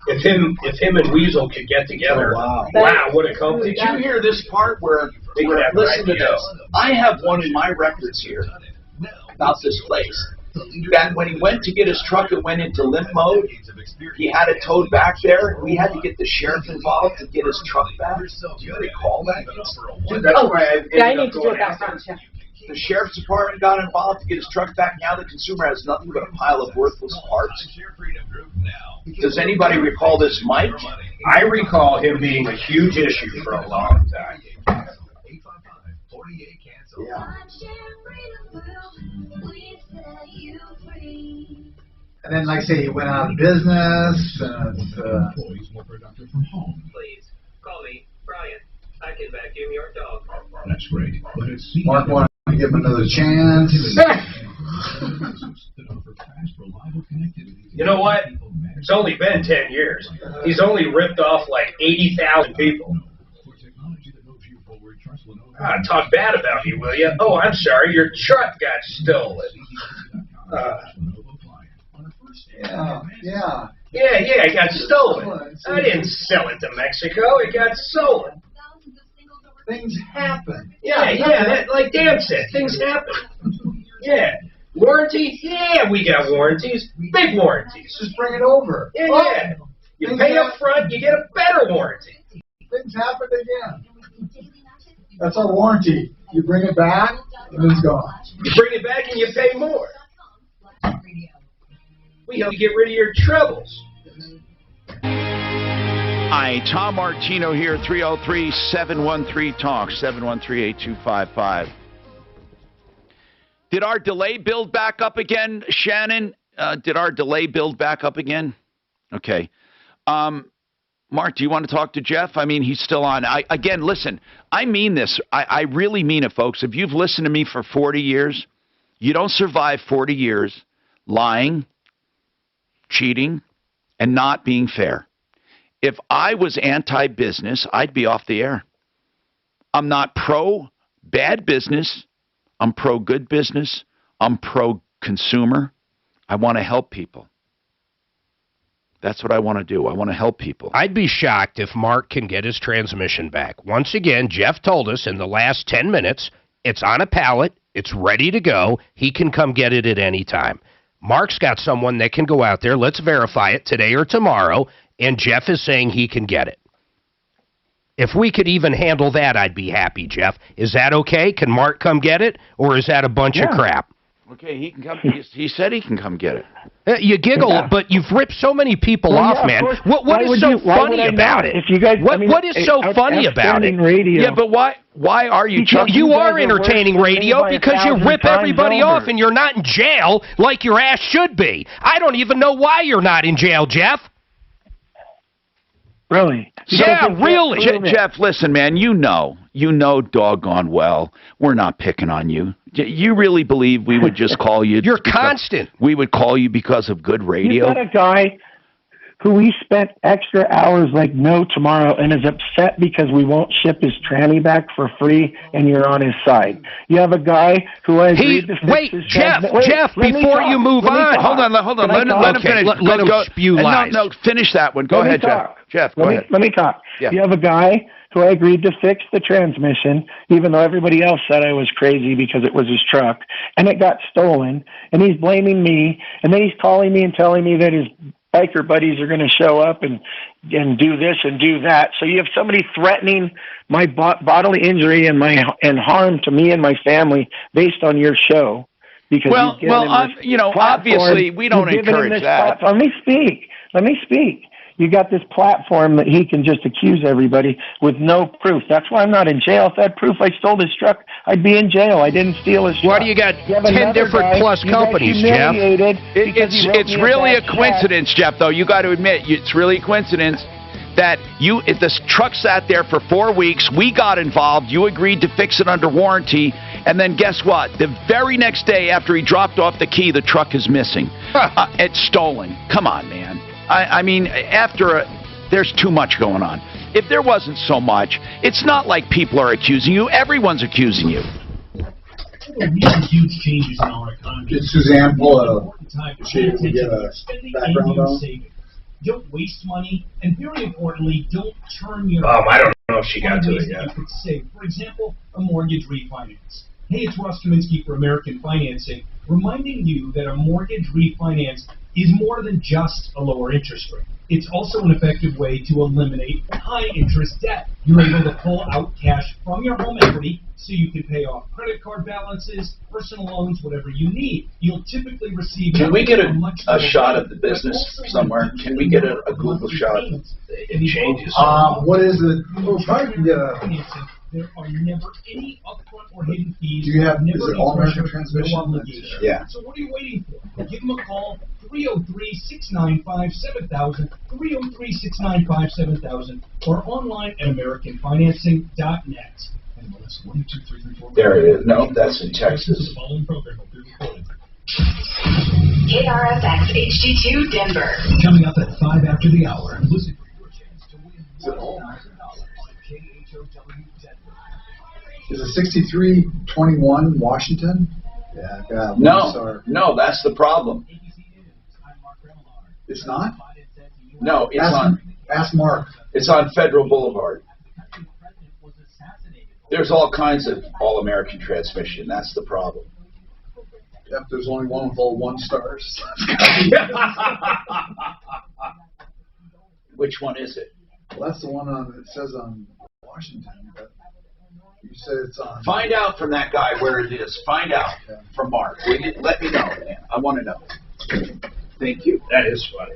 If him and Weasel could get together, wow, what a company! Did you hear this part where listen to this? I have one in my records here about this place. that when he went to get his truck, it went into limp mode. He had it towed back there. We had to get the sheriff involved to get his truck back. Do you recall that? Dude, that's why I need to do a background check. The sheriff's department got involved to get his truck back. Now the consumer has nothing but a pile of worthless parts. Does anybody recall this, Mike? I recall him being a huge issue for a long time. Yeah. And then, like I say, he went out of business. Employees more productive from home. Please, call me, Brian. I can vacuum your dog. That's great. But it's Mark wanted to give him another chance. You know what? It's only been 10 years. He's only ripped off like 80,000 people. Talk bad about me, will you? Oh, I'm sorry. Your truck got stolen. Yeah, it got stolen. I didn't sell it to Mexico. It got stolen. Things happen. Yeah, like Dan said, things happen. Yeah. Warranty? Yeah, we got warranties. Big warranties. Just bring it over. Yeah. You pay up front, you get a better warranty. Things happen again. That's our warranty. You bring it back, and it's gone. You bring it back and you pay more. We help you get rid of your troubles. Hi, Tom Martino here, 303-713-TALK, 713-8255. Did our delay build back up again, Shannon? Did our delay build back up again? Okay. Mark, do you want to talk to Jeff? I mean, he's still on. Again, listen, I mean this. I really mean it, folks. If you've listened to me for 40 years, you don't survive 40 years lying, cheating, and not being fair. If I was anti-business, I'd be off the air. I'm not pro-bad business. I'm pro-good business. I'm pro-consumer. I want to help people. That's what I want to do. I want to help people. I'd be shocked if Mark can get his transmission back. Once again, Jeff told us in the last 10 minutes, it's on a pallet, it's ready to go. He can come get it at any time. Mark's got someone that can go out there. Let's verify it today or tomorrow. And Jeff is saying he can get it. If we could even handle that, I'd be happy, Jeff. Is that okay? Can Mark come get it? Or is that a bunch of crap? Okay, he can come. He said he can come get it. You giggle, but you've ripped so many people off, man. What is so funny about it? If you guys, what is so funny about it? Radio. Yeah, but why are you? You are entertaining radio because you rip everybody off and you're not in jail like your ass should be. I don't even know why you're not in jail, Jeff. Really? Yeah, really. Jeff, listen, man, you know doggone well we're not picking on you. You really believe we would just call you? You're constant. We would call you because of good radio? You've got a guy who we spent extra hours like no tomorrow and is upset because we won't ship his tranny back for free and you're on his side. You have a guy who I agreed to fix his Jeff, before you move on. Hold on. Let him finish. Let him spew lies. No, finish that one. Go ahead, Jeff. Jeff, go ahead. Let me talk. Yeah. You have a guy who I agreed to fix the transmission, even though everybody else said I was crazy because it was his truck, and it got stolen, and he's blaming me, and then he's calling me and telling me that his biker buddies are going to show up and do this and do that. So you have somebody threatening my bodily injury and harm to me and my family based on your show. Because obviously we don't encourage that. Let me speak. You got this platform that he can just accuse everybody with no proof. That's why I'm not in jail. If I had proof I stole his truck, I'd be in jail. I didn't steal his truck. Why do you got 10 different plus companies, Jeff? It's really a coincidence, Jeff, though. You got to admit, it's really a coincidence that if this truck sat there for 4 weeks, we got involved, you agreed to fix it under warranty, and then guess what? The very next day after he dropped off the key, the truck is missing. It's stolen. Come on, man. I mean, there's too much going on. If there wasn't so much, it's not like people are accusing you. Everyone's accusing you. Huge changes in our economy. Did Suzanne pull a shade to get a background on? Don't waste money, and very importantly, don't turn your... I don't know if she got to it yet. For example, a mortgage refinance. Hey, it's Ross Kaminsky for American Financing. reminding you that a mortgage refinance is more than just a lower interest rate. It's also an effective way to eliminate high-interest debt. You're able to pull out cash from your home equity so you can pay off credit card balances, personal loans, whatever you need. You'll typically receive... Can we get a shot of the business somewhere? Can we get a Google shot? It changes. What is it? We'll probably get a... There are never any upfront or hidden fees. Do you have, never is it any all American pressure, Transmission? no obligation. Yeah. So what are you waiting for? Give them a call, 303-695-7000, 303-695-7000, or online at AmericanFinancing.net. There it is. No, that's in Texas. KRFX HD2 Denver. Coming up at 5 after the hour. Listen for your chance to win Is it 6321 Washington? Yeah, God. No, that's the problem. It's not? No, it's on. Ask Mark. It's on Federal Boulevard. There's all kinds of all-American transmission. That's the problem. Yep, there's only one with all 1 stars. Which one is it? Well, that's the one it says on Washington, but you said it's on. Find out from that guy where it is. Find out from Mark. Let me know, man. I want to know. Thank you. That is funny.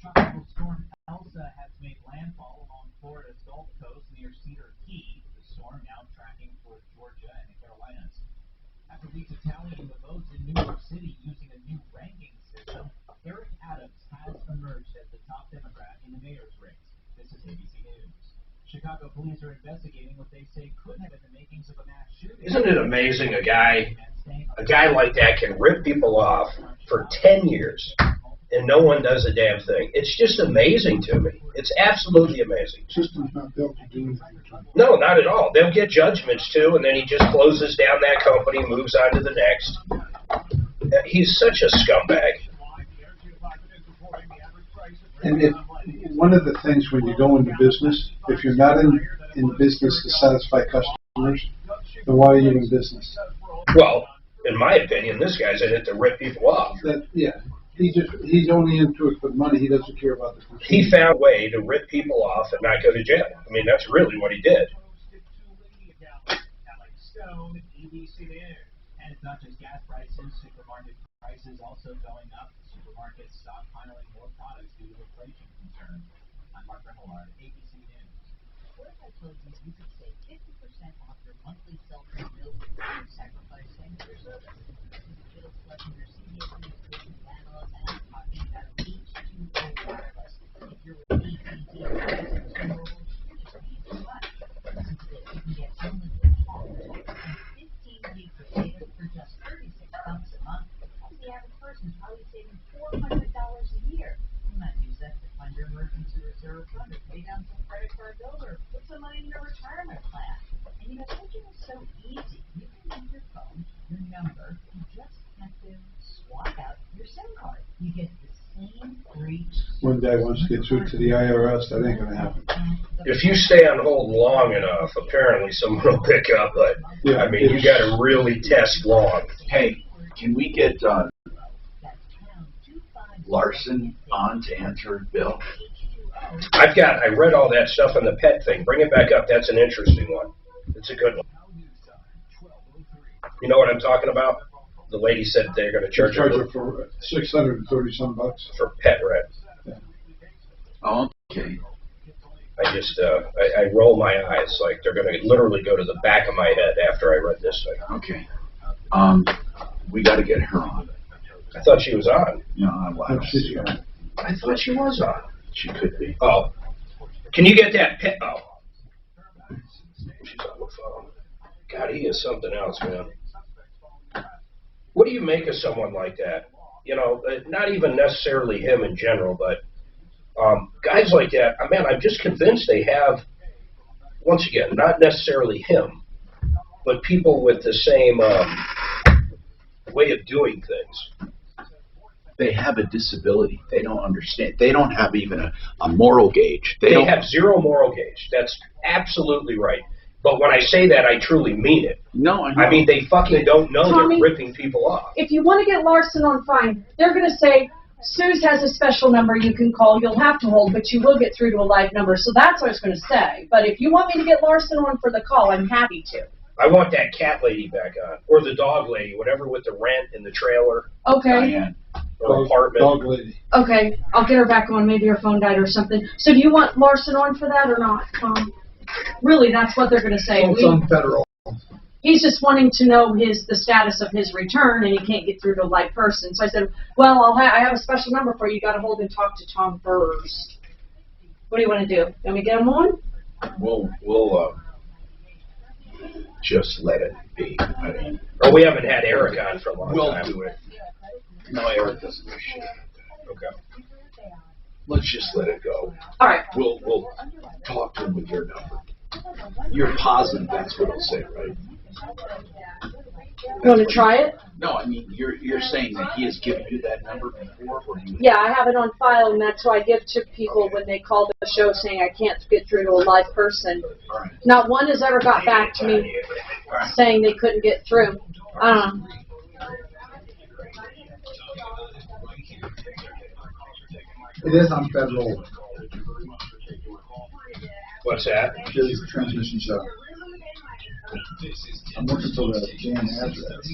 Tropical storm Elsa has made landfall along Florida's Gulf Coast near Cedar Key. The storm now tracking toward Georgia and the Carolinas. After weeks of tallying the votes in New York City using a new ranking system, Eric Adams has emerged as the top Democrat in the mayor's race. This is ABC News. Chicago police are investigating what they say could have been the makings of a mass shooting. Isn't it amazing a guy like that can rip people off for 10 years and no one does a damn thing? It's just amazing to me. It's absolutely amazing. System's not built to do anything. No, not at all. They'll get judgments too, and then he just closes down that company, moves on to the next. He's such a scumbag. And one of the things when you go into business, if you're not in business to satisfy customers, then why are you in business? Well, in my opinion, this guy's in it to rip people off. He's only into it for the money. He doesn't care about the consumer. He found a way to rip people off and not go to jail. I mean, that's really what he did. And it's not just gas prices, supermarket prices also going up. Supermarkets stockpiling more products due to inflation concerns. I'm Mark Remillard, ABC News. What if I told you you could save 50% off your monthly cell phone bill without sacrificing your service? Just letting your CVS News panels and I'm talking about H2O wireless. If you're with AT&T, you're just paying too much. Listen to this, you can get unlimited calls and 15 gig of data for just $36 a month. That's the average person probably saving $400 a year. You might use that to fund your emergency reserve fund or pay down some credit card bills or put some money in your retirement plan. And you know, switching is so easy. You can use your phone, your number, you just have to swap out your SIM card. You get the same free. One guy wants to get through to the IRS. That ain't going to happen. If you stay on hold long enough, apparently someone will pick up, but Yeah, I mean, you got to really test long. Hey, can we get Larson on to answer Bill? I read all that stuff on the pet thing. Bring it back up. That's an interesting one. It's a good one. You know what I'm talking about? The lady said they're going to charge her for $630 bucks for pet rent. Yeah. Oh, okay. I just, I roll my eyes like they're going to literally go to the back of my head after I read this thing. Okay. We got to get her on. I thought she was on. No, I thought she was on. She could be. Oh. Can you get that pet? Oh. She's on the phone. God, he is something else, man. What do you make of someone like that? You know, not even necessarily him in general, but guys like that, man, I'm just convinced they have, once again, not necessarily him, but people with the same way of doing things. They have a disability. They don't understand. They don't have even a moral gauge. They have zero moral gauge. That's absolutely right. But when I say that, I truly mean it. No, I mean, they fucking don't know Tommy, they're ripping people off. If you want to get larceny on fine, they're going to say, Suze has a special number you can call. You'll have to hold, but you will get through to a live number. So that's what I was going to say. But if you want me to get larceny on for the call, I'm happy to. I want that cat lady back on, or the dog lady, whatever with the rent in the trailer. Okay. Or apartment. Dog lady. Okay, I'll get her back on. Maybe her phone died or something. So do you want larceny on for that or not, Tom? Really, that's what they're going to say. It's on federal. He's just wanting to know the status of his return, and he can't get through to a live person. So I said, well, I have a special number for you. You got to hold and talk to Tom first. What do you want to do? Let me get him on? We'll just let it be. I mean, we haven't had Eric on for a long time. We'll do it. No, Eric doesn't do shit. Okay. Let's just let it go. All right. We'll talk to him with your number. You're positive that's what he'll say, right? You want to try it? No, I mean, you're saying that he has given you that number before, or you? Yeah, I have it on file, and that's why I give to people when they call the show saying I can't get through to a live person. Right. Not one has ever got back to me saying they couldn't get through. It is on federal. What's that? There's a transmission show. I'm looking for the jam address.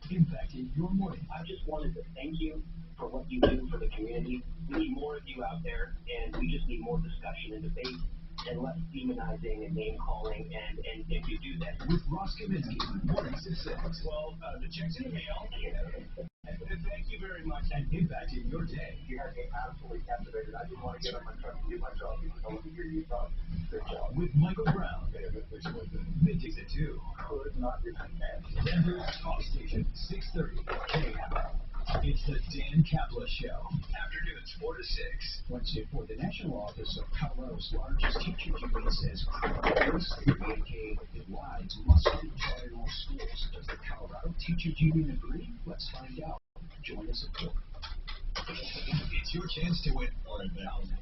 Impacting your morning. I just wanted to thank you for what you do for the community. We need more of you out there, and we just need more discussion and debate, and less demonizing and name calling. And if you do that, With Ross Kaminsky, mornings at 6. Well, the check's in the mail. Thank you very much and impacting your day. You have me absolutely captivated. I just want to get on my truck and do my job. I want to hear you talk. Good job. With Michael Brown, middays at 2. Could not be Denver's Talk Station, 630 KM. It's the Dan Kaplan Show. Afternoons 4 to 6. Wednesday for the National Office of Colorado's largest teacher union says this decade wide must-do charter schools. Does the Colorado Teachers Union agree? Let's find out. Join us at 4. It's your chance to win $1,000.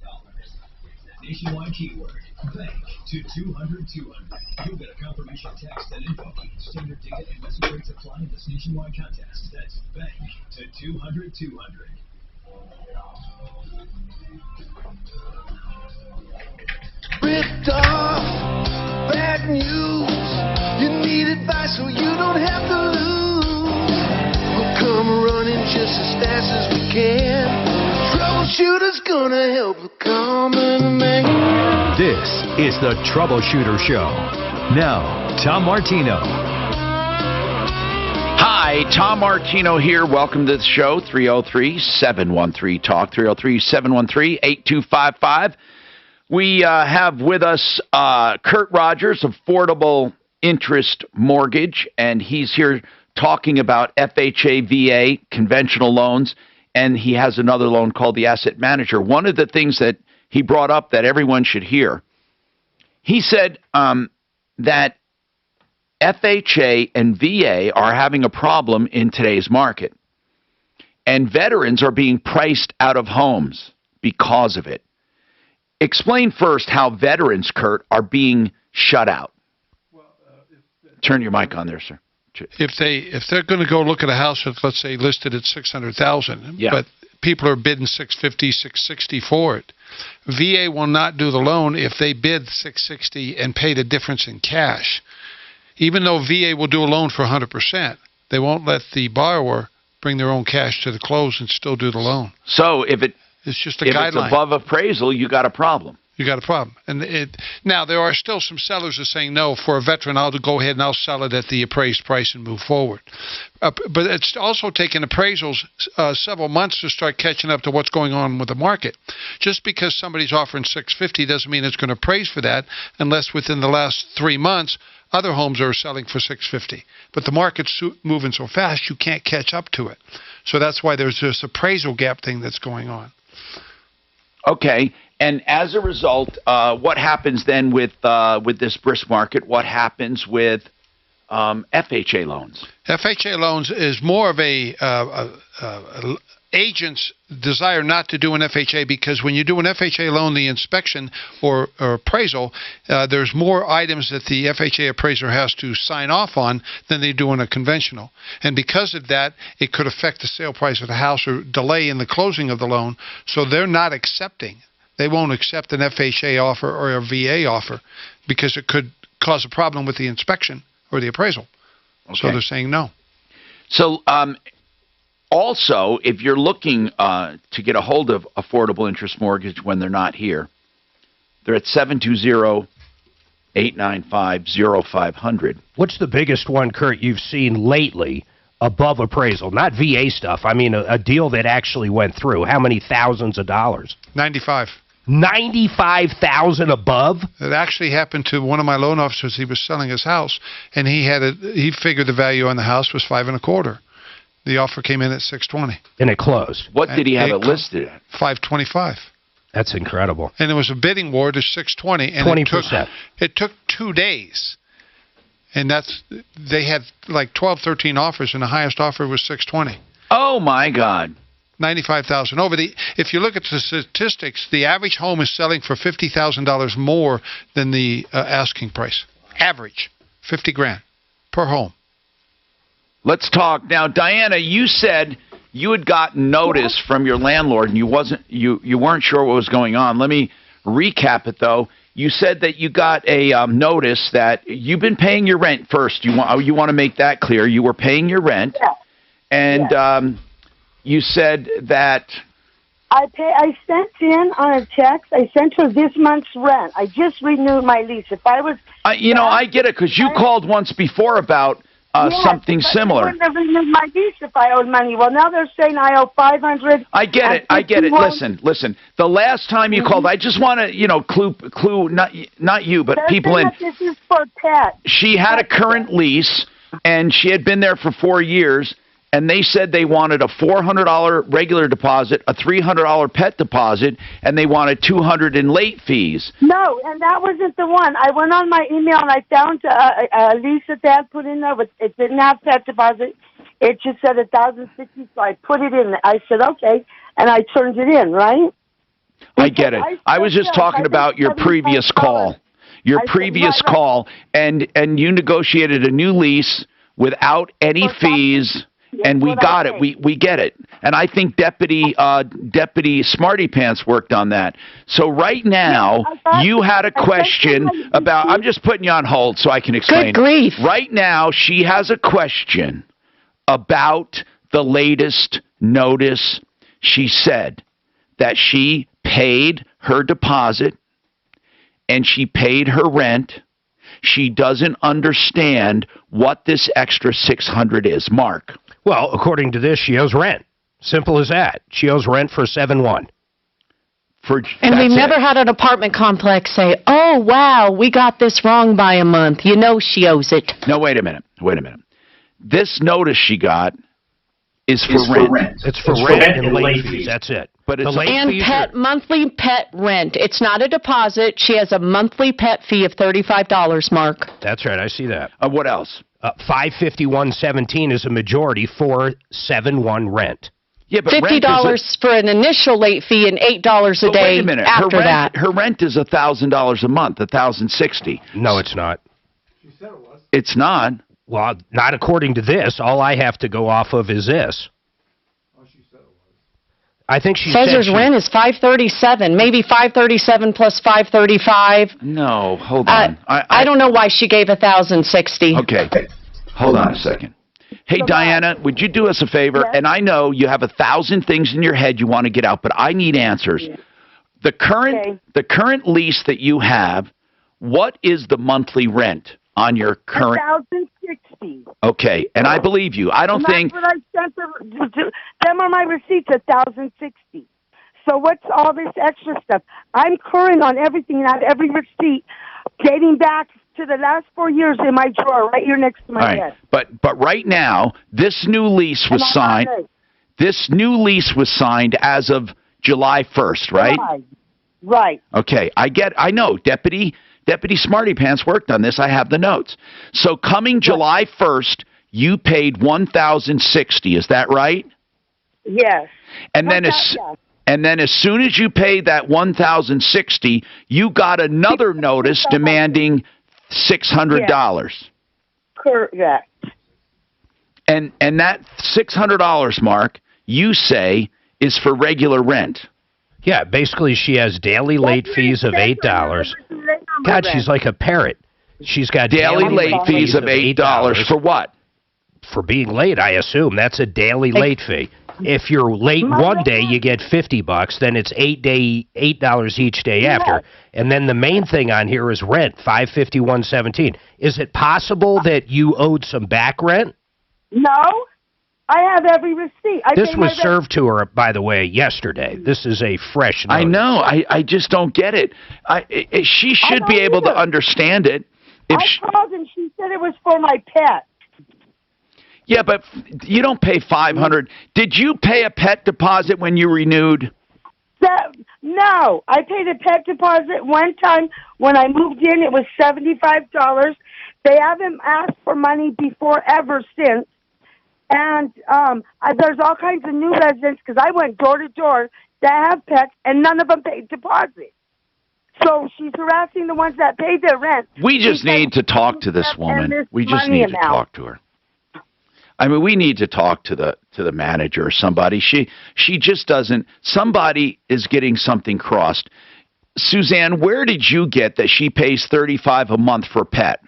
Nationwide keyword, bank to 200-200. You'll get a confirmation text and info. Standard data and message rates apply in this nationwide contest. That's bank to 200-200. Ripped off, bad news. You need advice so you don't have to lose. We'll come running just as fast as we can. Troubleshooter's gonna help the common man. This is the Troubleshooter Show. Now, Tom Martino. Hi, Tom Martino here. Welcome to the show. 303-713-TALK, 303-713-8255. We have with us Kurt Rogers, Affordable Interest Mortgage, and he's here talking about FHA, VA, conventional loans, and he has another loan called the Asset Manager. One of the things that he brought up that everyone should hear, he said that FHA and VA are having a problem in today's market, and veterans are being priced out of homes because of it. Explain first how veterans, Kurt, are being shut out. Turn your mic on there, sir. If they're going to go look at a house that's, let's say, listed at $600,000, but people are bidding $650,000, $660,000 for it, VA will not do the loan if they bid $660,000 and pay the difference in cash. Even though VA will do a loan for 100%, they won't let the borrower bring their own cash to the close and still do the loan. So if it's just a guideline. If it's above appraisal, you got a problem. You got a problem. And now, there are still some sellers that are saying, no, for a veteran, I'll go ahead and I'll sell it at the appraised price and move forward. But it's also taken appraisals several months to start catching up to what's going on with the market. Just because somebody's offering $650,000 doesn't mean it's going to appraise for that, unless within the last 3 months, other homes are selling for $650,000. But the market's moving so fast, you can't catch up to it. So that's why there's this appraisal gap thing that's going on. Okay. And as a result, what happens then with this brisk market? What happens with FHA loans? FHA loans is more of a agent's desire not to do an FHA, because when you do an FHA loan, the inspection or appraisal, there's more items that the FHA appraiser has to sign off on than they do in a conventional. And because of that, it could affect the sale price of the house or delay in the closing of the loan. So they're not accepting. They won't accept an FHA offer or a VA offer because it could cause a problem with the inspection or the appraisal. Okay. So they're saying no. So also, if you're looking to get a hold of Affordable Interest Mortgage when they're not here, they're at 720-895-0500. What's the biggest one, Kurt, you've seen lately above appraisal? Not VA stuff. I mean, a deal that actually went through. How many thousands of dollars? 95. 95,000 above? It actually happened to one of my loan officers. He was selling his house, and he figured the value on the house was $5.25. The offer came in at $620. And it closed. What did he have it listed at? $525. That's incredible. And there was a bidding war to $620. And 20%. It took 2 days. And they had like 12, 13 offers, and the highest offer was $620. Oh my God. 95,000 over. If you look at the statistics, the average home is selling for $50,000 more than the asking price. Average, $50,000 per home. Let's talk now, Diana. You said you had gotten notice from your landlord, and you weren't sure what was going on. Let me recap it though. You said that you got a notice that you've been paying your rent first. You want to make that clear. You were paying your rent, and you said that I sent in on a text. I sent her this month's rent. I just renewed my lease. If I was, I get it, because you called once before about something similar. I wouldn't have renewed my lease if I owed money. Well, now they're saying I owe $500. I get it. Listen. The last time you called, I just want to, clue not you, but people in. This is for pet. She had a current lease, and she had been there for 4 years. And they said they wanted a $400 regular deposit, a $300 pet deposit, and they wanted $200 in late fees. No, and that wasn't the one. I went on my email and I found a lease that they had put in there, but it didn't have pet deposit. It just said $1,060, so I put it in. I said okay, and I turned it in. Right? I get it. I was just talking about your previous call. Your previous call, and you negotiated a new lease without any fees. And we got it. We get it. And I think Deputy Smarty Pants worked on that. So right now, you had a question about. I'm just putting you on hold so I can explain. Good grief. Right now, she has a question about the latest notice. She said that she paid her deposit and she paid her rent. She doesn't understand what this extra $600 is. Mark. Well, according to this, she owes rent. Simple as that. She owes rent for 7/1. And we've never had an apartment complex say, oh, wow, we got this wrong by a month. You know she owes it. No, wait a minute. This notice she got is for rent. It's for rent and late fees. That's it. But it's monthly pet rent. It's not a deposit. She has a monthly pet fee of $35, Mark. That's right. I see that. What else? 551.17 is a majority for 7/1 rent. Yeah, but $50 for an initial late fee and $8 a day wait a minute. after that. Her rent is $1,000 a month, $1,060. No, it's not. She said it was. It's not. Well, not according to this. All I have to go off of is this. I think she says her rent is $537, maybe $537 plus $535. No, hold on. I don't know why she gave $1,060. Okay, hold on a second. Hey, Diana, would you do us a favor? Yes. And I know you have 1,000 things in your head you want to get out, but I need answers. Yeah. The current lease that you have, what is the monthly rent on your current? $1,060. Okay, and I believe you. I don't think. That's what I sent them are my receipts, $1,060. So what's all this extra stuff? I'm current on everything, not every receipt, dating back to the last 4 years in my drawer, right here next to my head. But right now, this new lease was signed. This new lease was signed as of July 1st, right? Right. Okay, I know. Deputy Deputy Smarty Pants worked on this. I have the notes. So coming July 1st, you paid $1,060. Is that right? Yes. And then as soon as you paid that $1,060, you got another notice demanding $600. Correct. And that $600, Mark, you say is for regular rent. Yeah, basically she has daily late fees of $8. God, she's like a parrot. She's got daily late fees of $8 for what? For being late, I assume. That's a daily late fee. If you're late one day, you get $50. Then it's $8 each day after. And then the main thing on here is rent, $551.17. Is it possible that you owed some back rent? No, I have every receipt. This was served to her, by the way, yesterday. This is a fresh notice. I know. I just don't get it. She should be able to understand it. I called and she said it was for my pet. Yeah, but you don't pay $500. Did you pay a pet deposit when you renewed? No, I paid a pet deposit one time when I moved in. It was $75. They haven't asked for money before ever since. And there's all kinds of new residents because I went door to door that have pets, and none of them paid deposit. So she's harassing the ones that pay their rent. We just need to talk to this woman. We just need to talk to her. I mean, we need to talk to the manager or somebody. She just doesn't. Somebody is getting something crossed. Suzanne, where did you get that she pays $35 a month for pet?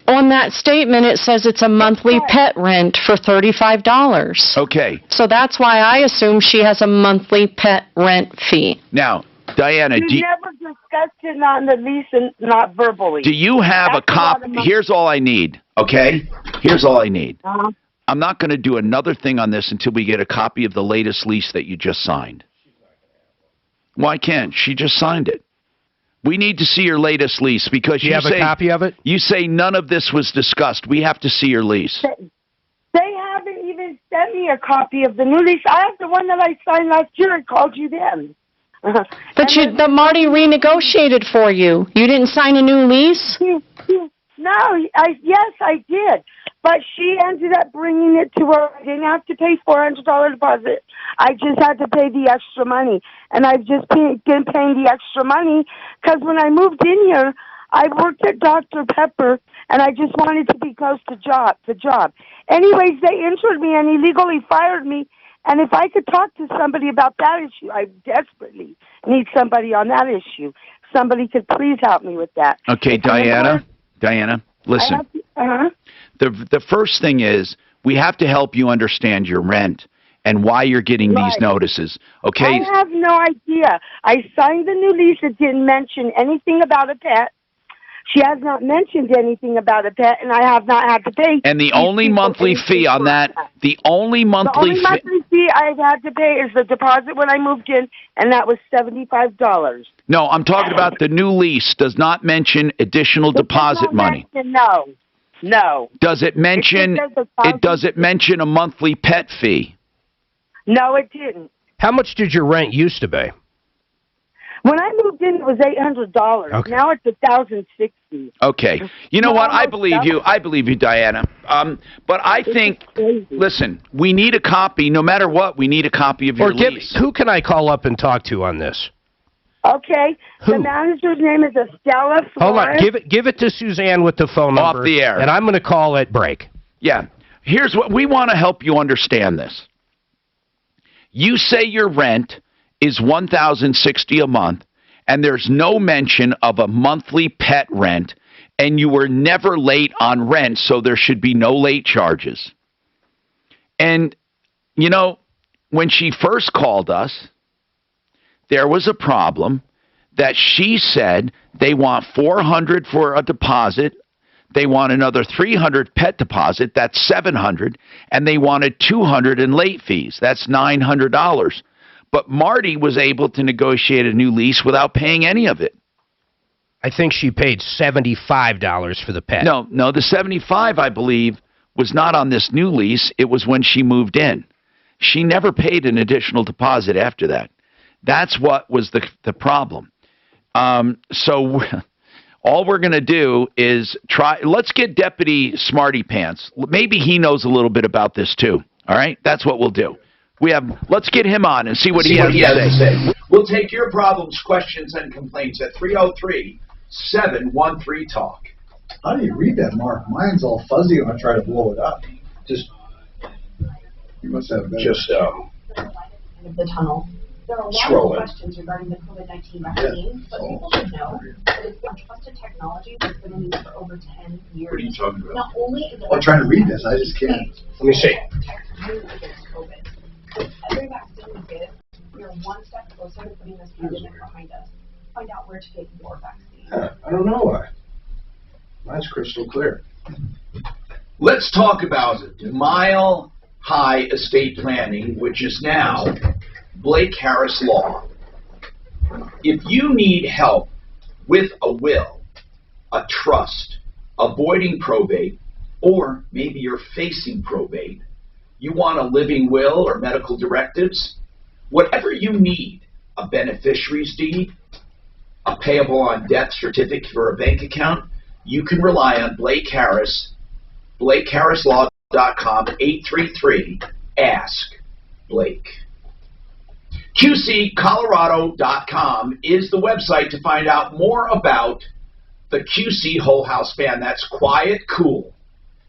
On that statement, it says it's a monthly pet rent for $35. Okay. So that's why I assume she has a monthly pet rent fee. Now, Diana, you never discussed it on the lease and not verbally. Do you have a copy? Here's all I need, okay? Here's all I need. I'm not going to do another thing on this until we get a copy of the latest lease that you just signed. Why can't? She just signed it. We need to see your latest lease because you have a copy of it? You say none of this was discussed. We have to see your lease. They haven't even sent me a copy of the new lease. I have the one that I signed last year and called you then. But the Marty renegotiated for you. You didn't sign a new lease? No, yes, I did. But she ended up bringing it to her. I didn't have to pay $400 deposit. I just had to pay the extra money. And I've just been paying the extra money because when I moved in here, I worked at Dr. Pepper, and I just wanted to be close to the job. Anyways, they injured me and illegally fired me. And if I could talk to somebody about that issue, I desperately need somebody on that issue. Somebody could please help me with that. Okay, Diana, listen. The first thing is we have to help you understand your rent and why you're getting these notices. Okay? I have no idea. I signed the new lease. It didn't mention anything about a pet. She has not mentioned anything about a pet, and I have not had to pay. And the only monthly fee on that, the only monthly fee I've had to pay is the deposit when I moved in, and that was $75. No, I'm talking about the new lease does not mention additional deposit money. No. Does it mention does it mention a monthly pet fee? No, it didn't. How much did your rent used to be? When I moved in, it was $800. Okay. Now it's $1,060. Okay. You know what? I believe you. I believe you, Diana. But I think, listen, we need a copy. No matter what, we need a copy of your lease. Who can I call up and talk to on this? Okay. Who? The manager's name is Estella Flores. Hold on. Give it to Suzanne with the phone number. Off the air. And I'm going to call at break. Yeah. Here's what we want to help you understand this. You say your rent is $1,060 a month, and there's no mention of a monthly pet rent, and you were never late on rent, so there should be no late charges. And, you know, when she first called us, there was a problem that she said they want $400 for a deposit, they want another $300 pet deposit, that's $700, and they wanted $200 in late fees, that's $900. But Marty was able to negotiate a new lease without paying any of it. I think she paid $75 for the pet. No, the $75, I believe, was not on this new lease. It was when she moved in. She never paid an additional deposit after that. That's what was the problem. So All we're going to do is let's get Deputy Smarty Pants. Maybe he knows a little bit about this too. All right? That's what we'll do. Let's get him on and see what he has to say. We'll take your problems, questions, and complaints at 303-713-TALK. How do you read that, Mark? Mine's all fuzzy when I try to blow it up. You must have better. The tunnel. There are a lot of questions regarding the COVID-19 vaccine, but people should know that it's been trusted technology that's been in use for over 10 years. What are you talking about? Not only is it I'm trying to read this. I just can't. Let me see. protect you against COVID. With every vaccine we give, we are one step closer to putting this pandemic behind us. Find out where to get your vaccine. I don't know why. Mine's crystal clear. Let's talk about Mile High Estate Planning, which is now Blake Harris Law. If you need help with a will, a trust, avoiding probate, or maybe you're facing probate, you want a living will or medical directives, whatever you need, a beneficiary's deed, a payable on death certificate for a bank account, you can rely on Blake Harris, BlakeHarrisLaw.com, 833-ASK-BLAKE. QCColorado.com is the website to find out more about the QC Whole House Fan. That's quiet, cool.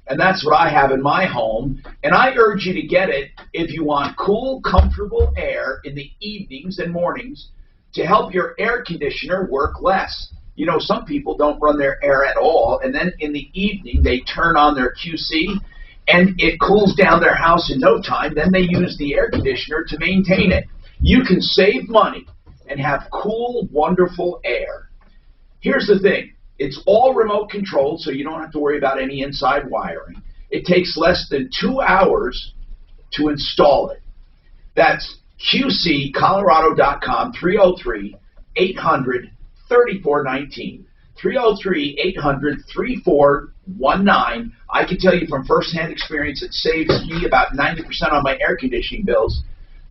And that's what I have in my home. And I urge you to get it if you want cool, comfortable air in the evenings and mornings to help your air conditioner work less. You know, some people don't run their air at all, and then in the evening they turn on their QC, and it cools down their house in no time. Then they use the air conditioner to maintain it. You can save money and have cool, wonderful air. Here's the thing. It's all remote controlled, so you don't have to worry about any inside wiring. It takes less than 2 hours to install it. That's QCColorado.com, 303-800-3419. 303-800-3419. I can tell you from firsthand experience it saves me about 90% on my air conditioning bills.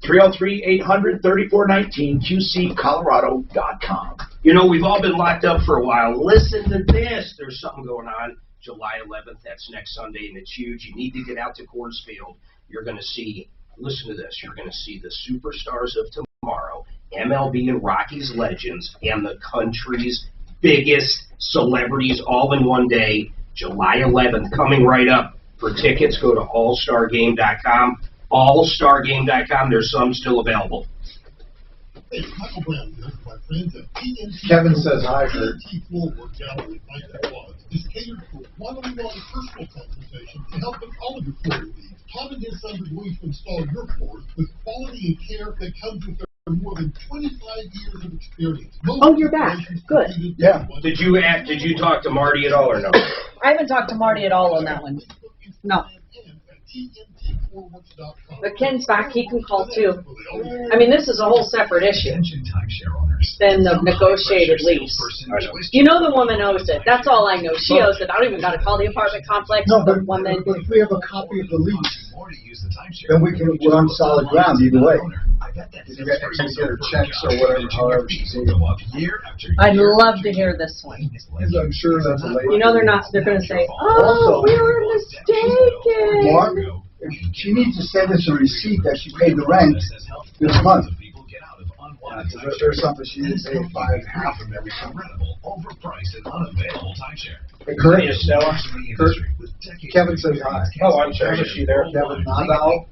303-800-3419, QCColorado.com. You know, we've all been locked up for a while. Listen to this. There's something going on July 11th. That's next Sunday, and it's huge. You need to get out to Coors Field. You're going to see, listen to this, you're going to see the superstars of tomorrow, MLB and Rockies legends, and the country's biggest celebrities all in one day, July 11th, coming right up. For tickets, go to allstargame.com. Allstargame.com. There's some still available. Hey, Michael Brown here, my friends at TNT. Kevin says hi, Kurt. TNT Floorwork Gallery, Mike Quads, is catered for one-on-one personal consultation to help with all of your flooring needs. Tom and his son are going to install your floors with quality and care that comes with their more than 25 years of experience. Oh, you're back. Good. Yeah. Did you talk to Marty at all or no? I haven't talked to Marty at all on that one. No. But Ken's back. He can call too. I mean, this is a whole separate issue than the negotiated lease. You know the woman owes it. That's all I know. She owes it. I don't even got to call the apartment complex. No, but woman. if we have a copy of the lease, then we're on solid ground either way. If you get her checks or whatever, however she's I'd love to hear this one. I'm sure that's a lady. You know they're not. They're going to say, "Oh, we were mistaken." Mark, she needs to send us a receipt that she paid the rent this month. If there's something she didn't pay, half of every time. Overpriced and unavailable timeshare. Hey, Kurt, Kurt, Kevin says hi. Oh, I'm sorry. Is she there? Kevin, Nadal.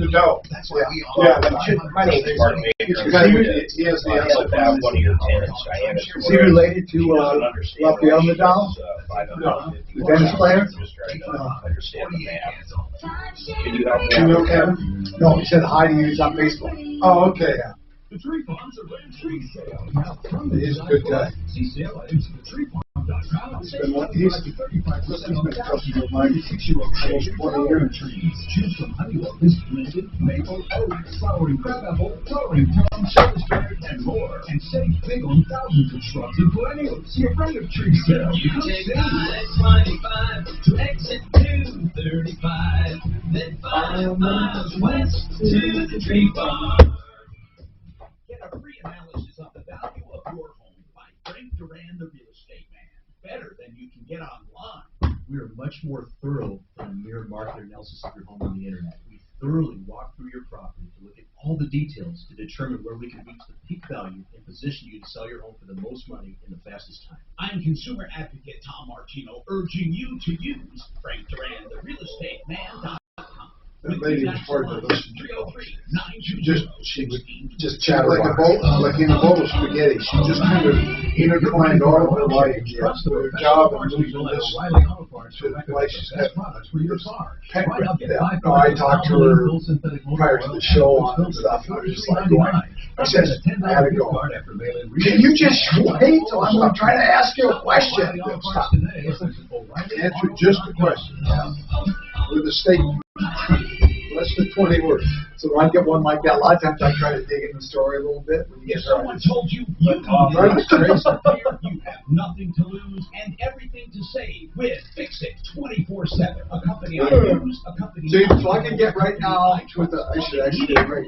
No. That's why we My name is Martin Baker. He has the one of your tenants, Diana. Is he related to Rafael Nadal? No. The tennis player? Understand the math. Can you help me Do you know Kevin? No, he said hi to you. He's on Facebook. Oh, okay. The Tree Farms are ready to tree sale. He's a good guy. See sale items at thetreefarm.com. He's been trusted with mine. He's almost 20 years. Trees. Choose from Honeywell, Planted, Maple, Oak, Flowering Crabapple, Flowering Plum, Silver and more. And save big on thousands of shrubs and perennials. See a friend of Tree Sale. You take I-25 to exit 235, then 5 miles west to the Tree Farm. Get a free analysis of the value of your home by Frank Duran, the real estate man. much more thorough than a mere market analysis of your home on the internet. We thoroughly walk through your property to look at all the details to determine where we can reach the peak value and position you to sell your home for the most money in the fastest time. I'm consumer advocate Tom Martino, urging you to use Frank Duran, the real estate man.com. That lady was hard to listen to. 303-920. She would just chatter like a bowl, like in a bowl of spaghetti. She just kind of intertwined all of her life, her job and losing this to license that pet that. No, I talked to her prior to the show on and stuff. I was just like, I said, I had to go. Can you just wait till I'm trying to ask you a question? Stop. Answer just a question. With a statement. Less than 20 words. So when I get one like that, a lot of times I try to dig in the story a little bit. When you If someone told you you have nothing to lose and everything to save with Fix It 24/7, a company I use, a company. So I can get right now with I should actually get right.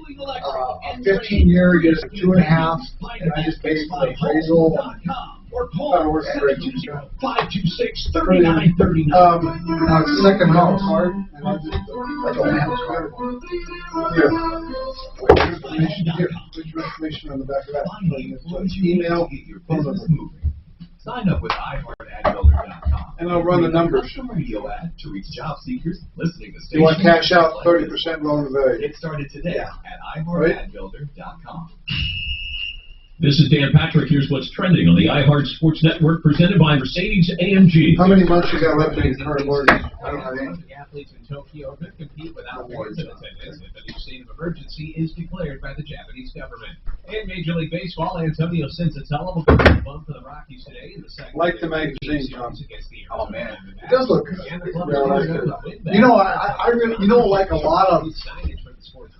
15-year, you get a 2.5, and I just paid for the appraisal. Or call 720-526-3939. Now it's second house, hard, and I don't have a card. Here. Put your information on the back of that. Email, phone number. Sign up with iHeartAdBuilder.com. And I'll run the numbers. Custom radio ad to reach job seekers listening to stations. You want to cash out 30% loan to value. Get started today at iHeartAdBuilder.com. This is Dan Patrick. Here's what's trending on the iHeart Sports Network, presented by Mercedes-AMG. How many months you got left in your current mortgage? I don't have any. The athletes in Tokyo could compete without fans in attendance if a new state of emergency is declared by the Japanese government. In Major League Baseball, Antonio Sensatella will go to the bump for the Rockies today in the second. Like the magazine, John. Oh man, it does look good. You know, I really, you know, like a lot of,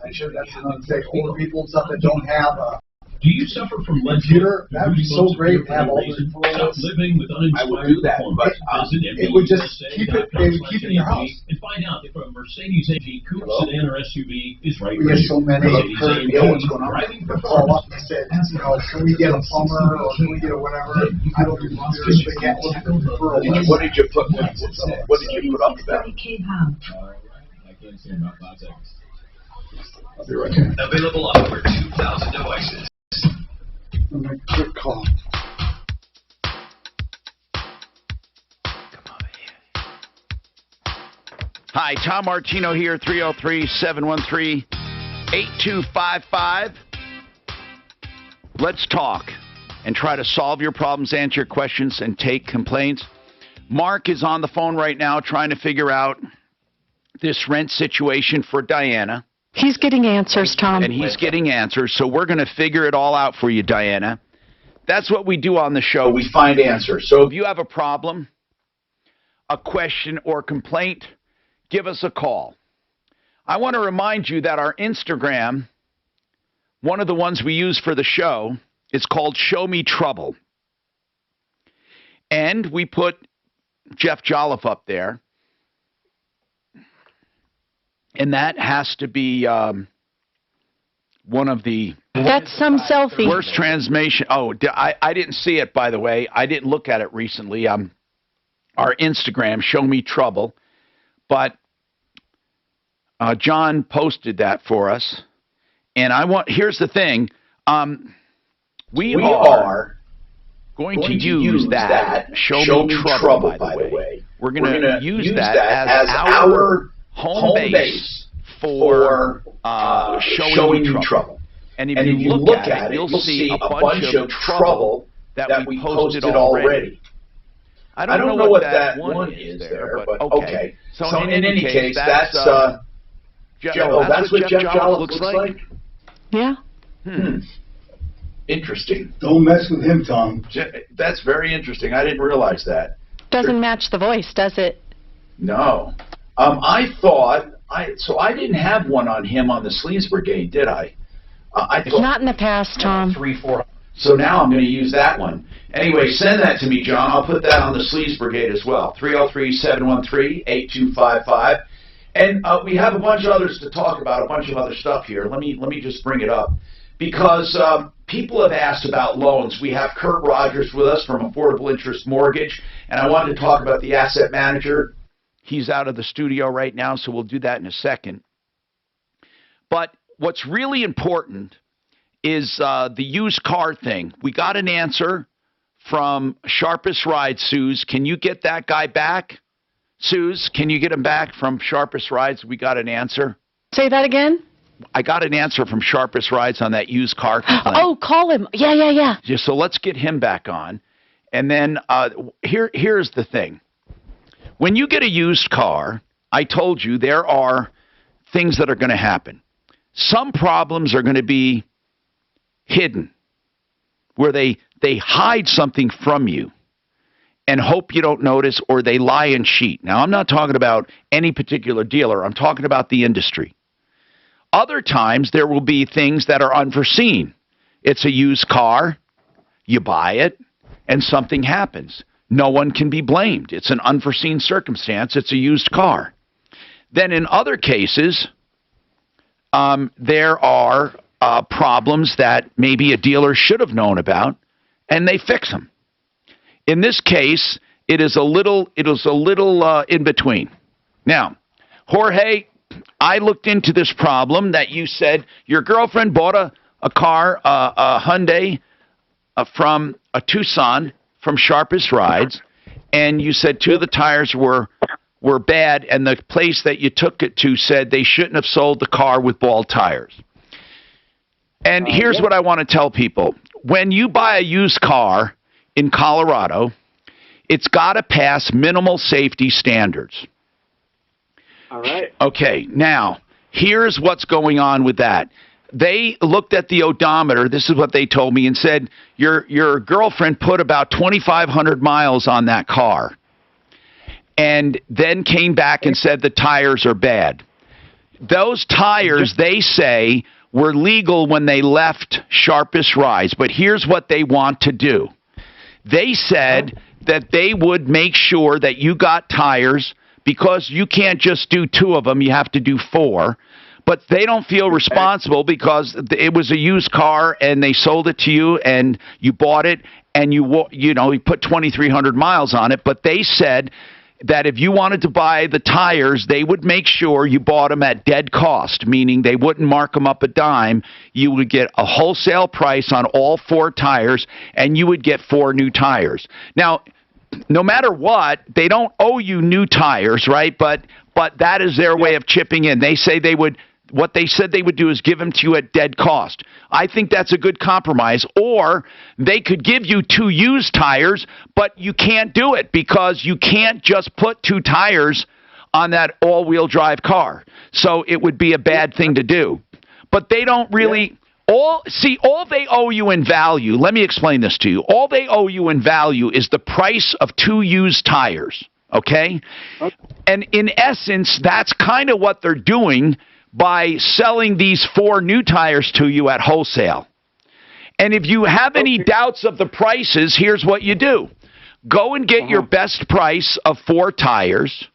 I'm sure that's another thing, older people and stuff that don't have a Do you suffer from lead? computer, that would be so great to have all the Stop living with I would do uninspired that, performance. but Visit it would just keep it, they would keep it in your house. And find out if a Mercedes-AMG coupe, sedan, or SUV is right We for get you. so many Mercedes-AMG, what's going on. driving They call up and said, you know, can we get a plumber or can we get a whatever? I don't do computers, they can't look for a What did you put? What did you put up about? I can't say about 5 seconds. I'll be right back. Available on over 2,000 devices. Quick call. Hi, Tom Martino here, 303-713-8255. Let's talk and try to solve your problems, answer your questions, and take complaints. Mark is on the phone right now trying to figure out this rent situation for Diana. He's getting answers, Tom. And he's getting answers, so we're going to figure it all out for you, Diana. That's what we do on the show. We find answers. So if you have a problem, a question, or complaint, give us a call. I want to remind you that our Instagram, one of the ones we use for the show, is called Show Me Trouble. And we put Jeff Jolliffe up there. And that has to be one of the... That's some selfie. Worst transmission. Oh, I didn't see it, by the way. I didn't look at it recently. Our Instagram, Show Me Trouble. But John posted that for us. And here's the thing. We are going to use that, Show Me Trouble, by the way. We're going to use that as our home base for showing you trouble. And if you look at it, you'll see a bunch of trouble that we posted already. I don't know what that one is there, but okay. So in any case, that's what Jeff Jolliffe looks like? Yeah. Interesting. Don't mess with him, Tom. That's very interesting. I didn't realize that. Doesn't match the voice, does it? No. I thought, so I didn't have one on him on the Sleaze Brigade, did I? I thought, not in the past, Tom. 3-4. So now I'm going to use that one. Anyway, send that to me, John. I'll put that on the Sleaze Brigade as well. 303-713-8255. And we have a bunch of others to talk about, a bunch of other stuff here. Let me just bring it up. Because people have asked about loans. We have Kurt Rogers with us from Affordable Interest Mortgage. And I wanted to talk about the asset manager He's out of the studio right now, so we'll do that in a second. But what's really important is the used car thing. We got an answer from Sharpest Rides, Suze. Can you get that guy back? Suze, can you get him back from Sharpest Rides? We got an answer. Say that again? I got an answer from Sharpest Rides on that used car complaint. Oh, call him. Yeah. So let's get him back on. And then here's the thing. When you get a used car, I told you there are things that are going to happen. Some problems are going to be hidden, where they hide something from you and hope you don't notice, or they lie and cheat. Now, I'm not talking about any particular dealer. I'm talking about the industry. Other times, there will be things that are unforeseen. It's a used car. You buy it, and something happens. No one can be blamed. It's an unforeseen circumstance. It's a used car. Then in other cases, there are problems that maybe a dealer should have known about, and they fix them. In this case, it is a little in between. Now, Jorge, I looked into this problem that you said your girlfriend bought a car, a Hyundai from a Tucson from Sharpest Rides, and you said two of the tires were bad, and the place that you took it to said they shouldn't have sold the car with bald tires. And here's what I want to tell people. When you buy a used car in Colorado, it's got to pass minimal safety standards. All right. Okay, now, here's what's going on with that. They looked at the odometer, this is what they told me, and said, your girlfriend put about 2,500 miles on that car, and then came back and said the tires are bad. Those tires, they say, were legal when they left Sharpest Rides, but here's what they want to do. They said that they would make sure that you got tires, because you can't just do 2 of them, you have to do 4. But they don't feel responsible because it was a used car and they sold it to you and you bought it and you put 2,300 miles on it. But they said that if you wanted to buy the tires, they would make sure you bought them at dead cost, meaning they wouldn't mark them up a dime. You would get a wholesale price on all 4 tires, and you would get 4 new tires. Now, no matter what, they don't owe you new tires, right? But that is their way of chipping in. They say they would. What they said they would do is give them to you at dead cost. I think that's a good compromise. Or they could give you 2 used tires, but you can't do it because you can't just put 2 tires on that all-wheel drive car. So it would be a bad thing to do. But they don't really... All they owe you in value, let me explain this to you. All they owe you in value is the price of 2 used tires, okay? And in essence, that's kind of what they're doing by selling these 4 new tires to you at wholesale. And if you have any doubts of the prices, here's what you do. Go and get your best price of 4 tires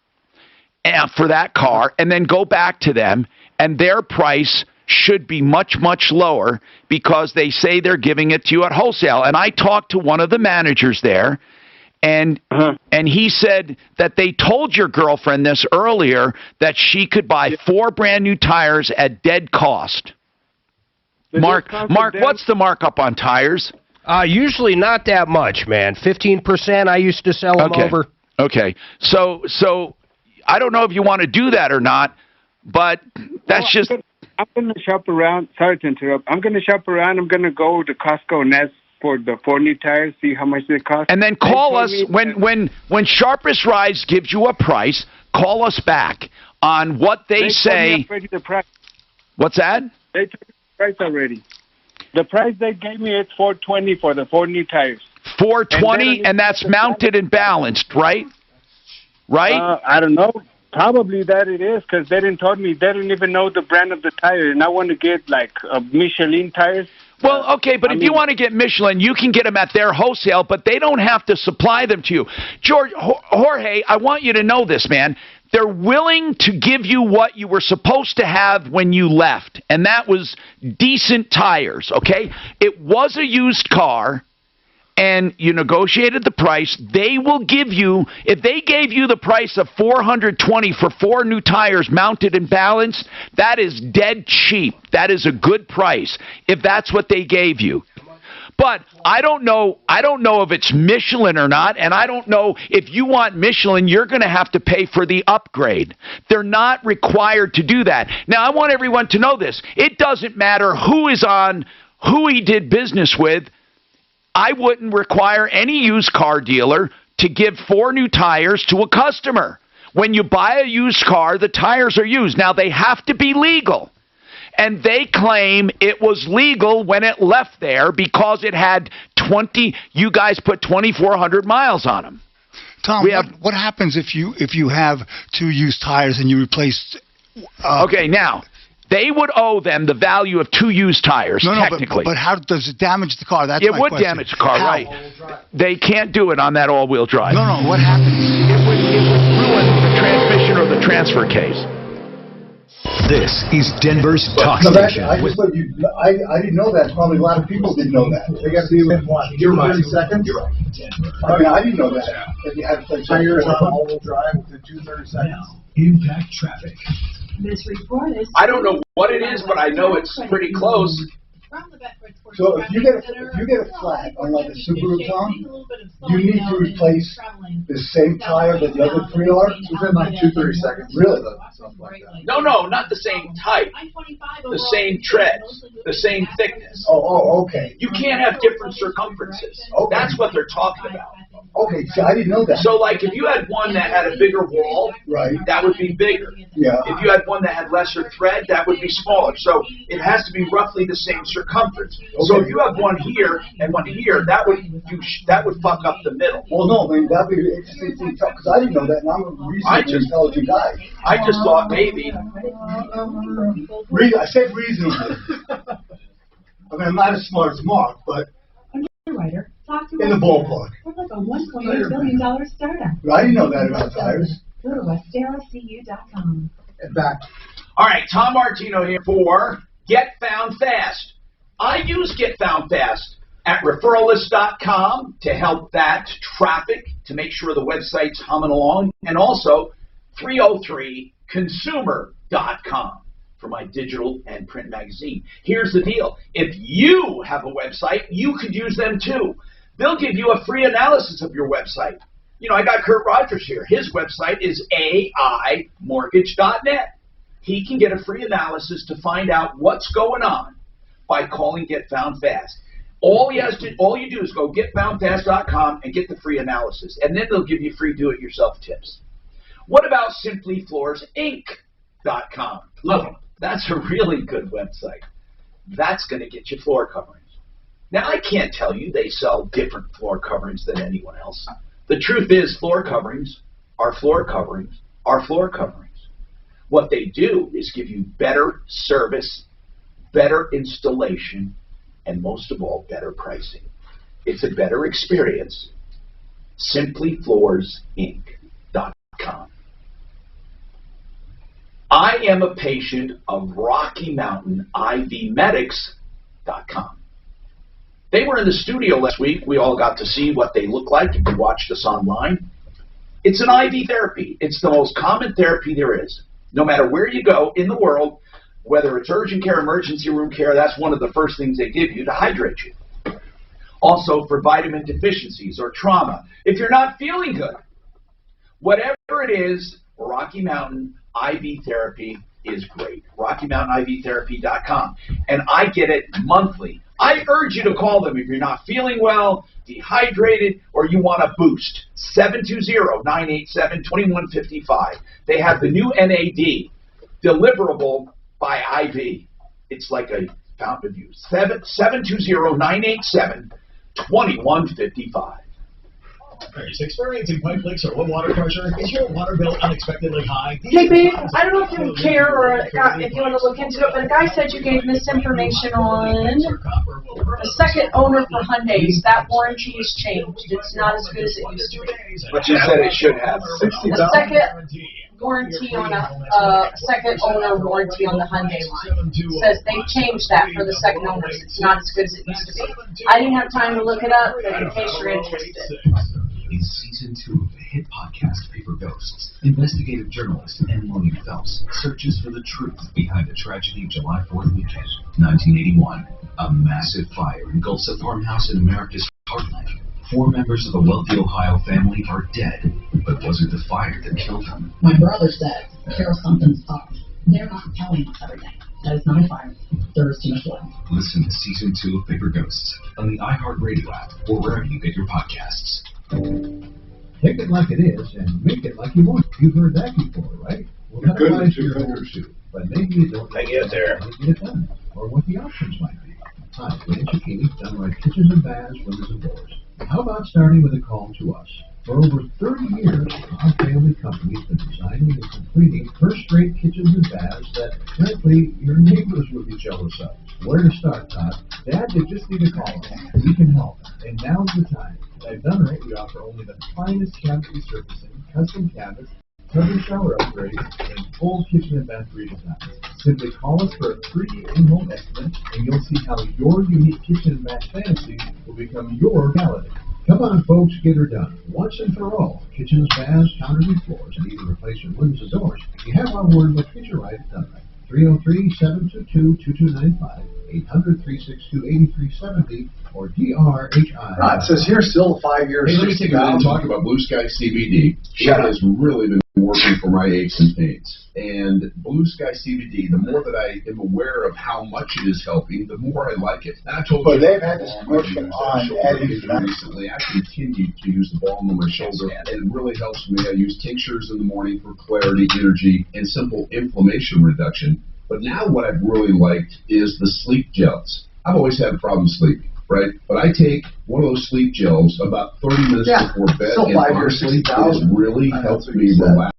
for that car, and then go back to them, and their price should be much, much lower because they say they're giving it to you at wholesale. And I talked to one of the managers there, and he said that they told your girlfriend this earlier, that she could buy 4 brand new tires at dead cost. Mark, what's the markup on tires? Usually not that much, man. 15% I used to sell them over. Okay. So I don't know if you want to do that or not, but that's just... I'm going to shop around. Sorry to interrupt. I'm going to shop around. I'm going to go to Costco and ask for the 4 new tires, see how much they cost. And then call us when Sharpest Rides gives you a price. Call us back on what they say. Told me the price. What's that? They told me the price already. The price they gave me is $420 for the 4 new tires. $420, and that's mounted and balanced, right? Right? I don't know. Probably that it is, because they didn't tell me. They didn't even know the brand of the tire, and I want to get like Michelin tires. Well, okay, but if you want to get Michelin, you can get them at their wholesale, but they don't have to supply them to you. Jorge, I want you to know this, man. They're willing to give you what you were supposed to have when you left, and that was decent tires, okay? It was a used car, and you negotiated the price, they will give you, if they gave you the price of $420 for 4 new tires mounted and balanced, that is dead cheap. That is a good price if that's what they gave you. But I don't know if it's Michelin or not, and I don't know if you want Michelin, you're going to have to pay for the upgrade. They're not required to do that. Now, I want everyone to know this. It doesn't matter who is on, who he did business with. I wouldn't require any used car dealer to give 4 new tires to a customer. When you buy a used car, the tires are used. Now, they have to be legal. And they claim it was legal when it left there because it had you guys put 2,400 miles on them. Tom, what happens if you have 2 used tires and you replace... okay, now, they would owe them the value of 2 used tires, technically. But how does it damage the car? That's it my would question. damage the car, how? right. They can't do it on that all-wheel drive. No, what happens? It would ruin the transmission or the transfer case. This is Denver's talk No, station. I didn't know that. Probably a lot of people didn't know that. They got to be within what? 30 seconds? You're right. I mean, I didn't know that. If you had a tire on all-wheel drive within 30 seconds. Now, impact traffic. This report is. I don't know what it is, but I know it's pretty close. So if you get a flat on like a Subaru, Tom, you need to replace the same tire that the other 3 are within like 2-3 seconds. Really? No, not the same type. The same treads, the same thickness. Oh, okay. You can't have different circumferences. Okay. That's what they're talking about. Okay, see, I didn't know that. So, like, if you had one that had a bigger wall, right, that would be bigger. Yeah. If you had one that had lesser thread, that would be smaller. So it has to be roughly the same circumference. Okay. So if you have one here and one here, that would fuck up the middle. Well, no, man, that'd be tough because I didn't know that, and I'm a reasonably intelligent guy. I just thought maybe. I said reasonably. I mean, I'm not as smart as Mark, but in the ballpark. We're like a $1.8 billion startup. I didn't know that about tires. Go to WesteraCU.com. And back. All right, Tom Martino here for Get Found Fast. I use Get Found Fast at referralist.com to help that traffic, to make sure the website's humming along, and also 303consumer.com for my digital and print magazine. Here's the deal. If you have a website, you could use them too. They'll give you a free analysis of your website. You know, I got Kurt Rogers here. His website is aimortgage.net. He can get a free analysis to find out what's going on by calling Get Found Fast. All you do is go getfoundfast.com and get the free analysis, and then they'll give you free do-it-yourself tips. What about simplyfloorsinc.com? Look, that's a really good website. That's going to get you floor coverings. Now, I can't tell you they sell different floor coverings than anyone else. The truth is, floor coverings are floor coverings are floor coverings. What they do is give you better service, better installation, and most of all, better pricing. It's a better experience. Simplyfloorsinc.com. I am a patient of Rocky Mountain IVmedics.com. They were in the studio last week. We all got to see what they look like if you watched us online. It's an IV therapy. It's the most common therapy there is. No matter where you go in the world, whether it's urgent care, emergency room care, that's one of the first things they give you to hydrate you. Also for vitamin deficiencies or trauma. If you're not feeling good, whatever it is, Rocky Mountain IV therapy is great. RockyMountainIVtherapy.com. And I get it monthly. I urge you to call them if you're not feeling well, dehydrated, or you want a boost. 720-987-2155. They have the new NAD, deliverable by IV. It's like a fountain of youth. 720-987-2155. Are you experiencing pipe leaks or low water pressure? Is your water bill unexpectedly high? Hey, babe, I don't know if you care or if you want to look into it, but a guy said you gave misinformation on the second owner for Hyundais. That warranty has changed. It's not as good as it used to be. But you said it should have. The second warranty on a second owner warranty on the Hyundai line. It says they changed that for the second owners. It's not as good as it used to be. I didn't have time to look it up, but in case you're interested. In season 2 of the hit podcast Paper Ghosts, investigative journalist Emily Phelps searches for the truth behind the tragedy of July 4th weekend, 1981. A massive fire engulfs a farmhouse in America's heartland. 4 members of the wealthy Ohio family are dead, but was it the fire that killed them? My brother said, Carol, something's up. They're not telling us everything. That is not a fire. There is too much blood. Listen to season 2 of Paper Ghosts on the iHeartRadio app or wherever you get your podcasts. Take it like it is and make it like you want. You've heard that before, right? Well, that applies to your home too. But maybe you don't know how to get it done, or what the options might be. Hi, Dan Cicchini, Dunright Kitchens and Baths, Windows and Doors. How about starting with a call to us? For over 30 years, our family company's been designing and completing first-rate kitchens and baths that, frankly, your neighbors would be jealous of. Where to start, Todd? Dad, you just need to call us. We can help. And now's the time. At Dunright, we offer only the finest cabinet resurfacing, custom cabinets, tub and shower upgrades, and full kitchen and bath redesign. Simply call us for a free in-home estimate, and you'll see how your unique kitchen and bath fantasy will become your reality. Come on, folks, get her done. Once and for all. Kitchens, baths, counters, and floors, and even replace your windows and doors. If you have our word, let's get you right at Dunright. 303-722-2295, 800-362-8370, or DRHI. It says here still 5 years. Hey, let me take a minute and talk about Blue Sky CBD. It has really been working for my aches and pains. And Blue Sky CBD, the more that I am aware of how much it is helping, the more I like it. And I told But you they've had this commercial on recently. I continue to use the balm on my shoulder, and it really helps me. I use tinctures in the morning for clarity, energy, and simple inflammation reduction. But now what I've really liked is the sleep gels. I've always had a problem sleeping, right? But I take one of those sleep gels about 30 minutes before bed, and honestly, it has really helped me relax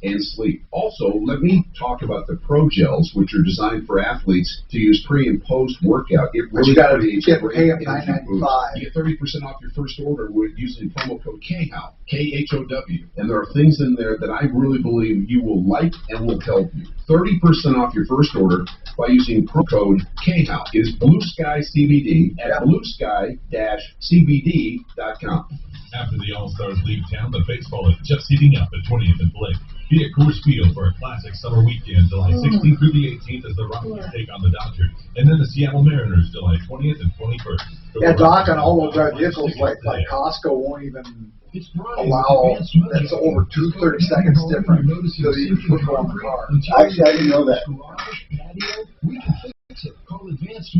and sleep. Also, let me talk about the Pro Gels, which are designed for athletes to use pre and post workout. It really creates a great energy boost. You get 30% off your first order with using promo code KHOW, KHOW. And there are things in there that I really believe you will like and will help you. 30% off your first order by using promo code KHOW. It is Blue Sky CBD at bluesky-cbd.com. After the All-Stars leave town, the baseball is just heating up at 20th and Blake. Be at Coors Field for a classic summer weekend, July 16th through the 18th as the Rockies take on the Dodgers. And then the Seattle Mariners, July 20th and 21st. Yeah, Doc, on all those vehicles, like Costco won't even allow, that's over 30 seconds different. So you can put it on the car. Actually, I didn't know that.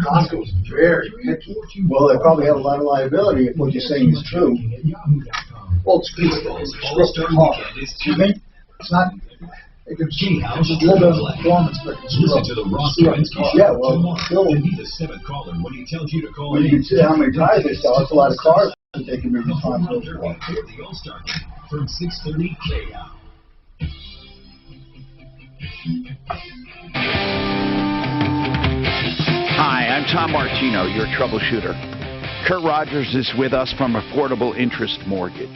Costco's very picky. Well, they probably have a lot of liability if what you're saying is true. Well, it's supposed to come off. Excuse me? It's not. It can see a little bit of performance, but it's Listen to the Ross Kaminsky Show. Yeah, well, still, And be the 7th caller when he tells you to call when you can see how many tires they sell, it's a lot of cars that they can be responsible for. The All-Star Game from 6:30 KHOW. Hi, I'm Tom Martino, your troubleshooter. Kurt Rogers is with us from Affordable Interest Mortgage.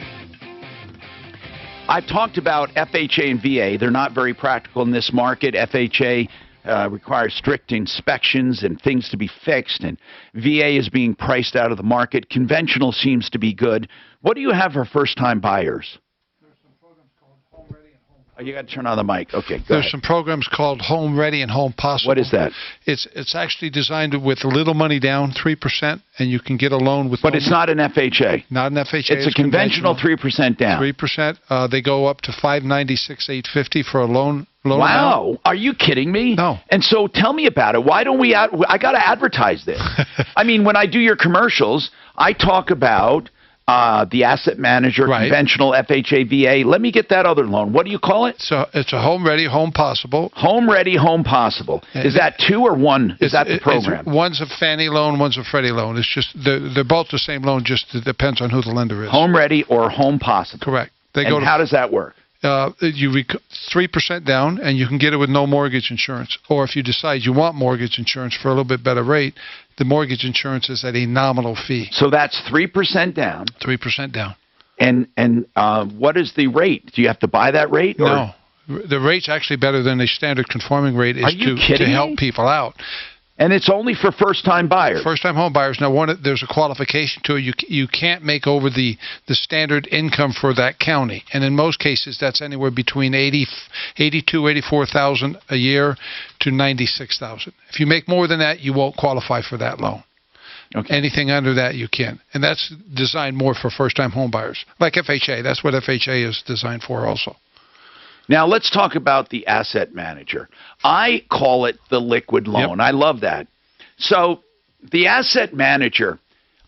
I've talked about FHA and VA. They're not very practical in this market. FHA requires strict inspections and things to be fixed, and VA is being priced out of the market. Conventional seems to be good. What do you have for first-time buyers? Oh, you got to turn on the mic. Okay, go There's ahead. some programs called Home Ready and Home Possible. What is that? It's actually designed with little money down, 3%, and you can get a loan with. But it's not an FHA. Not an FHA. It's a conventional 3% down. 3%. They go up to $596,850 for a loan. Wow. Amount. Are you kidding me? No. And so tell me about it. Why don't we I got to advertise this. I mean, when I do your commercials, I talk about the asset manager, conventional FHA, VA. Let me get that other loan. What do you call it? So it's a Home Ready, Home Possible. Home Ready, Home Possible. Is that 2 or 1? Is that the program? One's a Fannie loan, one's a Freddie loan. It's just they're both the same loan. Just it depends on who the lender is. Home Ready or Home Possible. Correct. And how does that work? You 3% down, and you can get it with no mortgage insurance. Or if you decide you want mortgage insurance for a little bit better rate, the mortgage insurance is at a nominal fee. So that's 3% down. 3% down. And what is the rate? Do you have to buy that rate? No. The rate's actually better than the standard conforming rate is Are you to kidding help me? people out. And it's only for first-time buyers. First-time home buyers. Now, there's a qualification to it. You can't make over the standard income for that county, and in most cases, that's anywhere between $84,000 a year to $96,000. If you make more than that, you won't qualify for that loan. Okay. Anything under that, you can, and that's designed more for first-time home buyers, like FHA. That's what FHA is designed for, also. Now, let's talk about the asset manager. I call it the liquid loan. Yep. I love that. So the asset manager,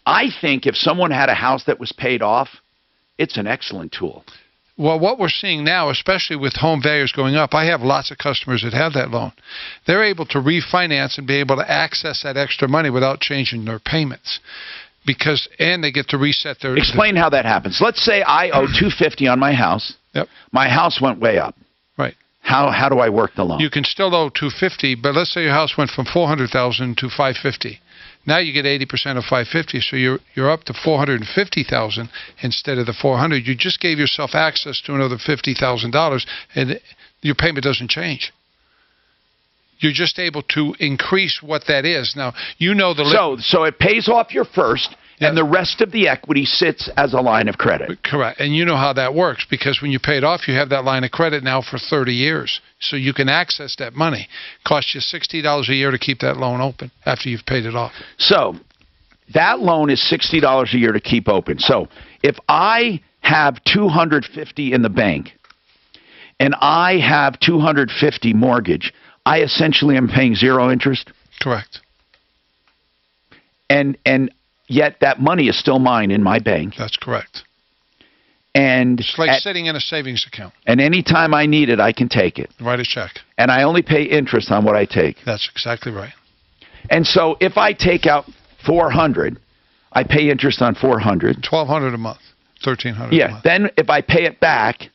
I think if someone had a house that was paid off, it's an excellent tool. Well, what we're seeing now, especially with home values going up, I have lots of customers that have that loan. They're able to refinance and be able to access that extra money without changing their payments. And they get to reset their... Explain how that happens. Let's say I owe $250 on my house. Yep. My house went way up. Right. How do I work the loan? You can still owe $250, but let's say your house went from $400,000 to $550. Now you get 80% of $550, so you're up to $450,000 instead of the $400. You just gave yourself access to another $50,000, and your payment doesn't change. You're just able to increase what that is. Now, you know the... So it pays off your first, and the rest of the equity sits as a line of credit. Correct. And you know how that works, because when you pay it off, you have that line of credit now for 30 years. So you can access that money. Costs you $60 a year to keep that loan open after you've paid it off. So that loan is $60 a year to keep open. So if I have $250 in the bank and I have $250 mortgage, I essentially am paying zero interest? Correct. And yet that money is still mine in my bank. That's correct. And it's like sitting in a savings account. And anytime I need it, I can take it. Write a check. And I only pay interest on what I take. That's exactly right. And so if I take out $400, I pay interest on $400. $1,200 a month. $1,300 a month. Then if I pay it back,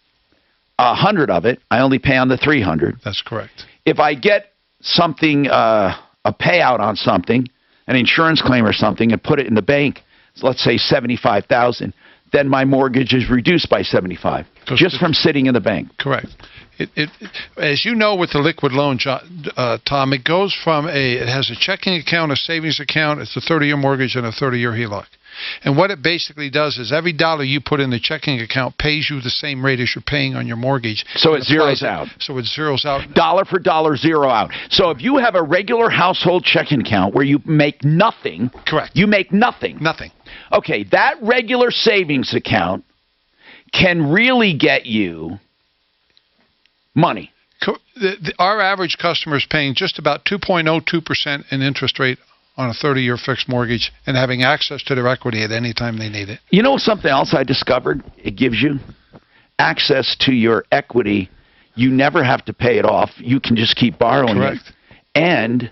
$100 of it, I only pay on the $300. That's correct. If I get something, a payout on something, an insurance claim or something, and put it in the bank, so let's say $75,000, then my mortgage is reduced by $75 just from sitting in the bank. Correct. As you know, with the liquid loan, Tom, it goes from it has a checking account, a savings account, it's a 30-year mortgage, and a 30-year HELOC. And what it basically does is every dollar you put in the checking account pays you the same rate as you're paying on your mortgage. So it zeroes out. So it zeroes out. Dollar for dollar, zero out. So if you have a regular household checking account where you make nothing. Correct. You make nothing. Nothing. Okay, that regular savings account can really get you money. Our average customer is paying just about 2.02% in interest rate on a 30-year fixed mortgage and having access to their equity at any time they need it. You know something else I discovered? It gives you access to your equity. You never have to pay it off. You can just keep borrowing it. And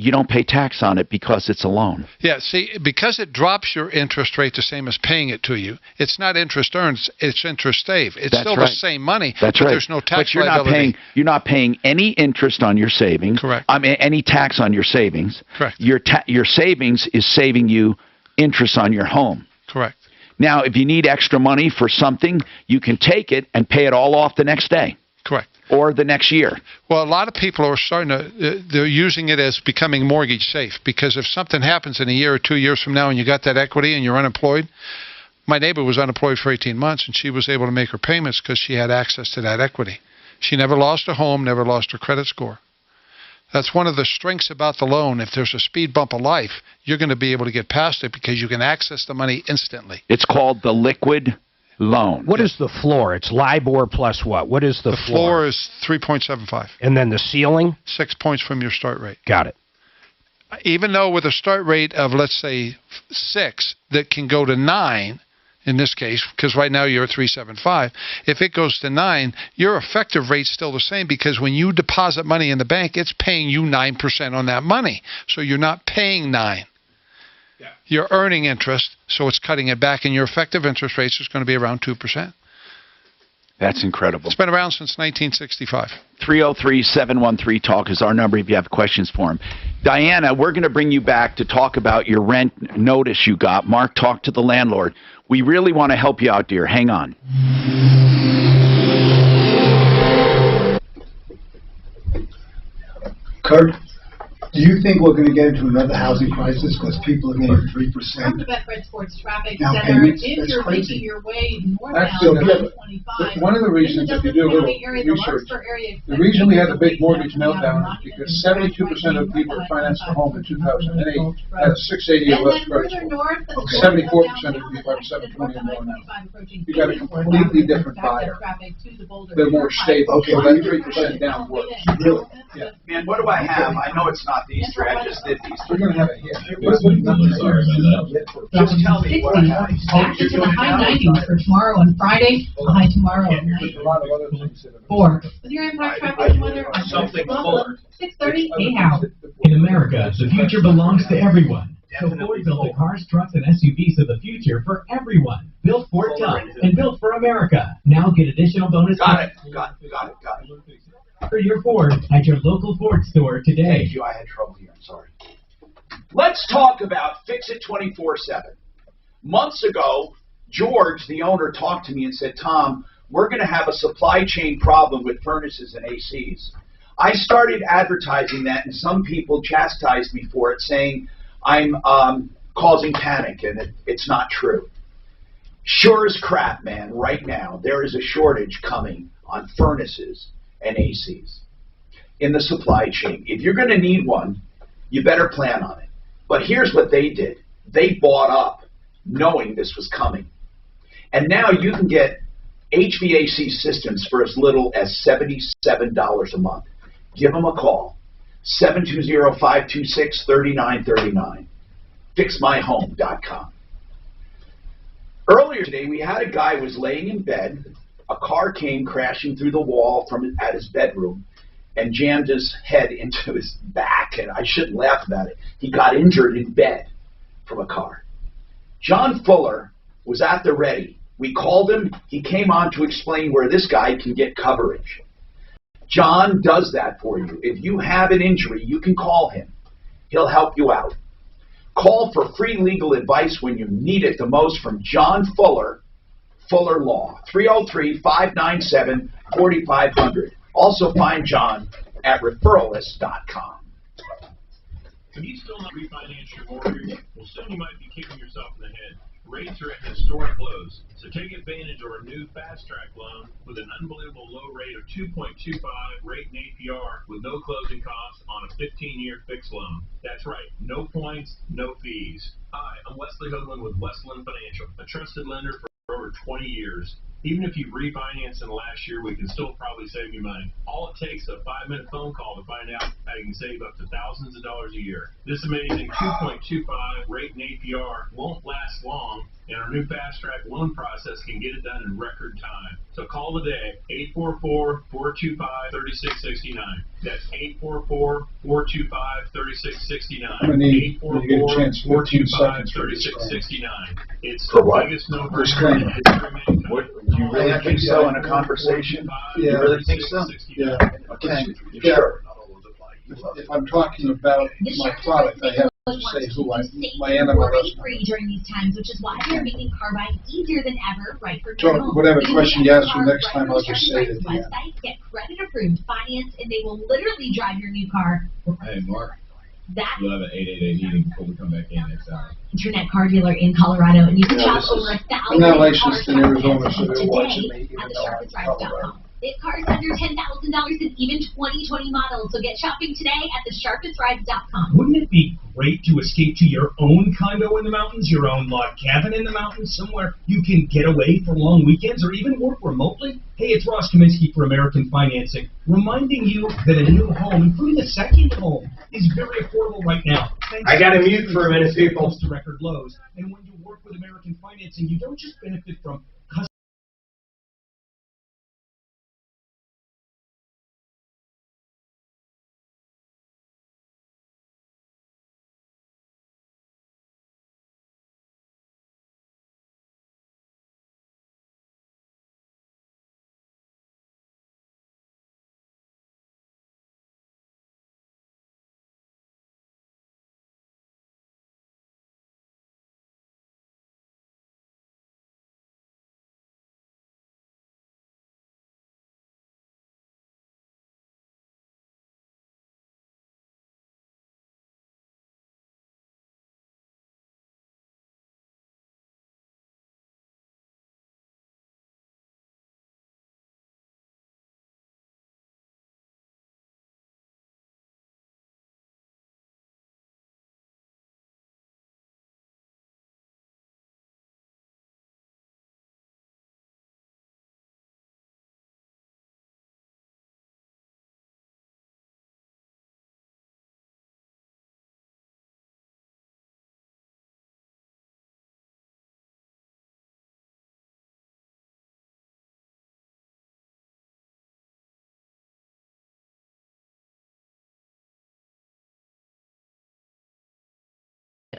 you don't pay tax on it because it's a loan. Yeah, see, because it drops your interest rate the same as paying it to you, it's not interest earned, it's interest saved. It's still the same money, but there's no tax liability. You're not paying any interest on your savings. Correct. I mean, any tax on your savings. Correct. Your savings is saving you interest on your home. Correct. Now, if you need extra money for something, you can take it and pay it all off the next day. Correct. Or the next year. Well, a lot of people are starting to, they're using it as becoming mortgage safe, because if something happens in a year or 2 years from now and you got that equity and you're unemployed, my neighbor was unemployed for 18 months and she was able to make her payments because she had access to that equity. She never lost her home, never lost her credit score. That's one of the strengths about the loan. If there's a speed bump of life, you're going to be able to get past it because you can access the money instantly. It's called the liquid loan. What is the floor? It's LIBOR plus what? What is the floor? The floor is 3.75. And then the ceiling? 6 points from your start rate. Got it. Even though with a start rate of, let's say, 6, that can go to 9, in this case, because right now you're at 3.75, if it goes to 9, your effective rate's still the same, because when you deposit money in the bank, it's paying you 9% on that money. So you're not paying 9. You're earning interest, so it's cutting it back, and your effective interest rate is going to be around 2%. That's incredible. It's been around since 1965. 303-713-TALK is our number if you have questions for him. Diana, we're going to bring you back to talk about your rent notice you got. Mark talked to the landlord. We really want to help you out, dear. Hang on. Kurt, do you think we're gonna get into another housing crisis because people are getting 3%? From the Betfred Sports Traffic Down Center, payments? if That's you're crazy. making your way Actually, northbound yeah, on 25, one of the reasons, in if you do a little area, the research, Larkspur area, the reason we had the big mortgage meltdown is because 72% of people that financed a home in 2008 had a 680 or and less then credit further score. north, the 74% of people have 720 or more now. You got a completely different buyer. They're more stable, so that 3% down works. Really? Yeah. Man, what do I have? I know it's not these three. I just did these We're three. gonna have a hit. Just tell me what I have. Back into the high 90s for tomorrow and Friday, a high tomorrow of There's a lot of other things that have. 4. With your impact traffic and weather, I'm Something Well, fuller. 6:30, anyhow. In America, the future belongs to everyone. So Ford built the cars, trucks, and SUVs of the future for everyone. Built for tough and built for America. Now get additional bonus Got it. for your Ford at your local Ford store today. Thank you. I had trouble here. I'm sorry. Let's talk about Fix It 24/7. Months ago, George, the owner, talked to me and said, Tom, we're going to have a supply chain problem with furnaces and ACs. I started advertising that, and some people chastised me for it, saying I'm causing panic, and it's not true. Sure as crap, man, right now, there is a shortage coming on furnaces and ACs in the supply chain. If you're going to need one, you better plan on it. But here's what they did. They bought up knowing this was coming. And now you can get HVAC systems for as little as $77 a month. Give them a call. 720-526-3939. FixMyHome.com. Earlier today, we had a guy who was laying in bed. A car came crashing through the wall at his bedroom and jammed his head into his back. And I shouldn't laugh about it. He got injured in bed from a car. John Fuller was at the ready. We called him. He came on to explain where this guy can get coverage. John does that for you. If you have an injury, you can call him. He'll help you out. Call for free legal advice when you need it the most from John Fuller, Fuller Law, 303-597-4500. Also find John at referralist.com. Have you still not refinanced your mortgage? Well, soon you might be kicking yourself in the head. Rates are at historic lows, so take advantage of our new Fast Track loan with an unbelievable low rate of 2.25 rate and APR with no closing costs on a 15-year fixed loan. That's right, no points, no fees. Hi, I'm Wesley Hoagland with Westland Financial, a trusted lender for over 20 years. Even if you've refinanced in the last year, we can still probably save you money. All it takes is a 5-minute phone call to find out how you can save up to thousands of dollars a year. This amazing 2.25 rate and APR won't last long, and our new Fast Track loan process can get it done in record time. So call today, 844-425-3669. That's 844-425-3669. 844-425-3669. It's For the what? biggest number. Disclaimer. Do you really think so in a conversation? Yeah. You really think so? Yeah. Okay. Yeah. Sure. If I'm talking about my product, I have to say who my enemy is. Free during these times, which is why they're making car buying easier than ever, right from So your home. whatever Because question you get ask me cars next right time, from I'll just say it at the end. website, get credit approved, finance, and they will literally drive your new car. Hey, Mark. That We'll have an 888 meeting before we come back in next hour. internet car dealer in Colorado, and you can Yeah, shop over 1,000 I'm not cars licensed in Arizona, so they're today watching me, at even the though I'm in sharpestRides.com. They have cars under $10,000 and even 2020 models, so get shopping today at the sharpestRides.com. Wouldn't it be great to escape to your own condo in the mountains, your own log cabin in the mountains, somewhere you can get away for long weekends or even work remotely? Hey, it's Ross Kaminsky for American Financing, reminding you that a new home, including a second home, is very affordable right now. I gotta mute for a minute, people. Close to record lows. And when you work with American Financing, you don't just benefit from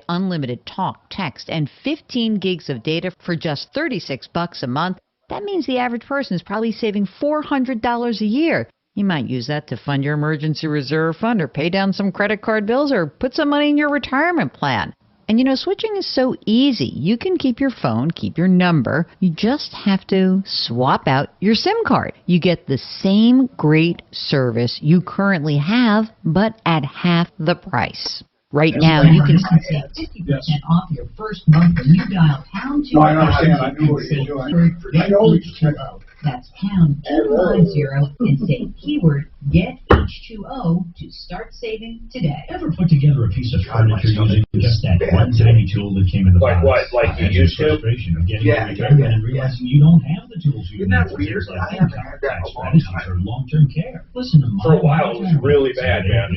unlimited talk, text, and 15 gigs of data for just $36 a month. That means the average person is probably saving $400 a year. You might use that to fund your emergency reserve fund or pay down some credit card bills or put some money in your retirement plan. And you know, switching is so easy. You can keep your phone, keep your number. You just have to swap out your SIM card. You get the same great service you currently have, but at half the price. Right now, you can save 50% off your first month when you dial pound 2. No, I understand. I knew what he was doing. I always check out. That's pound 250 and say keyword get H2O to start saving today. Ever put together a piece of furniture using just that one tiny tool that came in the box? Like what? Like you used to? Frustration of getting a retirement and realizing you don't have the tools you need for things like income tax strategies or long-term care. Listen to For a while, it was really bad, man.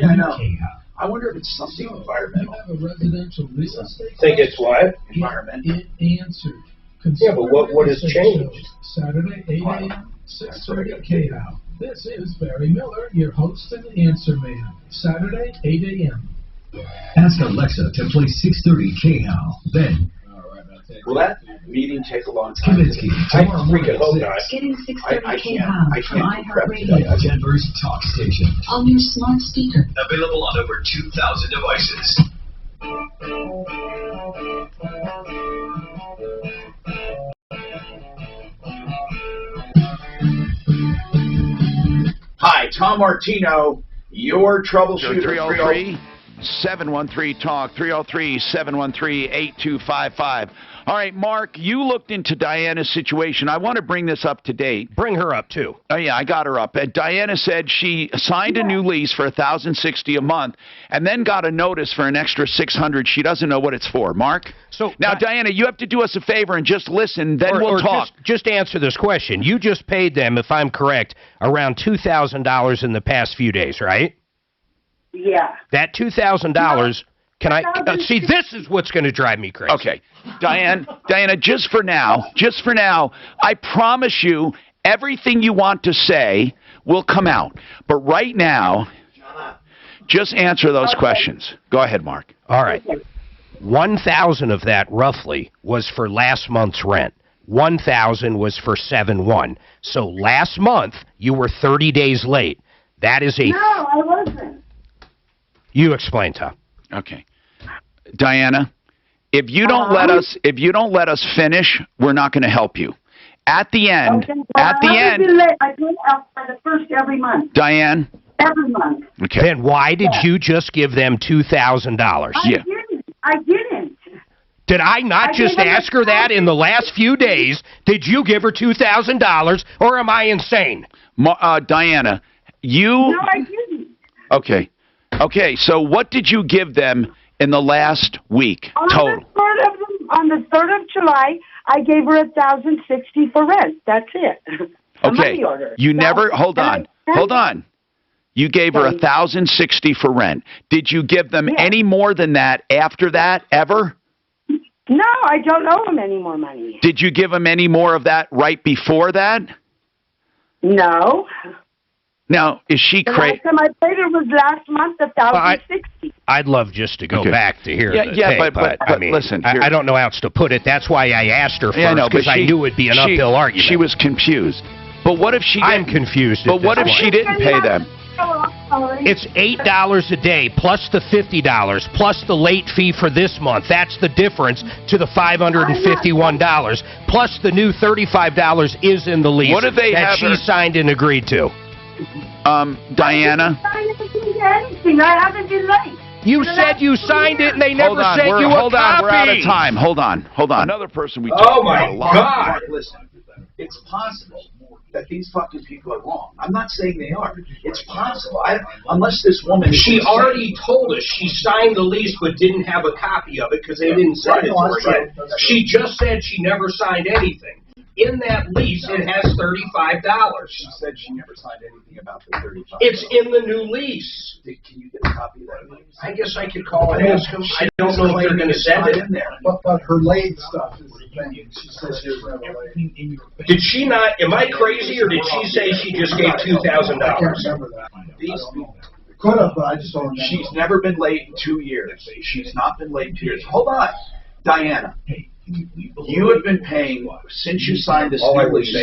I know. I wonder if it's something environmental. You have a residential real estate. Think it's what? Environmental. It answered. Yeah, but what has changed? Saturday, 8 a.m., 6:30 KHOW. This is Barry Miller, your host and answer man. Saturday, 8 a.m. Ask Alexa to play 6:30 KHOW. Then, Will that meeting take a long time? Kaminsky. I freaking hope not. Getting 6:30 I KHOW from iHeartRadio. Denver's talk station. On your smart speaker. Available on over 2,000 devices. Hi, Tom Martino, your troubleshooter. 303-713-TALK, 303-713-8255. All right, Mark, you looked into Diana's situation. I want to bring this up to date. Bring her up, too. Oh, yeah, I got her up. Diana said she signed a new lease for $1,060 a month and then got a notice for an extra $600. She doesn't know what it's for. Mark? So now, Diana, you have to do us a favor and just listen, then we'll talk. Just answer this question. You just paid them, if I'm correct, around $2,000 in the past few days, right? Yeah. That $2,000... Can I see? This is what's going to drive me crazy. Okay, Diana, just for now, I promise you, everything you want to say will come out. But right now, just answer those questions. Go ahead, Mark. All right. 1,000 of that roughly was for last month's rent. 1,000 was for 7/1. So last month you were 30 days late. That is a. No, I wasn't. You explain, Tom. Okay. Diana, if you don't let us finish, we're not going to help you. At the end, I do it by the first every month. Diane. Every month. Okay. Then why did you just give them $2,000? I didn't. Did I not just ask her that in the last few days? Did you give her $2,000, or am I insane? Diana, you... No, I didn't. Okay. Okay, so what did you give them in the last week total? On the 3rd of July, I gave her $1,060 for rent. That's it. Okay. You never... Hold on. You gave her $1,060 for rent. Did you give them any more than that after that, ever? No, I don't owe them any more money. Did you give them any more of that right before that? No. Now, is she crazy? The last time I paid her was last month, $1,060. I'd love just to go back to hear the tape, but I mean, listen, I don't know how else to put it. That's why I asked her first, because I knew it'd be an uphill argument. She was confused. But what if she I'm confused. But what if she didn't pay them? It's $8 a day, plus the $50, plus the late fee for this month. That's the difference to the $551. Plus the new $35 is in the lease what if they that she signed and agreed to. Diana? I haven't seen anything. I haven't been late. You said you signed it, and they never sent you a copy. Hold on, we're out of time. Hold on. Another person we talked about a lot. God! Listen, it's possible that these fucking people are wrong. I'm not saying they are. It's possible. Unless this woman... She already told us she signed the lease but didn't have a copy of it because they didn't send it to her yet. She just said she never signed anything. In that lease, it has $35. She said she never signed anything about the $35. It's in the new lease. Can you get a copy of that lease? I guess I could call and ask them. I don't know if they're going to send it in there. But her late stuff is the thing. She says she's never late. Did she not? Am I crazy, or did she say she just gave $2,000? I can't remember that. Could have, but I just don't remember. She's never been late in 2 years. She's not been late in 2 years. Hold on, Diana. You have been paying, since you signed this new lease,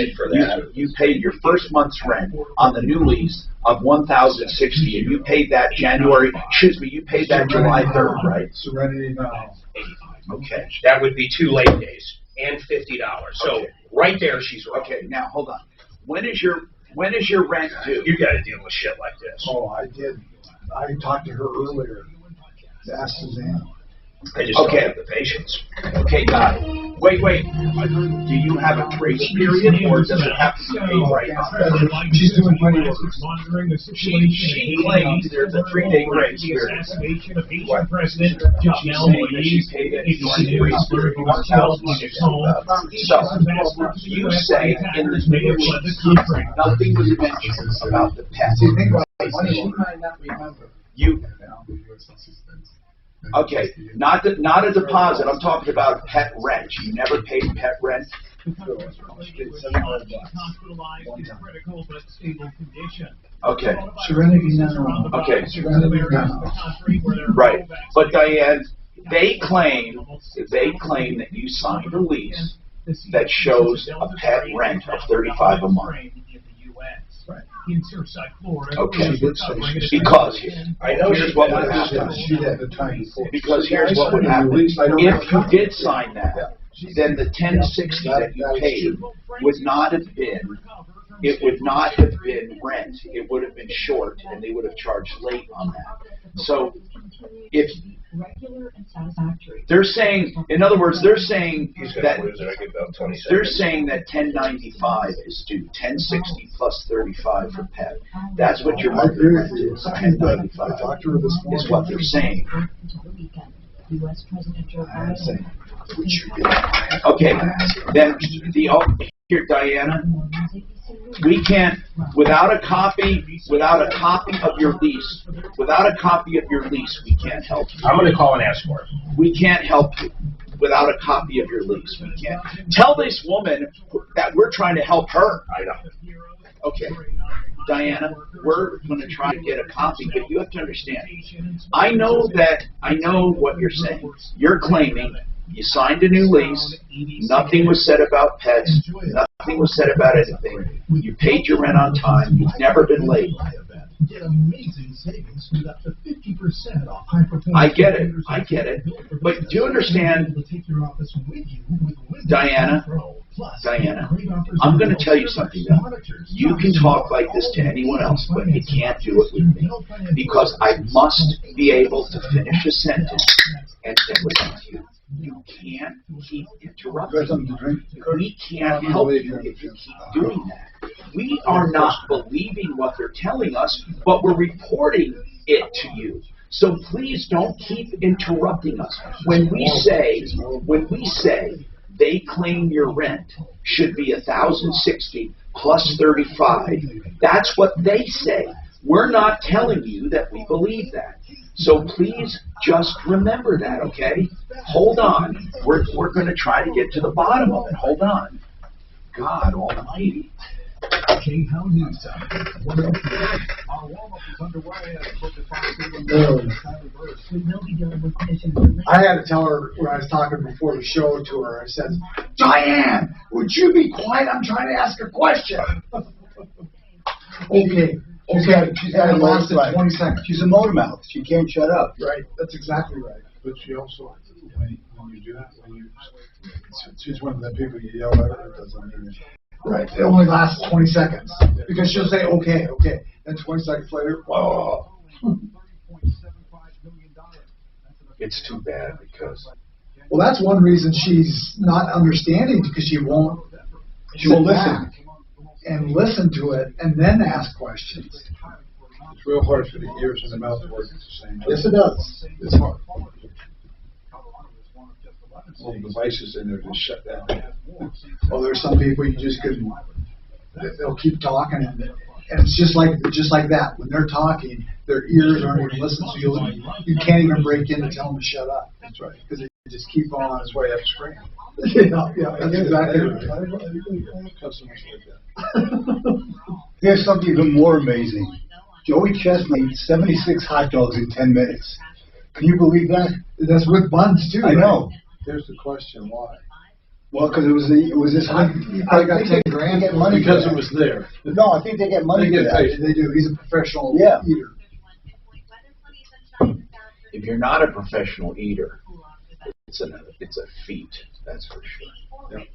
you paid your first month's rent on the new lease of $1,060, and you paid that you paid that July 3rd, right? Serenity now. Okay. That would be 2 late days and $50. So right there, she's right. Okay, now hold on. When is your rent due? You got to deal with shit like this. Oh, I did. I talked to her earlier. Ask Suzanne. I just don't have the patience. Okay, got it. Wait. Do you have a grace period, or does it have to be paid right now? She's doing plenty of Monitoring the She claims there's a 3-day grace period. assassination of Haitian President Jovenel Moïse. So, you say in the new lease, nothing was mentioned about the pet. See, think about it. She might not remember. Okay, not a deposit. I'm talking about pet rent. You never paid pet rent. Okay. Serenity now. Okay. Serenity now. Right. But Diane, they claim that you signed a lease that shows a pet rent of $35 a month. Okay, because I know here's what would happen. Because here's what would happen. If you did sign that, then the $1060 that you paid would not have been. It would not have been rent. It would have been short, and they would have charged late on that. So, if they're saying, in other words, they're saying that they're saying that $1095 is due, $1060 plus $35 for pet. That's what your monthly rent is. $1095 is what they're saying. Okay, then here, Diana. We can't, without a copy of your lease, we can't help you. I'm going to call and ask for it. We can't help you without a copy of your lease. We can't. Tell this woman that we're trying to help her. I know. Okay. Diana, we're going to try to get a copy, but you have to understand. I know what you're saying. You're claiming you signed a new lease, nothing was said about pets, nothing was said about anything. You paid your rent on time, you've never been late. Get amazing savings with up to 50% off high-performance. I get it. But do you understand, Diana, I'm going to tell you something now. You can talk like this to anyone else, but you can't do it with me. Because I must be able to finish a sentence and then listen to you. You can't keep interrupting me. We can't help you if you keep doing that. We are not believing what they're telling us, but we're reporting it to you. So please don't keep interrupting us. When we say they claim your rent should be $1,060 plus $35, that's what they say. We're not telling you that we believe that. So please just remember that, okay? Hold on. We're going to try to get to the bottom of it. Hold on. God almighty. Okay, how news time? Our warm-up is underway. I had to tell her when I was talking before the show to her, I said, Diane, would you be quiet? I'm trying to ask a question. Okay. She's got lost in 20 seconds. She's a motor mouth. She can't shut up. Right. That's exactly right. But she also, when you do that, she's one of the people you yell at her. It doesn't mean it. Right. It only lasts 20 seconds. Because she'll say, okay. Then 20 seconds later, whoa. It's too bad because... Well, that's one reason she's not understanding, because she won't listen. And listen to it, and then ask questions. It's real hard for the ears and the mouth to work at the same time. Yes, it does. It's hard. All the devices in there just shut down. Well, there's some people you just couldn't. They'll keep talking, and it's just like that. When they're talking, their ears aren't even listening, so you can't even break in and tell them to shut up. That's right. Because they just keep on. That's why you have to scream. Yeah, that's exactly right. Customers like that. Here's something even more amazing. Joey Chestnut ate 76 hot dogs in 10 minutes. Can you believe that? That's with buns too. I know. Here's the question, why? Well, because it was this. You probably got 10 grand. Get money because for it was there. No, I think they get money for that. They do. He's a professional eater. If you're not a professional eater, it's a feat. That's for sure. Yep.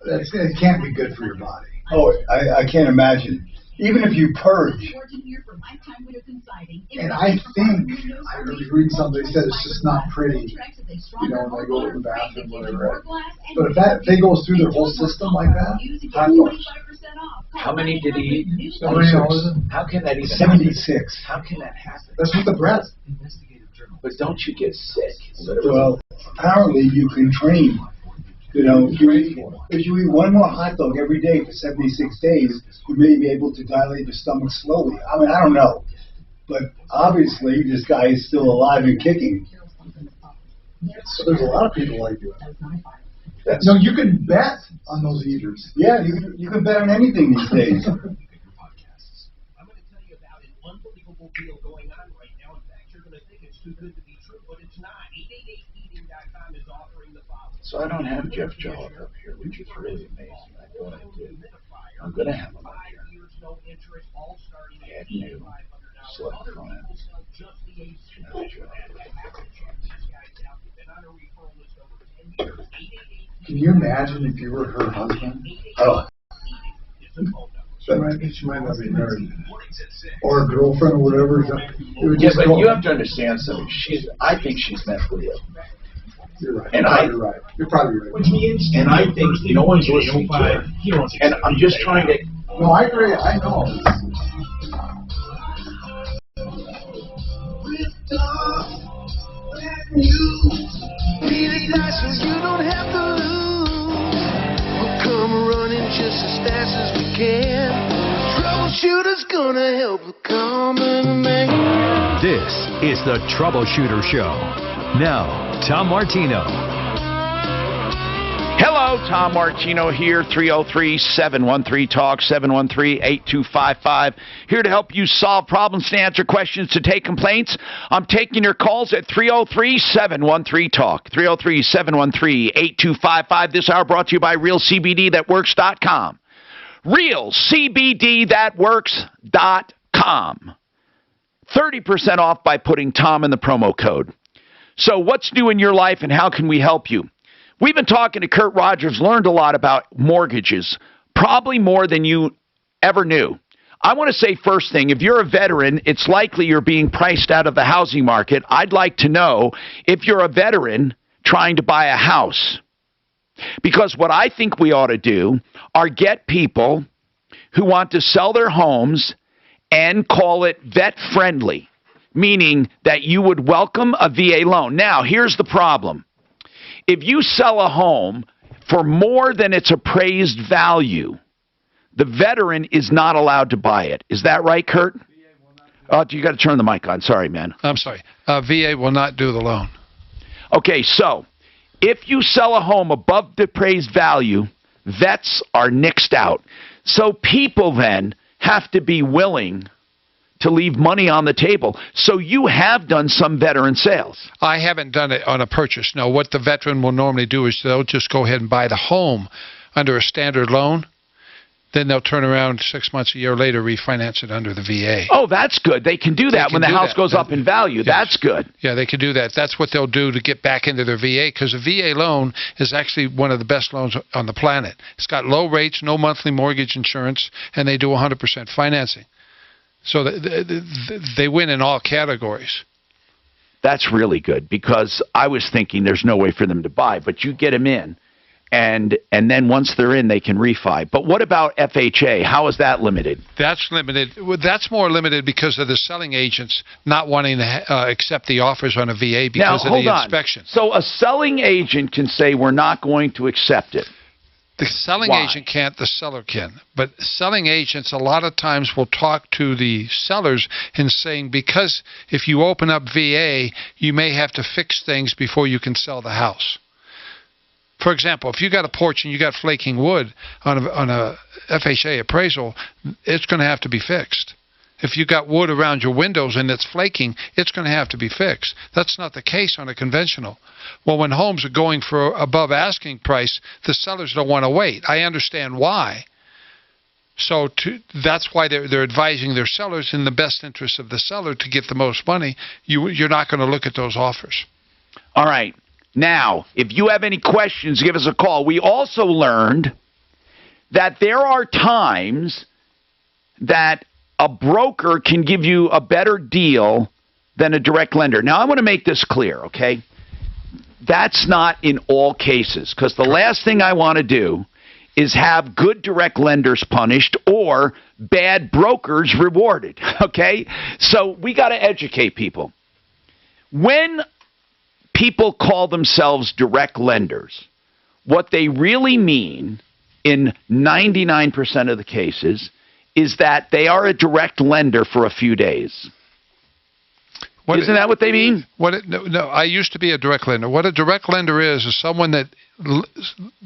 It can't be good for your body. Oh, I can't imagine. Even if you purge. And I think, I was reading something, they said it's just not pretty, you know, when they go to the bathroom, whatever. But if they go through their whole system like that, hot dogs. How many did he eat? How can that even 76. How can that happen? That's with the breath. But don't you get sick? Well, apparently you can train. You know, if you eat one more hot dog every day for 76 days, you may be able to dilate your stomach slowly. I mean, I don't know. But obviously, this guy is still alive and kicking. So there's a lot of people like you. No, you can bet on those eaters. Yeah, you can bet on anything these days. I'm going to tell you about an unbelievable deal going on right now. In fact, you're going to think it's too good to be true, but it's not. 888eating.com is offering the following. So I don't have Jeff Jollick up here, which is really amazing. I thought I did. I'm going to have him up here. Add new. Select client. No Joe. Can you imagine if you were her husband? Oh. She might not be married. Or a girlfriend or whatever. Yeah, but you have to understand something. I think she's mentally ill. You're right. And You're probably right. And I think no one's listening to her. And I'm just trying to. No, I agree. I know. Really nice, so you don't have to lose. We'll come running just as fast as we can. Troubleshooter's gonna help the common man. This is the Troubleshooter Show. Now, Tom Martino. Hello, Tom Martino here, 303-713-TALK, 713-8255. Here to help you solve problems, to answer questions, to take complaints. I'm taking your calls at 303-713-TALK, 303-713-8255. This hour brought to you by RealCBDThatWorks.com. RealCBDThatWorks.com. 30% off by putting Tom in the promo code. So what's new in your life and how can we help you? We've been talking to Kurt Rogers, learned a lot about mortgages, probably more than you ever knew. I want to say first thing, if you're a veteran, it's likely you're being priced out of the housing market. I'd like to know if you're a veteran trying to buy a house. Because what I think we ought to do are get people who want to sell their homes and call it vet-friendly, meaning that you would welcome a VA loan. Now, here's the problem. If you sell a home for more than its appraised value, the veteran is not allowed to buy it. Is that right, Kurt? Oh, you got to turn the mic on. Sorry, man. I'm sorry. VA will not do the loan. Okay, so if you sell a home above the appraised value, vets are nixed out. So people then have to be willing to leave money on the table. So you have done some veteran sales. I haven't done it on a purchase. No, what the veteran will normally do is they'll just go ahead and buy the home under a standard loan. Then they'll turn around 6 months, a year later, refinance it under the VA. Oh, that's good. They can do that when the house goes up in value. Yes. That's good. Yeah, they can do that. That's what they'll do to get back into their VA, because a VA loan is actually one of the best loans on the planet. It's got low rates, no monthly mortgage insurance, and they do 100% financing. So they win in all categories. That's really good, because I was thinking there's no way for them to buy, but you get them in, and then once they're in, they can refi. But what about FHA? How is that limited? That's limited. That's more limited because of the selling agents not wanting to accept the offers on a VA because of the inspection. So a selling agent can say, we're not going to accept it. The selling agent can't, the seller can. But selling agents a lot of times will talk to the sellers and saying, because if you open up VA, you may have to fix things before you can sell the house. For example, if you got a porch and you got flaking wood on a FHA appraisal, it's going to have to be fixed. If you got wood around your windows and it's flaking, it's going to have to be fixed. That's not the case on a conventional. Well, when homes are going for above asking price, the sellers don't want to wait. I understand why. So that's why they're advising their sellers in the best interest of the seller to get the most money. You're not going to look at those offers. All right. Now, if you have any questions, give us a call. We also learned that there are times that a broker can give you a better deal than a direct lender. Now, I want to make this clear, okay? That's not in all cases, because the last thing I want to do is have good direct lenders punished or bad brokers rewarded, okay? So we got to educate people. When people call themselves direct lenders, what they really mean in 99% of the cases is that they are a direct lender for a few days. Isn't that what they mean? No, I used to be a direct lender. What a direct lender is someone that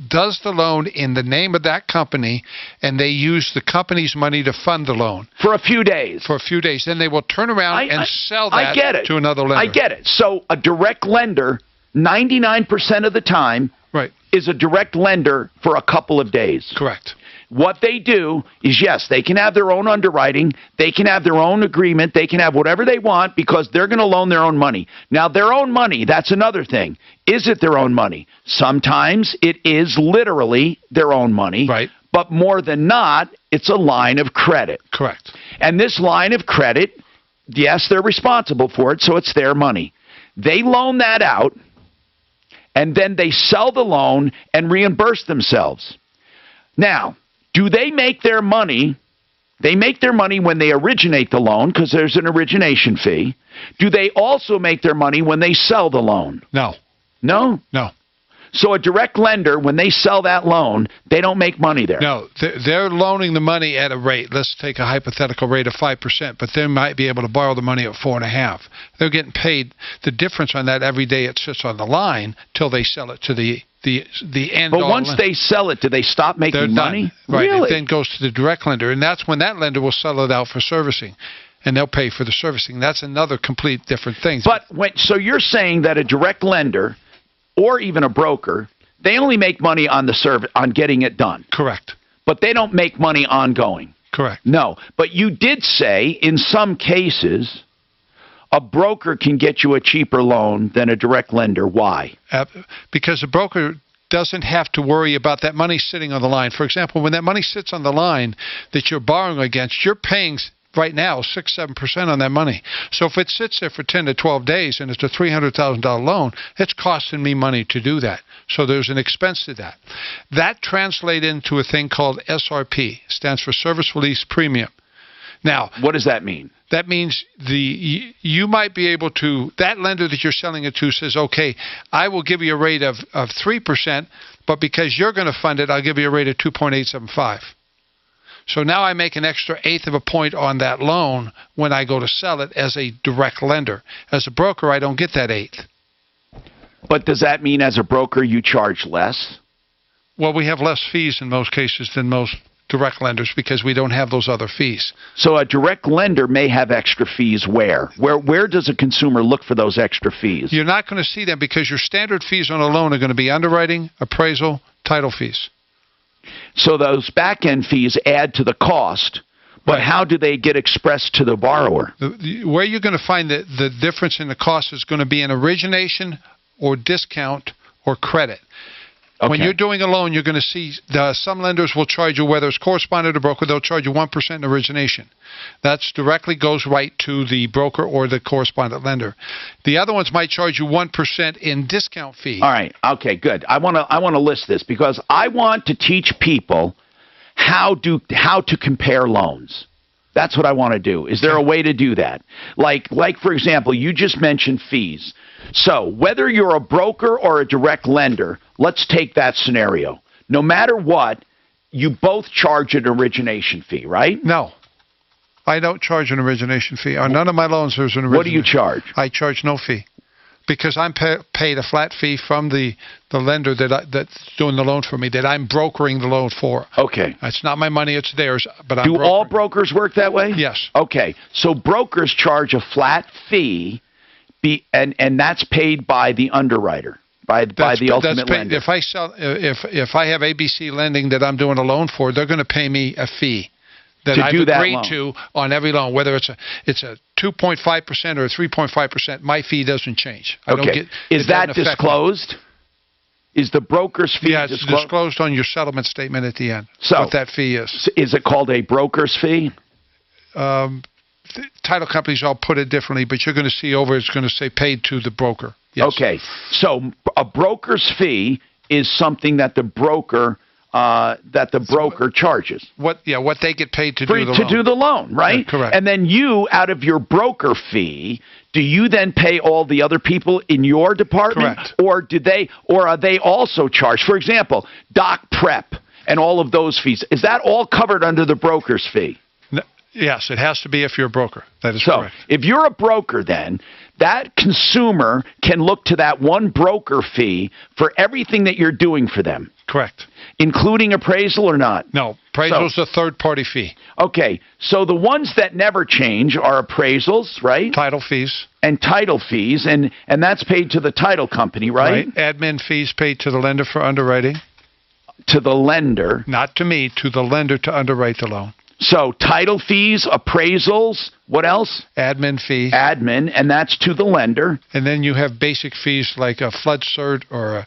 does the loan in the name of that company, and they use the company's money to fund the loan. For a few days. For a few days. Then they will turn around and sell that to another lender. I get it. So a direct lender, 99% of the time, is a direct lender for a couple of days. Correct. What they do is, yes, they can have their own underwriting, they can have their own agreement, they can have whatever they want because they're going to loan their own money. Now, their own money, that's another thing. Is it their own money? Sometimes it is literally their own money. Right. But more than not, it's a line of credit. Correct. And this line of credit, yes, they're responsible for it, so it's their money. They loan that out, and then they sell the loan and reimburse themselves. Now, do they make their money? They make their money when they originate the loan because there's an origination fee. Do they also make their money when they sell the loan? No. No? No. So a direct lender, when they sell that loan, they don't make money there. No, they're loaning the money at a rate. Let's take a hypothetical rate of 5%, but they might be able to borrow the money at 4.5%. They're getting paid the difference on that every day it sits on the line till they sell it to the end. But once they sell it, do they stop making money? Right. Really? It then goes to the direct lender, and that's when that lender will sell it out for servicing, and they'll pay for the servicing. That's another complete different thing. But so you're saying that a direct lender or even a broker, they only make money on on getting it done. Correct. But they don't make money ongoing. Correct. No. But you did say in some cases a broker can get you a cheaper loan than a direct lender. Why? Because a broker doesn't have to worry about that money sitting on the line. For example, when that money sits on the line that you're borrowing against, you're paying right now 6-7% on that money. So if it sits there for 10 to 12 days and it's a $300,000 loan, it's costing me money to do that. So there's an expense to that. That translates into a thing called SRP, stands for Service Release Premium. Now, what does that mean? That means you might be able to, that lender that you're selling it to says, okay, I will give you a rate of 3%, but because you're going to fund it, I'll give you a rate of 2.875. So now I make an extra 1/8 of a point on that loan when I go to sell it as a direct lender. As a broker, I don't get that 1/8. But does that mean as a broker you charge less? Well, we have less fees in most cases than most direct lenders because we don't have those other fees. So a direct lender may have extra fees where? Where does a consumer look for those extra fees? You're not going to see them because your standard fees on a loan are going to be underwriting, appraisal, title fees. So those back-end fees add to the cost, but how do they get expressed to the borrower? Where you're going to find the difference in the cost is going to be in origination or discount or credit. Okay. When you're doing a loan, you're going to see some lenders will charge you, whether it's correspondent or broker, they'll charge you 1% in origination. That directly goes right to the broker or the correspondent lender. The other ones might charge you 1% in discount fee. All right. Okay, good. I want to list this because I want to teach people how to compare loans. That's what I want to do. Is there a way to do that? Like for example, you just mentioned fees. So whether you're a broker or a direct lender, let's take that scenario. No matter what, you both charge an origination fee, right? No. I don't charge an origination fee. On none of my loans there's an origination. What do you charge? I charge no fee. Because I'm paid a flat fee from the lender that's doing the loan for me, that I'm brokering the loan for. Okay. It's not my money, it's theirs, but I'm Do all brokers work that way? Yes. Okay. So brokers charge a flat fee, and that's paid by the underwriter, by the ultimate lender. If I have ABC Lending that I'm doing a loan for, they're going to pay me a fee that I've agreed to on every loan, whether it's a 2.5% or a 3.5%. My fee doesn't change. Is that disclosed? Is the broker's fee disclosed? It's disclosed on your settlement statement at the end. So what that fee is. Is it called a broker's fee? Title companies all put it differently, but you're going to see it's going to say paid to the broker. Yes. Okay, so a broker's fee is something that the broker charges. What they get paid to do the loan. Do the loan, right? Yeah, correct. And then you, out of your broker fee, do you then pay all the other people in your department? Correct. Or are they also charged? For example, doc prep and all of those fees. Is that all covered under the broker's fee? Yes, it has to be if you're a broker. That is correct. So, if you're a broker, then that consumer can look to that one broker fee for everything that you're doing for them. Correct. Including appraisal or not? No, appraisal is a third-party fee. Okay, so the ones that never change are appraisals, right? Title fees. And title fees, and that's paid to the title company, right? Admin fees paid to the lender for underwriting. To the lender. Not to me, to the lender to underwrite the loan. So title fees, appraisals, what else? Admin fees. Admin, and that's to the lender. And then you have basic fees like a flood cert or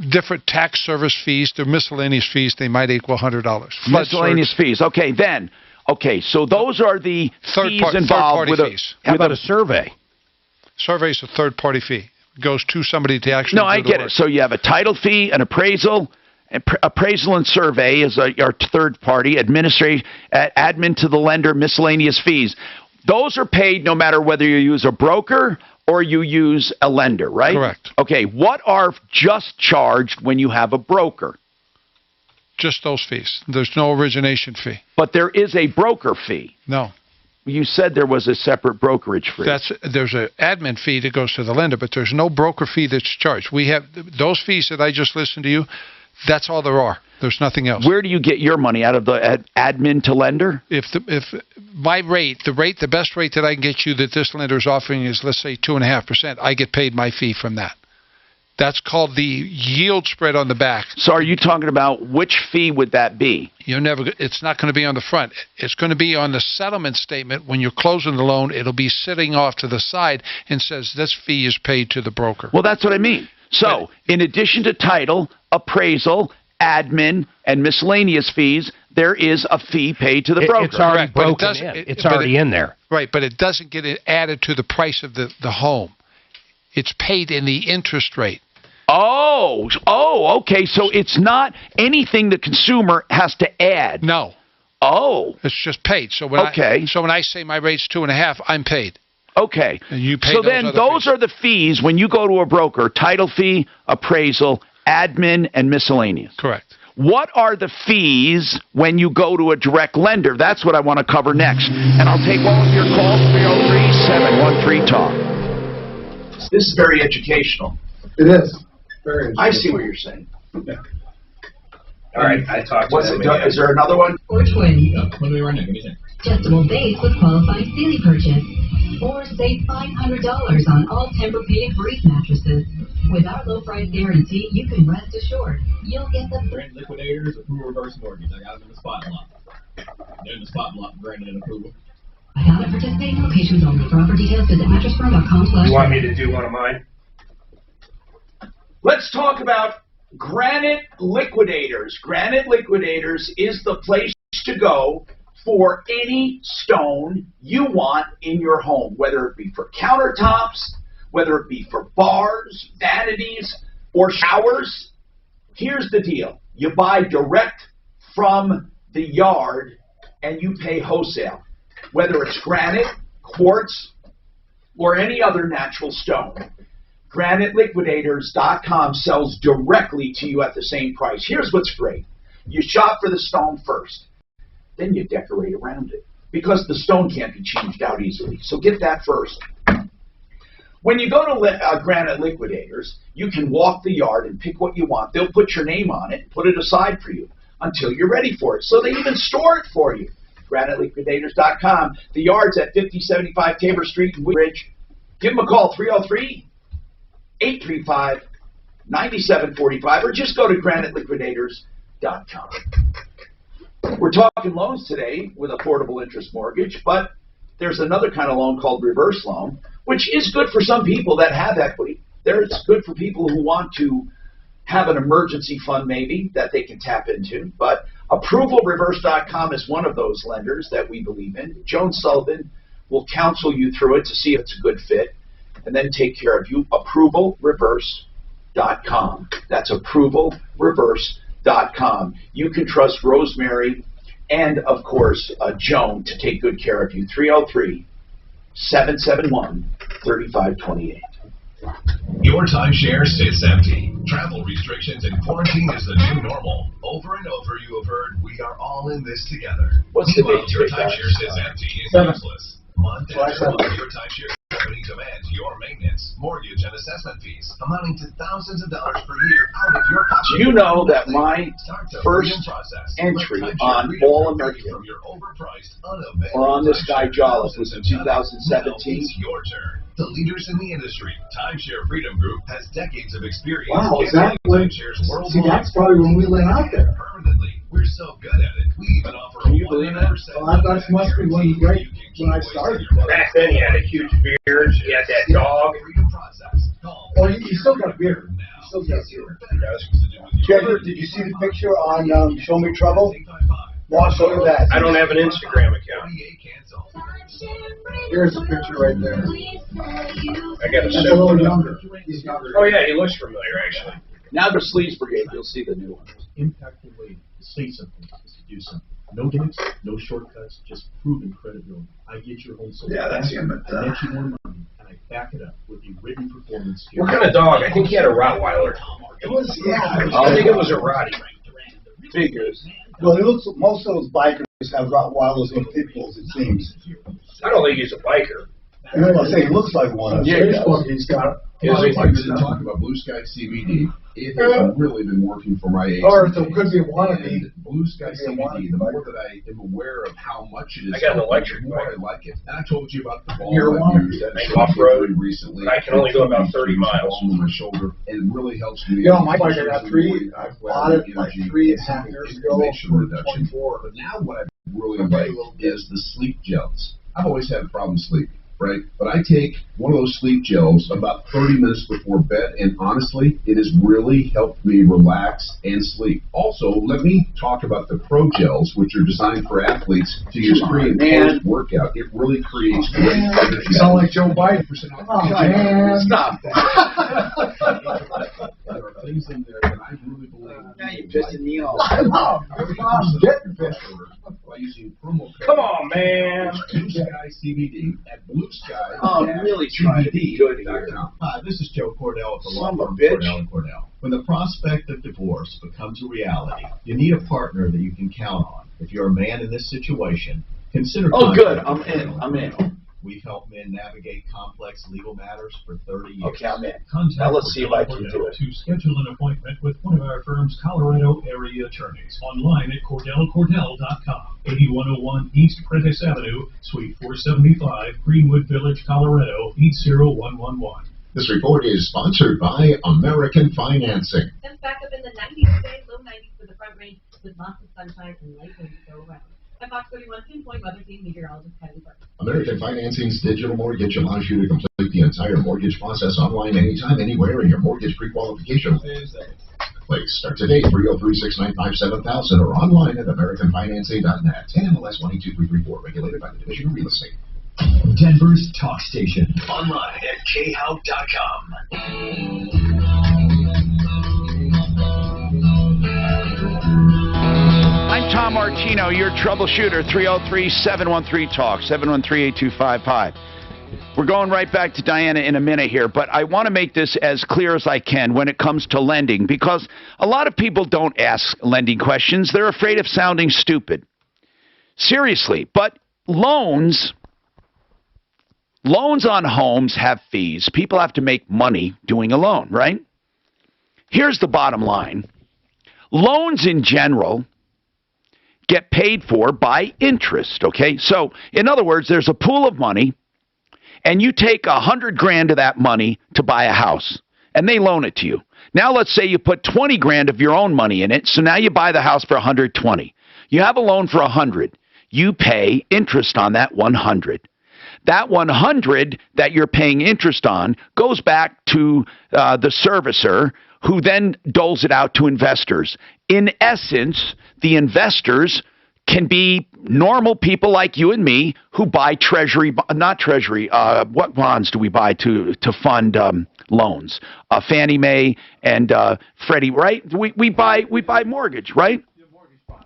different tax service fees. They're miscellaneous fees. They might equal $100. Miscellaneous fees. Okay, then. Okay, so those are the fees involved with fees. How about a survey? Survey is a third-party fee. It goes to somebody to actually do the work. No, I get it. So you have a title fee, an appraisal. Appraisal and survey is our third party. Admin to the lender, miscellaneous fees. Those are paid no matter whether you use a broker or you use a lender, right? Correct. Okay, what are just charged when you have a broker? Just those fees. There's no origination fee. But there is a broker fee. No. You said there was a separate brokerage fee. There's an admin fee that goes to the lender, but there's no broker fee that's charged. We have those fees that I just listened to you. That's all there are. There's nothing else. Where do you get your money? Out of the admin to lender? If my rate, the best rate that I can get you that this lender is offering is, let's say, 2.5%, I get paid my fee from that. That's called the yield spread on the back. So are you talking about which fee would that be? It's not going to be on the front. It's going to be on the settlement statement. When you're closing the loan, it'll be sitting off to the side and says this fee is paid to the broker. Well, that's what I mean. So, in addition to title, appraisal, admin, and miscellaneous fees, there is a fee paid to the broker. It's already broken in. It's already in there. Right, but it doesn't get added to the price of the home. It's paid in the interest rate. Oh, okay. So it's not anything the consumer has to add. No. Oh. It's just paid. So when I say my rate's 2.5, I'm paid. Okay. And you pay so then those are the fees when you go to a broker: title fee, appraisal, admin, and miscellaneous. Correct. What are the fees when you go to a direct lender? That's what I want to cover next. And I'll take all of your calls, 303-713-TALK. This is very educational. It is. Very educational. I see what you're saying. Yeah. All right, I talked to them again. Is there another one? Or twins. What do we run now? Give me a second. Adjustable base with qualified Sealy purchase. Or save $500 on all Tempur-Pedic Breeze mattresses. With our low price guarantee, you can rest assured you'll get the Grant liquidators, approval reverse mortgage. I got them in the spot block. They're in the spot block, granted an approval. Not at participating locations only. For offer details, visit mattressfirm.com/. You want me to do one of mine? Let's talk about Granite Liquidators. Granite Liquidators is the place to go for any stone you want in your home, whether it be for countertops, whether it be for bars, vanities, or showers. Here's the deal. You buy direct from the yard and you pay wholesale, whether it's granite, quartz, or any other natural stone. GraniteLiquidators.com sells directly to you at the same price. Here's what's great. You shop for the stone first. Then you decorate around it, because the stone can't be changed out easily. So get that first. When you go to Granite Liquidators, you can walk the yard and pick what you want. They'll put your name on it and put it aside for you until you're ready for it. So they even store it for you. GraniteLiquidators.com. The yard's at 5075 Tabor Street in Woodbridge. Give them a call, 303-835-9745, or just go to GraniteLiquidators.com. We're talking loans today with affordable interest mortgage, but there's another kind of loan called reverse loan, which is good for some people that have equity. It's good for people who want to have an emergency fund maybe that they can tap into. But ApprovalReverse.com is one of those lenders that we believe in. Joan Sullivan will counsel you through it to see if it's a good fit and then take care of you. ApprovalReverse.com. That's ApprovalReverse.com. You can trust Rosemary and, of course, Joan to take good care of you. 303-771-3528. Your timeshare sits empty. Travel restrictions and quarantine is the new normal. Over and over you have heard, we are all in this together. What's the date? Your timeshare sits empty is useless. Month after month, your timeshare company demands your maintenance, mortgage, and assessment fees, amounting to thousands of dollars per year out of your pocket. Do you know that my first entry on All American or on this guy Jolliffe was in 2017? Your turn. The leaders in the industry, Timeshare Freedom Group, has decades of experience. Wow, is that when, see, that's probably when we went out there. Permanently. We're so good at it, we even offer a 100%. Well, that must be when I started. Back then, you had a huge beard. You had that dog. Oh, you still got a beard. You still got a beard. Trevor, did you see the picture on Show Me Trouble? Well, I'll show you that. I don't have an Instagram account. Here's a picture right there. I got a That's a little younger. He's younger. Oh, yeah, he looks familiar, actually. Now the Sleeves Brigade, you'll see the new one. Impactful way to say something is to do something. No gimmicks, no shortcuts, just proven credibility. I get your home sold. Yeah, that's him. I net you more money, and I back it up with a written performance. What kind of dog? I think he had a Rottweiler. It was, yeah. I think it was a Rottie. Figures. Well, it looks, most of those bikers have Rottweilers and pit bulls, it seems. I don't think he's a biker. I say he looks like one. Yeah, he's got. If I could talk about Blue Sky CBD, it has really been working for my age. Or it could be a wannabe. Blue Sky CBD, the more that I am aware of how much it is, I got an electric the more I like it. And I told you about the ball You're I've used that off-road recently. I can only go about 30 miles. On my shoulder, and it really helps me. You know, my bike, I got three. I bought it like 3.5 years ago for 24. But now what I really like is the sleep gels. I've always had a problem sleeping. Right? But I take one of those sleep gels about 30 minutes before bed, and honestly, it has really helped me relax and sleep. Also, let me talk about the Pro Gels, which are designed for athletes to use pre and post workout. It really creates great energy. You sound like Joe Biden. Oh, man. Stop. There are things in there that I really believe. Now you're pissing me off. I'm getting pissed. By using promo code. Come on, man. Blue Sky CBD at Blue Sky. Oh, really trying to be good here. Hi, this is Joe Cordell with the law Son of a firm bitch. Cordell & Cordell. When the prospect of divorce becomes a reality, you need a partner that you can count on. If you're a man in this situation, consider. Oh, good. I'm in. We've helped men navigate complex legal matters for 30 years. Okay, I'm in. Contact Now let's see if I can Cordell do it. to schedule an appointment with one of our firm's Colorado area attorneys. Online at CordellCordell.com. 8101 East Prentice Avenue, Suite 475, Greenwood Village, Colorado, 80111. This report is sponsored by American Financing. Temps back up in the 90s today, low 90s for the front range with lots of sunshine and light winds to go around. At Fox 31, pinpoint weather team meteorologist Kylie Burke. American Financing's digital mortgage allows you to complete the entire mortgage process online anytime, anywhere in your mortgage pre-qualification. Please start today, 303-695-7000 or online at americanfinancing.net. NMLS 122334, regulated by the Division of Real Estate. Denver's talk station. Online at khout.com. I'm Tom Martino, your troubleshooter, 303-713-TALK, 713-8255. We're going right back to Diana in a minute here, but I want to make this as clear as I can when it comes to lending, because a lot of people don't ask lending questions. They're afraid of sounding stupid. Seriously, but loans Loans on homes have fees. People have to make money doing a loan, right? Here's the bottom line. Loans in general get paid for by interest, okay? So, in other words, there's a pool of money, and you take $100,000 of that money to buy a house, and they loan it to you. Now, let's say you put $20,000 of your own money in it, so now you buy the house for $120,000. You have a loan for $100,000. You pay interest on that $100,000. That $100,000 that you're paying interest on goes back to the servicer, who then doles it out to investors. In essence, the investors can be normal people like you and me who buy what bonds do we buy to fund loans? Fannie Mae and Freddie, right? We buy mortgage, right?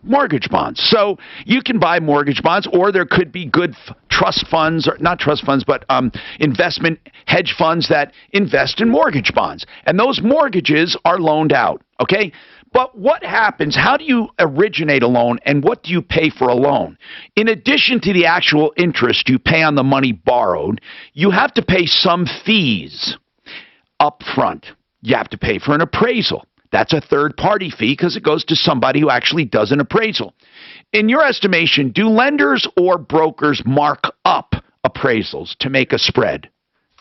Mortgage bonds. So you can buy mortgage bonds, or there could be good trust funds, or not trust funds, but investment hedge funds that invest in mortgage bonds. And those mortgages are loaned out, okay? But what happens, how do you originate a loan, and what do you pay for a loan? In addition to the actual interest you pay on the money borrowed, you have to pay some fees up front. You have to pay for an appraisal. That's a third-party fee because it goes to somebody who actually does an appraisal. In your estimation, do lenders or brokers mark up appraisals to make a spread?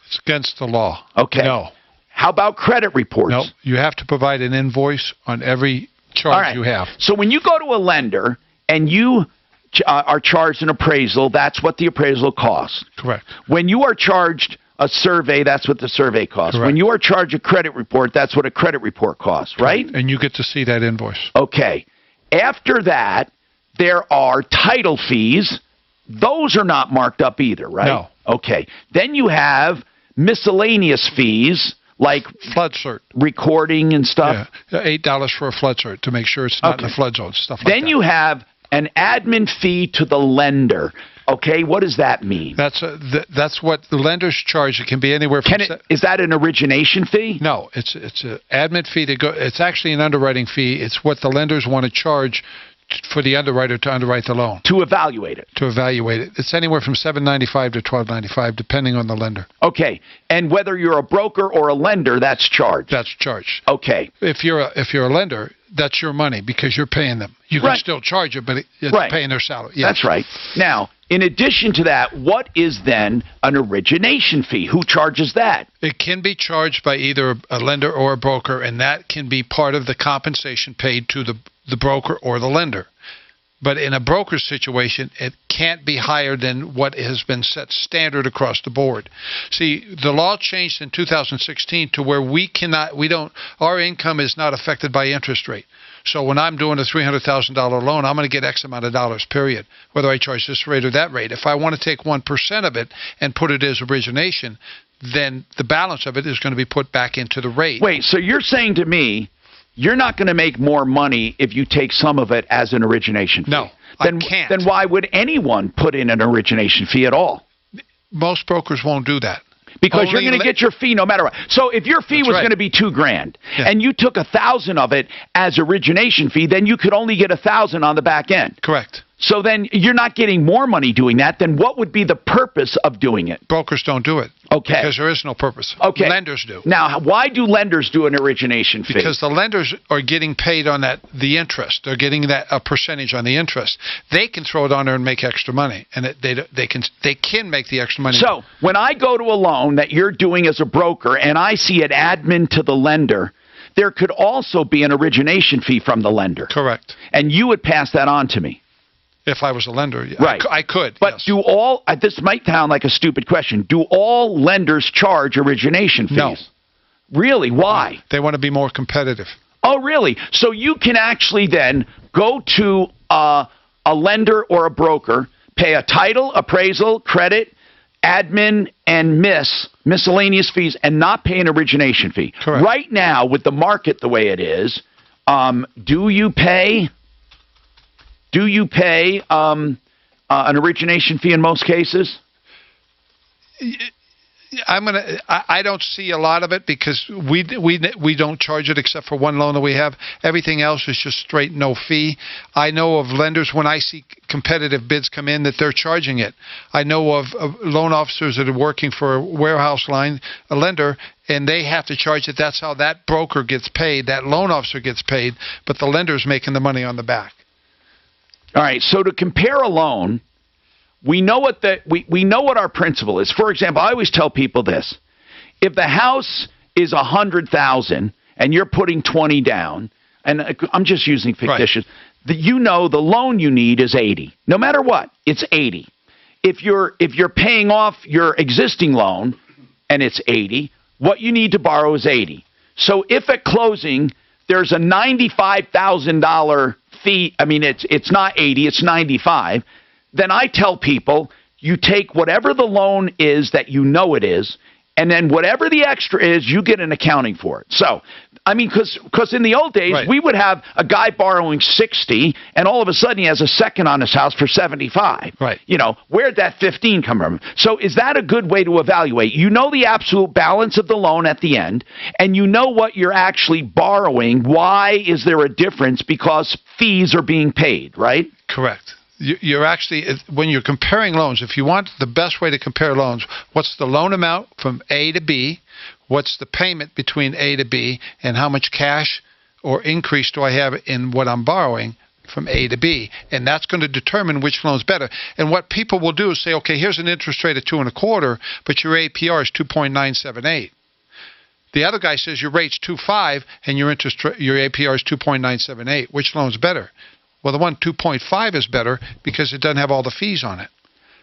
It's against the law. Okay. No. How about credit reports? No. You have to provide an invoice on every charge you have. So when you go to a lender and you are charged an appraisal, that's what the appraisal costs. Correct. When you are charged a survey, that's what the survey costs. Correct. When you are charged a credit report, that's what a credit report costs, right? And you get to see that invoice. Okay. After that, there are title fees. Those are not marked up either, right? No. Okay. Then you have miscellaneous fees like flood cert, recording and stuff. Yeah, $8 for a flood cert to make sure it's not in the flood zone, stuff like that. Then you have an admin fee to the lender. Okay, what does that mean? That's what the lenders charge. It can be anywhere from. Is that an origination fee? No, it's an admin fee to go. It's actually an underwriting fee. It's what the lenders want to charge for the underwriter to underwrite the loan. To evaluate it. To evaluate it. It's anywhere from $7.95 to $12.95, depending on the lender. Okay, and whether you're a broker or a lender, that's charged. That's charged. Okay. If you're a lender, that's your money because you're paying them. You can still charge it, but it's paying their salary. Yes. That's right. Now, in addition to that, what is then an origination fee? Who charges that? It can be charged by either a lender or a broker, and that can be part of the compensation paid to the broker or the lender. But in a broker's situation, it can't be higher than what has been set standard across the board. See, the law changed in 2016 to where our income is not affected by interest rate. So when I'm doing a $300,000 loan, I'm going to get X amount of dollars, period, whether I charge this rate or that rate. If I want to take 1% of it and put it as origination, then the balance of it is going to be put back into the rate. Wait, so you're saying to me, you're not going to make more money if you take some of it as an origination fee? No, I can't. Then why would anyone put in an origination fee at all? Most brokers won't do that. Because you're going to get your fee no matter what. So if your fee was going to be $2,000 and you took 1,000 of it as origination fee, then you could only get 1,000 on the back end. Correct. So then you're not getting more money doing that. Then what would be the purpose of doing it? Brokers don't do it. Okay. Because there is no purpose. Okay. Lenders do. Now, why do lenders do an origination fee? Because the lenders are getting paid on the interest. They're getting a percentage on the interest. They can throw it on there and make extra money, and they can make the extra money. So when I go to a loan that you're doing as a broker, and I see an admin to the lender, there could also be an origination fee from the lender. Correct. And you would pass that on to me. If I was a lender, right. I could. But do all, this might sound like a stupid question, do all lenders charge origination fees? No. Really? Why? They want to be more competitive. Oh, really? So you can actually then go to a lender or a broker, pay a title, appraisal, credit, admin, and miscellaneous fees, and not pay an origination fee. Correct. Right now, with the market the way it is, do you pay an origination fee in most cases? I don't see a lot of it because we don't charge it except for one loan that we have. Everything else is just straight no fee. I know of lenders when I see competitive bids come in that they're charging it. I know of loan officers that are working for a warehouse line, a lender, and they have to charge it. That's how that broker gets paid, that loan officer gets paid, but the lender's making the money on the back. All right, so to compare a loan, we know what we know what our principle is. For example, I always tell people this: if the house is $100,000 and you're putting 20 down, and I'm just using fictitious, right, the loan you need is 80. No matter what, it's 80. If you're paying off your existing loan and it's 80, what you need to borrow is 80. So if at closing there's a $95,000 fee, I mean it's not 80, it's 95. Then I tell people, you take whatever the loan is that you know it is, and then whatever the extra is, you get an accounting for it. So, I mean, because in the old days, right, we would have a guy borrowing 60, and all of a sudden he has a second on his house for 75. Right. You know, where'd that 15 come from? So is that a good way to evaluate? You know the absolute balance of the loan at the end, and you know what you're actually borrowing. Why is there a difference? Because fees are being paid, right? Correct. You're actually, when you're comparing loans, if you want the best way to compare loans, what's the loan amount from A to B, what's the payment between A to B, and how much cash or increase do I have in what I'm borrowing from A to B, and that's going to determine which loan's better. And what people will do is say, okay, here's an interest rate of 2.25, but your APR is 2.978. The other guy says your rate's 2.5 and your APR is 2.978. Which loan's better? Well, the one 2.5 is better because it doesn't have all the fees on it.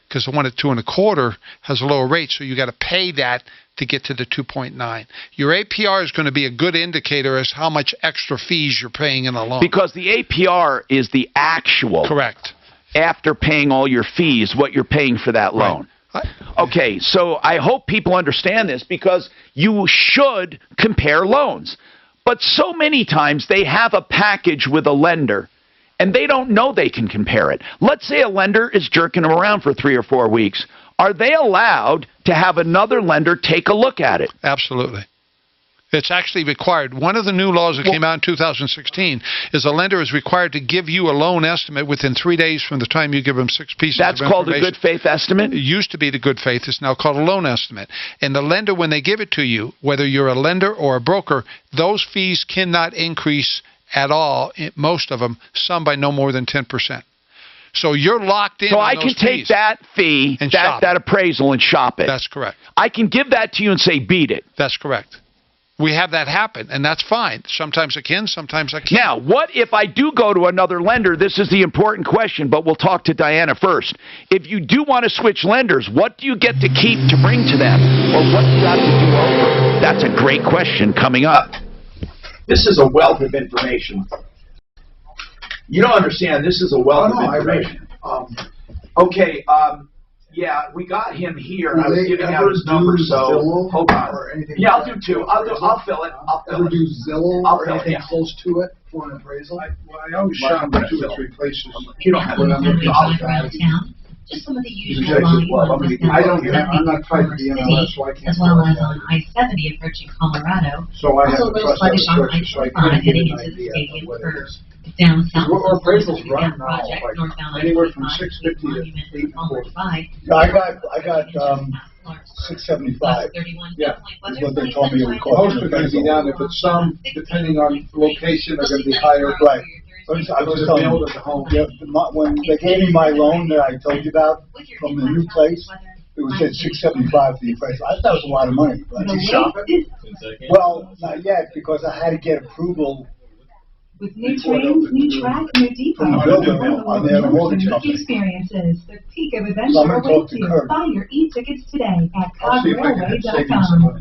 Because the one at 2.25 has a lower rate, so you got to pay that to get to the 2.9. Your APR is going to be a good indicator as how much extra fees you're paying in a loan. Because the APR is the actual. Correct. After paying all your fees, what you're paying for that loan. Right. Okay, so I hope people understand this because you should compare loans. But so many times they have a package with a lender, and they don't know they can compare it. Let's say a lender is jerking them around for 3 or 4 weeks. Are they allowed to have another lender take a look at it? Absolutely. It's actually required. One of the new laws that came out in 2016 is a lender is required to give you a loan estimate within 3 days from the time you give them 6 pieces of information. That's called a good faith estimate? It used to be the good faith. It's now called a loan estimate. And the lender, when they give it to you, whether you're a lender or a broker, those fees cannot increase at all, most of them, some by no more than 10%. So you're locked in. So I can take that fee, and that appraisal, and shop it. That's correct. I can give that to you and say, beat it. That's correct. We have that happen, and that's fine. Sometimes I can, sometimes I can't. Now, what if I do go to another lender? This is the important question, but we'll talk to Diana first. If you do want to switch lenders, what do you get to keep to bring to them? Or what do you have to do over? That's a great question coming up. This is a wealth of information. You don't understand. This is a wealth of information. Okay. Yeah, we got him here. I was giving out his number, so hold on. Yeah, I'll do two. I'll fill it. I'll fill it. Do Zillow or anything close to it for an appraisal? I always shop at 2 or 3 places. You don't have to. Just some of the usual volume I'm not tied to the MLS, so I can't. As well as on I-70 approaching Colorado. So I have also a little sluggish on I-25 heading into the stadium for down south. Our appraisals run now like anywhere from 650 to 845. I got 675. Yeah, is what they told me it would cost. Most are going to be down there, but some, depending on location, are going to be higher. Right. I was telling you, when they gave me my loan that I told you about from the new place, it was at 675 for the appraisal. I thought it was a lot of money. Did you shop it? Well, not yet, because I had to get approval. With new trains, new track, new depot, from the builder on their mortgage company. Experiences, the peak of adventure awaits you. Buy your e-tickets today at cograilway.com.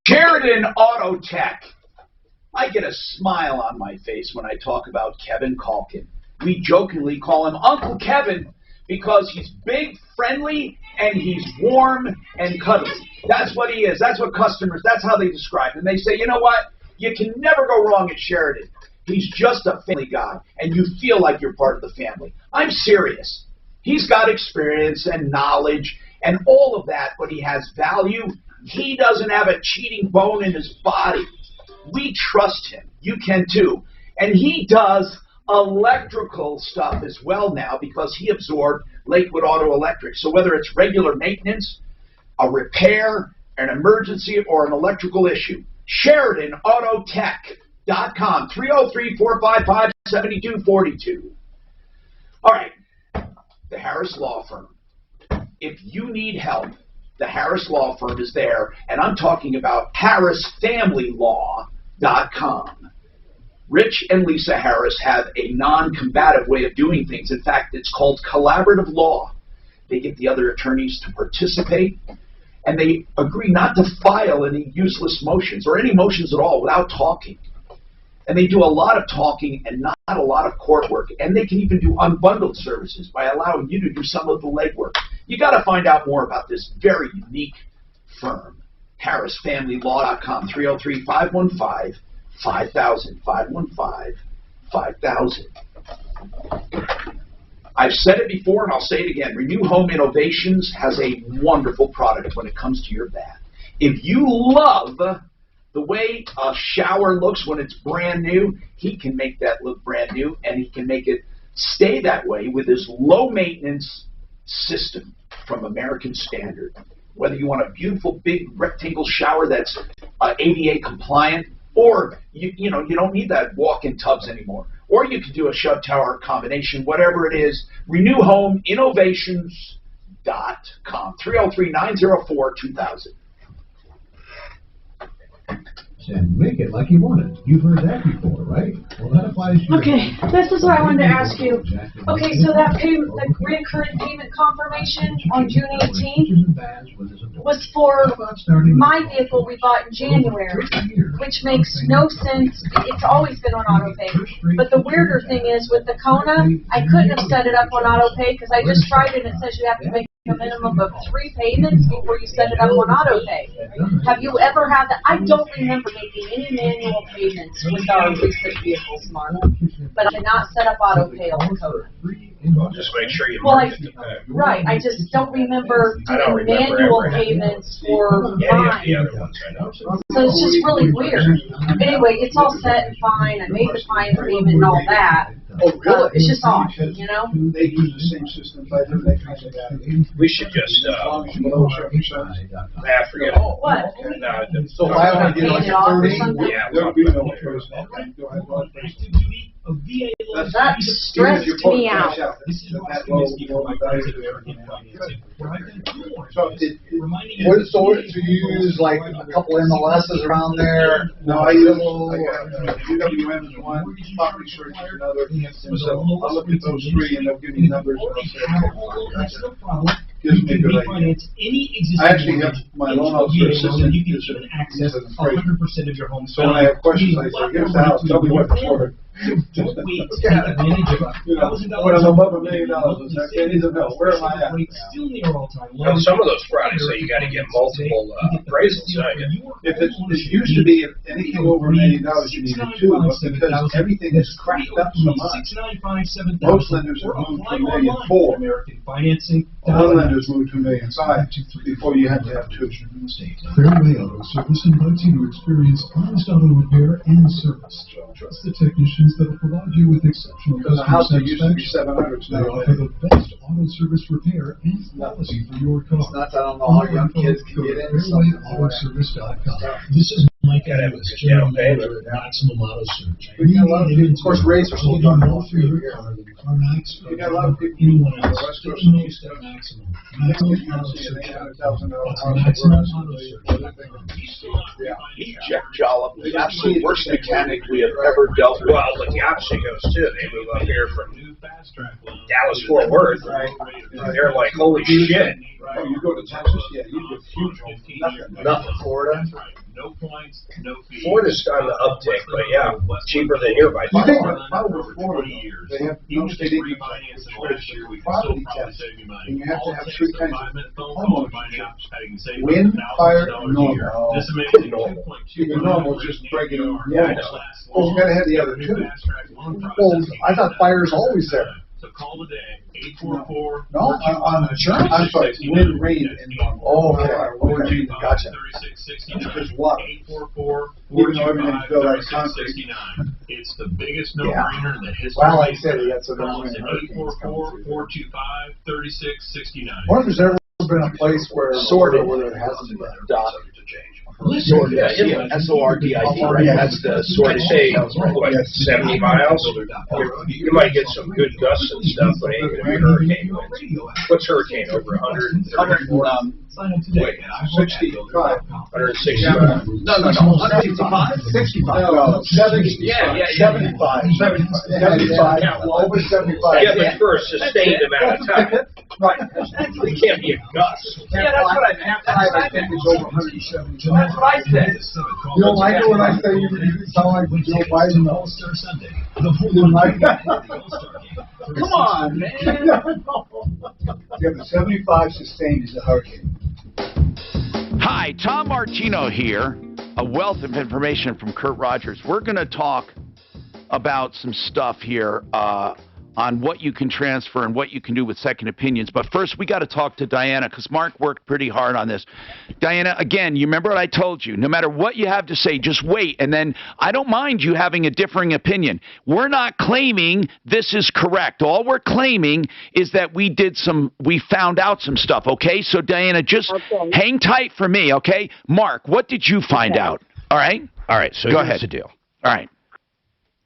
Sheridan Auto Tech. I get a smile on my face when I talk about Kevin Calkin. We jokingly call him Uncle Kevin because he's big, friendly, and he's warm and cuddly. That's what he is. That's what customers, that's how they describe him. They say, you know what? You can never go wrong at Sheridan. He's just a family guy, and you feel like you're part of the family. I'm serious. He's got experience and knowledge, and all of that, but he has value. He doesn't have a cheating bone in his body. We trust him. You can too. And he does electrical stuff as well now because he absorbed Lakewood Auto Electric. So whether it's regular maintenance, a repair, an emergency, or an electrical issue, SheridanAutoTech.com, 303-455-7242. All right, the Harris Law Firm. If you need help, the Harris Law Firm is there, and I'm talking about HarrisFamilyLaw.com. Rich and Lisa Harris have a non-combative way of doing things. In fact, it's called collaborative law. They get the other attorneys to participate, and they agree not to file any useless motions or any motions at all without talking. And they do a lot of talking and not a lot of court work. And they can even do unbundled services by allowing you to do some of the legwork. You got to find out more about this very unique firm. HarrisFamilyLaw.com, 303-515-5000, 515-5000. I've said it before and I'll say it again. Renew Home Innovations has a wonderful product when it comes to your bath. If you love the way a shower looks when it's brand new, he can make that look brand new, and he can make it stay that way with his low-maintenance system from American Standard. Whether you want a beautiful big rectangle shower that's ADA compliant, or you don't need that walk-in tubs anymore, or you can do a shove tower combination, whatever it is. RenewHomeInnovations.com, 303-904-2000. And make it like you want it. You've heard that before, right? Well, that applies to Okay, this is what I wanted to ask you. Okay, so that payment, the recurring payment confirmation on June 18th was for my vehicle we bought in January, which makes no sense. It's always been on auto pay. But the weirder thing is with the Kona, I couldn't have set it up on auto pay because I just tried it and it says you have to make a minimum of 3 payments before you set it up on auto pay. Have you ever had that? I don't remember making any manual payments with our recent vehicles, Mark, but I cannot set up auto pay on the Kona. Just make sure you Well, mark it. right, I just don't remember doing manual payments for Yeah, mine. the other ones, I know. So it's just really weird. Anyway, it's all set and fine. I made the fine payment and all that. Oh, really? It's just odd, you know? They use the same system, but they kind of got it. We should just, forget it. What? No, So if I want to get like Paying it off or 30, something? yeah, there'll be no choice. That stressed me out. So to use like a couple MLSs around there? No, I use UWM is one, Property Search is another. And so I'll look at those 3 and they'll give me numbers and I'll say, gives me a good idea. I actually have my loan officer assistant is an access 100% of your home. So when I have questions, I say, here's the house, tell me what it's worth. Don't wait to take advantage of When I'm above $1 million, I need to know, where am I at? Still near all-time Well, some of those products say you got to get multiple appraisals. If it used to be if anything over $1 million, you needed 2, but because everything is cracked up so much, most lenders have moved to $1.4 million. Other lenders moved to $1.5 million before you had to have 2. Fairway Auto Service invites you to experience honest auto repair and service. Trust the technicians that will provide you with exceptional Because the house customer that used to be satisfaction. 700 They offer the best auto service repair and quality for your car. It's not that I don't know how young kids can get in. FairwayAutoservice.com. This is Mike Evans, General Manager at Maximum Auto Search. But you got a lot of people, of course, rates are still done all through your here. car, the CarMax, You got a lot of people anyone on the else, West Coast taking and those East at Coast. Maximum. Maximum Maximum Auto Auto Search, Search. $800,000 That's Maximum Auto Search. Yeah. He's Jeff Jollop, the absolute worst mechanic we have ever dealt with. Well, but the opposite goes too. They move up here from Dallas, Fort Worth. They're like, holy shit. Oh, you go to Texas, yeah, you get huge homes. Nothing. Florida. No points, no fees. Florida's on the uptick, but yeah, cheaper than here by You far. think the problem with Florida, they have no state income tax, property tax, and you have to have 3 kinds of homeowners insurance. Wind, fire, and normal. Even normal is just regular normal. Well, you gotta have the other 2. Well, I thought fire's always there. So call today, 844. No, on insurance. I'm sorry, wind rain and okay. Gotcha. 3669. There's water. 844. Even though everything's built out of concrete. It's the biggest no-brainer in the history. Well, like I said, he got some Call us at hurricanes coming 844-425-3669. What if there's ever been a place where Sorted. where there hasn't been? Sorted, yeah, S-O-R-D-I-D, right? That's the sort of say, what, 70 miles? You might get some good gusts and stuff, but it ain't gonna be hurricane winds. What's hurricane, over 134? Wait, 65. 165? No, 165? 65. No, 70. Yeah. 75. 75. Over 75. Yeah, but for a sustained amount of time. Right. It can't be a gust. Yeah, that's what I think is over 170. That's what I said. You don't like it when I say you sound like Joe Biden? You don't like that? Come on, man. Yeah, but 75 sustained is a hurricane. Hi, Tom Martino here. A wealth of information from Kurt Rogers. We're going to talk about some stuff here on what you can transfer and what you can do with second opinions. But first, we got to talk to Diana because Mark worked pretty hard on this. Diana, again, you remember what I told you? No matter what you have to say, just wait. And then I don't mind you having a differing opinion. We're not claiming this is correct. All we're claiming is that we found out some stuff, okay? So, Diana, just hang tight for me, okay? Mark, what did you find out? All right? All right, so Go here's ahead. the deal. All right.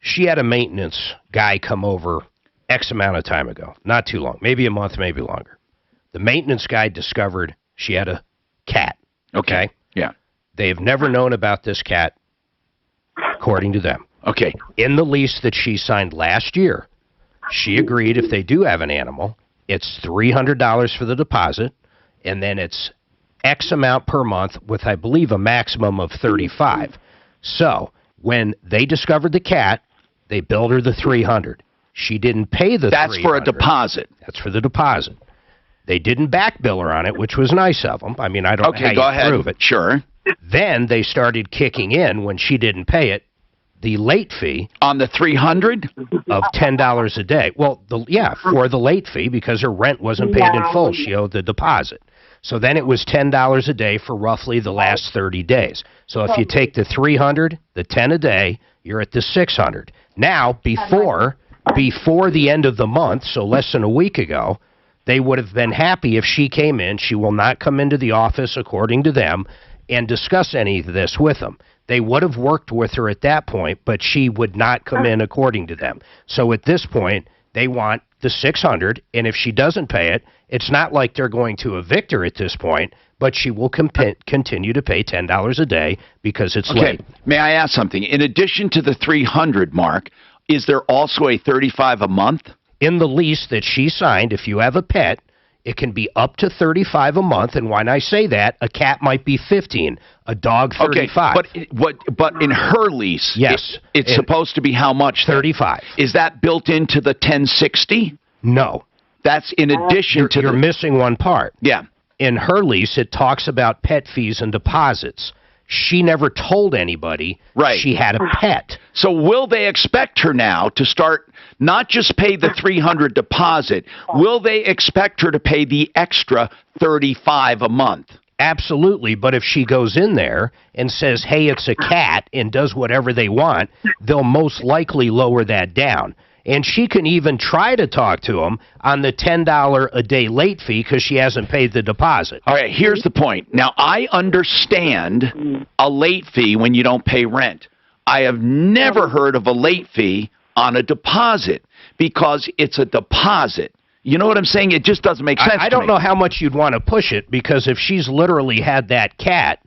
She had a maintenance guy come over X amount of time ago. Not too long. Maybe a month, maybe longer. The maintenance guy discovered she had a cat. Okay? Yeah. They have never known about this cat, according to them. Okay. In the lease that she signed last year, she agreed if they do have an animal, it's $300 for the deposit, and then it's X amount per month with, I believe, a maximum of $35. So, when they discovered the cat, they billed her the $300. She didn't pay the $300. That's for a deposit. That's for the deposit. They didn't back bill her on it, which was nice of them. I mean, I don't know how go you ahead. prove it. Sure. Then they started kicking in, when she didn't pay it, the late fee. On the $300? Of $10 a day. Well, for the late fee, because her rent wasn't paid in full. She owed the deposit. So then it was $10 a day for roughly the last 30 days. So if you take the $300, the $10 a day, you're at the $600. Now, before the end of the month, so less than a week ago, they would have been happy if she came in. She will not come into the office, according to them, and discuss any of this with them. They would have worked with her at that point, but she would not come in, according to them. So at this point, they want the $600, and if she doesn't pay it, it's not like they're going to evict her at this point, but she will continue to pay $10 a day because it's late. May I ask something? In addition to the $300, Mark, is there also a $35 a month? In the lease that she signed, if you have a pet, it can be up to $35 a month, and when I say that, a cat might be $15, a dog $35. Okay, but in her lease, yes, it's supposed to be how much? $35. Is that built into the $1060? No. That's in addition to You're missing one part. Yeah. In her lease, it talks about pet fees and deposits. She never told anybody she had a pet. So will they expect her now to start not just pay the $300 deposit? Will they expect her to pay the extra $35 a month? Absolutely, but if she goes in there and says, hey, it's a cat, and does whatever they want, they'll most likely lower that down. And she can even try to talk to them on the $10 a day late fee because she hasn't paid the deposit. All right, here's the point. Now, I understand a late fee when you don't pay rent. I have never heard of a late fee on a deposit because it's a deposit. You know what I'm saying? It just doesn't make sense I don't know how much you'd want to push it, because if she's literally had that cat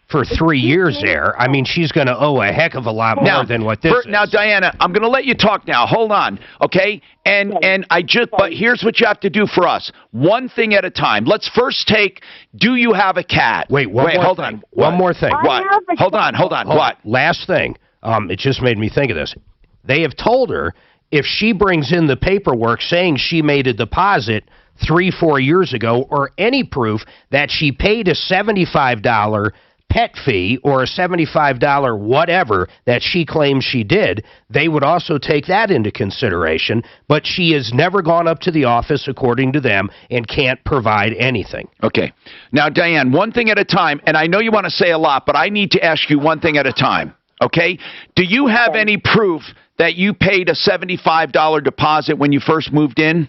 for 3 years there, I mean, she's going to owe a heck of a lot more than what this is. Now, Diana, I'm going to let you talk now. Hold on, okay? But here's what you have to do for us. One thing at a time. Let's first take, do you have a cat? Hold on. One more thing. What? Hold on. What? Last thing. It just made me think of this. They have told her if she brings in the paperwork saying she made a deposit 3-4 years ago, or any proof that she paid a $75 pet fee or a $75 whatever that she claims she did, they would also take that into consideration. But she has never gone up to the office, according to them, and can't provide anything. Okay. Now, Diane, one thing at a time, and I know you want to say a lot, but I need to ask you one thing at a time, okay? Do you have any proof that you paid a $75 deposit when you first moved in?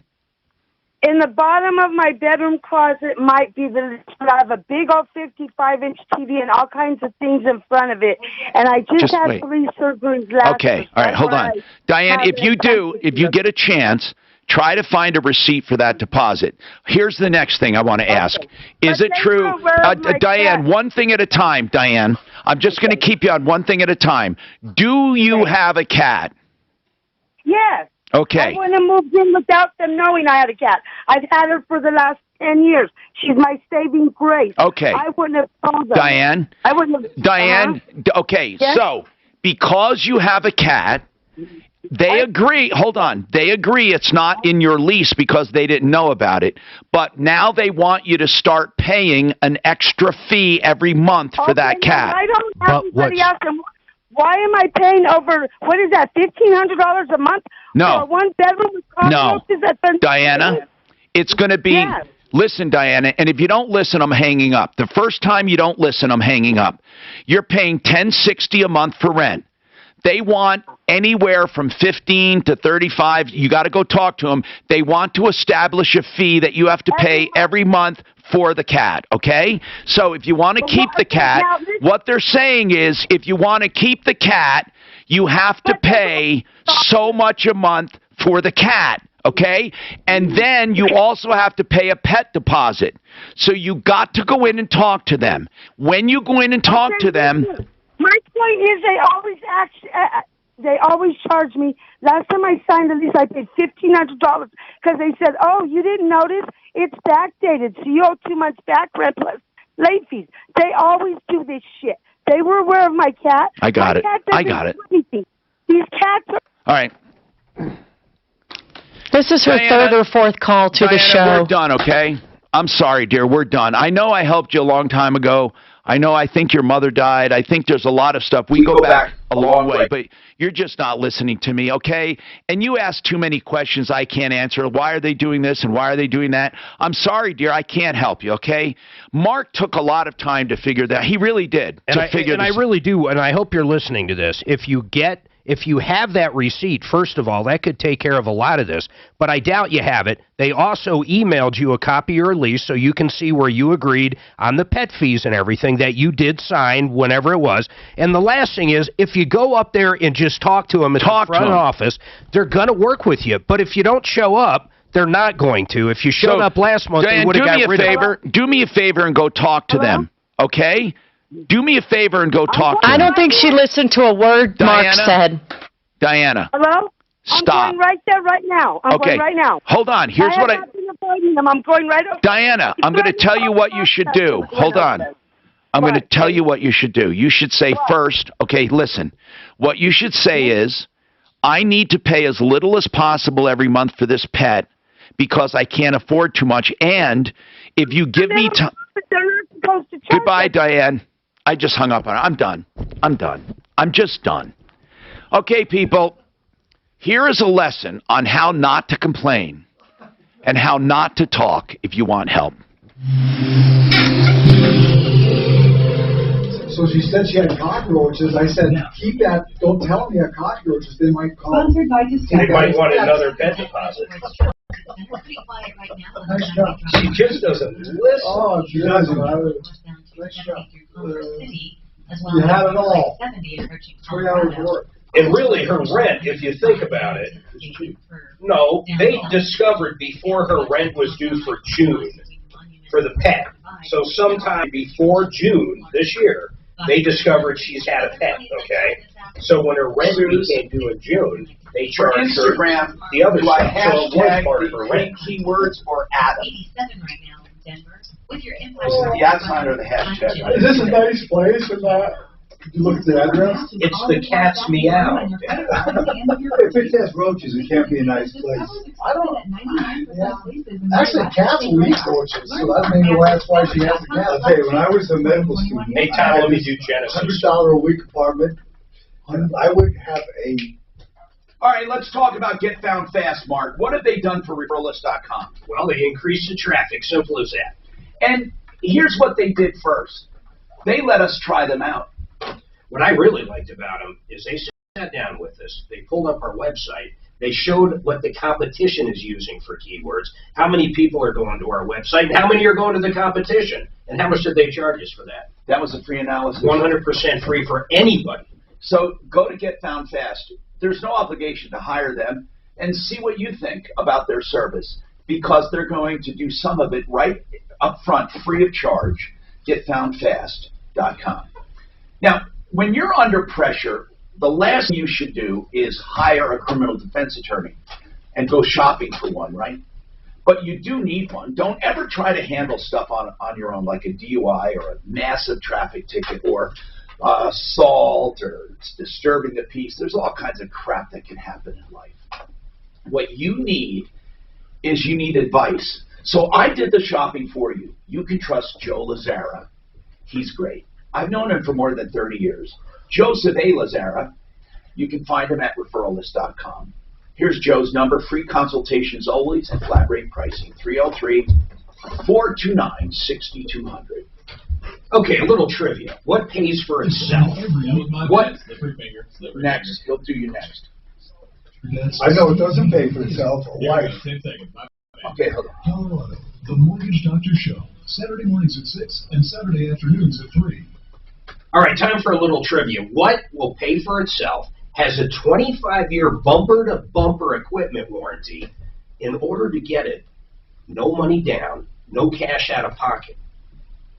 In the bottom of my bedroom closet might be I have a big old 55-inch TV and all kinds of things in front of it. And I just had wait. 3 surgeries last Okay, week. all right, hold on. Diane, if you get a chance, try to find a receipt for that deposit. Here's the next thing I want to ask. Is it true, Diane, one thing at a time, Diane. I'm just going to keep you on one thing at a time. Do you have a cat? Yes. Okay. I wouldn't have moved in without them knowing I had a cat. I've had her for the last 10 years. She's my saving grace. Okay. I wouldn't have told them. Diane? I wouldn't have. Diane, okay, Yes? so because you have a cat, they agree, hold on, they agree it's not in your lease because they didn't know about it, but now they want you to start paying an extra fee every month for that cat. I don't have anybody else. Why am I paying over, what is that, $1,500 a month No. for a one-bedroom with No. cockroaches? Diana, it's going to be, Yes. listen, Diana, and if you don't listen, I'm hanging up. The first time you don't listen, I'm hanging up. You're paying $10.60 a month for rent. They want anywhere from 15 to 35. You got to go talk to them. They want to establish a fee that you have to pay every month for the cat, okay? So if you want to keep the cat, what they're saying is if you want to keep the cat, you have to pay so much a month for the cat, okay? And then you also have to pay a pet deposit. So you got to go in and talk to them. When you go in and talk to them... My point is they always charge me. Last time I signed the lease, I paid $1,500 because they said, oh, you didn't notice? It's backdated, so you owe 2 months back rent plus late fees. They always do this shit. They were aware of my cat. I got it. I got it. These cats are... All right. This is her third or fourth call to the show. We're done, okay? I'm sorry, dear. We're done. I know I helped you a long time ago. I think your mother died. I think there's a lot of stuff. We go back a long way, but you're just not listening to me, okay? And you ask too many questions I can't answer. Why are they doing this and why are they doing that? I'm sorry, dear. I can't help you, okay? Mark took a lot of time to figure that. He really did. And I really do, and I hope you're listening to this. If you have that receipt, first of all, that could take care of a lot of this, but I doubt you have it. They also emailed you a copy of your lease so you can see where you agreed on the pet fees and everything that you did sign whenever it was. And the last thing is, if you go up there and just talk to them at the front office, they're going to work with you. But if you don't show up, they're not going to. If you showed up last month, they would have got rid of it. Do me a favor and go talk to them, okay? Do me a favor and go talk to them. I don't think she listened to a word Mark said. Diana. Hello? Stop. I'm going right there right now. I'm going right now. Hold on. Here's what have not been avoiding them. I'm going right over. Diana, I'm going to tell you what you should do. Hold on. I'm going to tell you what you should do. You should say first, okay, listen. What you should say is, I need to pay as little as possible every month for this pet because I can't afford too much. And if you give me time... Goodbye, Diane. I just hung up on her. I'm done. I'm done. I'm just done. Okay, people, here is a lesson on how not to complain and how not to talk if you want help. So she said she had cockroaches. I said, keep that. Don't tell them you have cockroaches. They might call. Sponsored by They might want another pet deposit. Nice job. She just doesn't listen. Oh, she doesn't. Nice job. You had it all. 3 hours of work. And really, her rent, if you think about it, no, they discovered before her rent was due for June for the pet. So sometime before June this year, they discovered she's had a pet, okay? So when her rent became due in June, they charged her the other stuff. So it was part of her rent. Keywords or Adam. With your This is the ad sign or the hashtag. Is this a nice place or not? You look at the address? It's the cat's meow. If it has roaches, it can't be a nice place. I don't know. Actually, cats will eat roaches, so that may be why that's why she has a cat. I'll tell you, when I was a medical student, Hey, Tom, let me do Genesis. $100 a week apartment, I would have a... All right, let's talk about Get Found Fast, Mark. What have they done for Referralist.com? Well, they increased the traffic, simple as that. And here's what they did first. They let us try them out. What I really liked about them is they sat down with us, they pulled up our website, they showed what the competition is using for keywords, how many people are going to our website, and how many are going to the competition, and how much did they charge us for that? That was a free analysis. 100% free for anybody. So go to Get Found Fast. There's no obligation to hire them, and see what you think about their service, because they're going to do some of it right up front, free of charge. GetFoundFast.com. Now, when you're under pressure, the last thing you should do is hire a criminal defense attorney and go shopping for one, right? But you do need one. Don't ever try to handle stuff on your own, like a DUI or a massive traffic ticket or assault or disturbing the peace. There's all kinds of crap that can happen in life. What you need is you need advice. So I did the shopping for you. You can trust Joe Lazzara. He's great. I've known him for more than 30 years. Joseph A. Lazzara. You can find him at Referralist.com. Here's Joe's number. Free consultations always and flat rate pricing. 303-429-6200. Okay, a little trivia. What pays for itself? What? Next. He'll do you next. I know it doesn't pay for itself. Why? Okay, hold on. Colorado, the Mortgage Doctor Show. Saturday mornings at 6 and Saturday afternoons at 3. All right, time for a little trivia. What will pay for itself has a 25-year bumper-to-bumper equipment warranty. In order to get it, no money down, no cash out of pocket.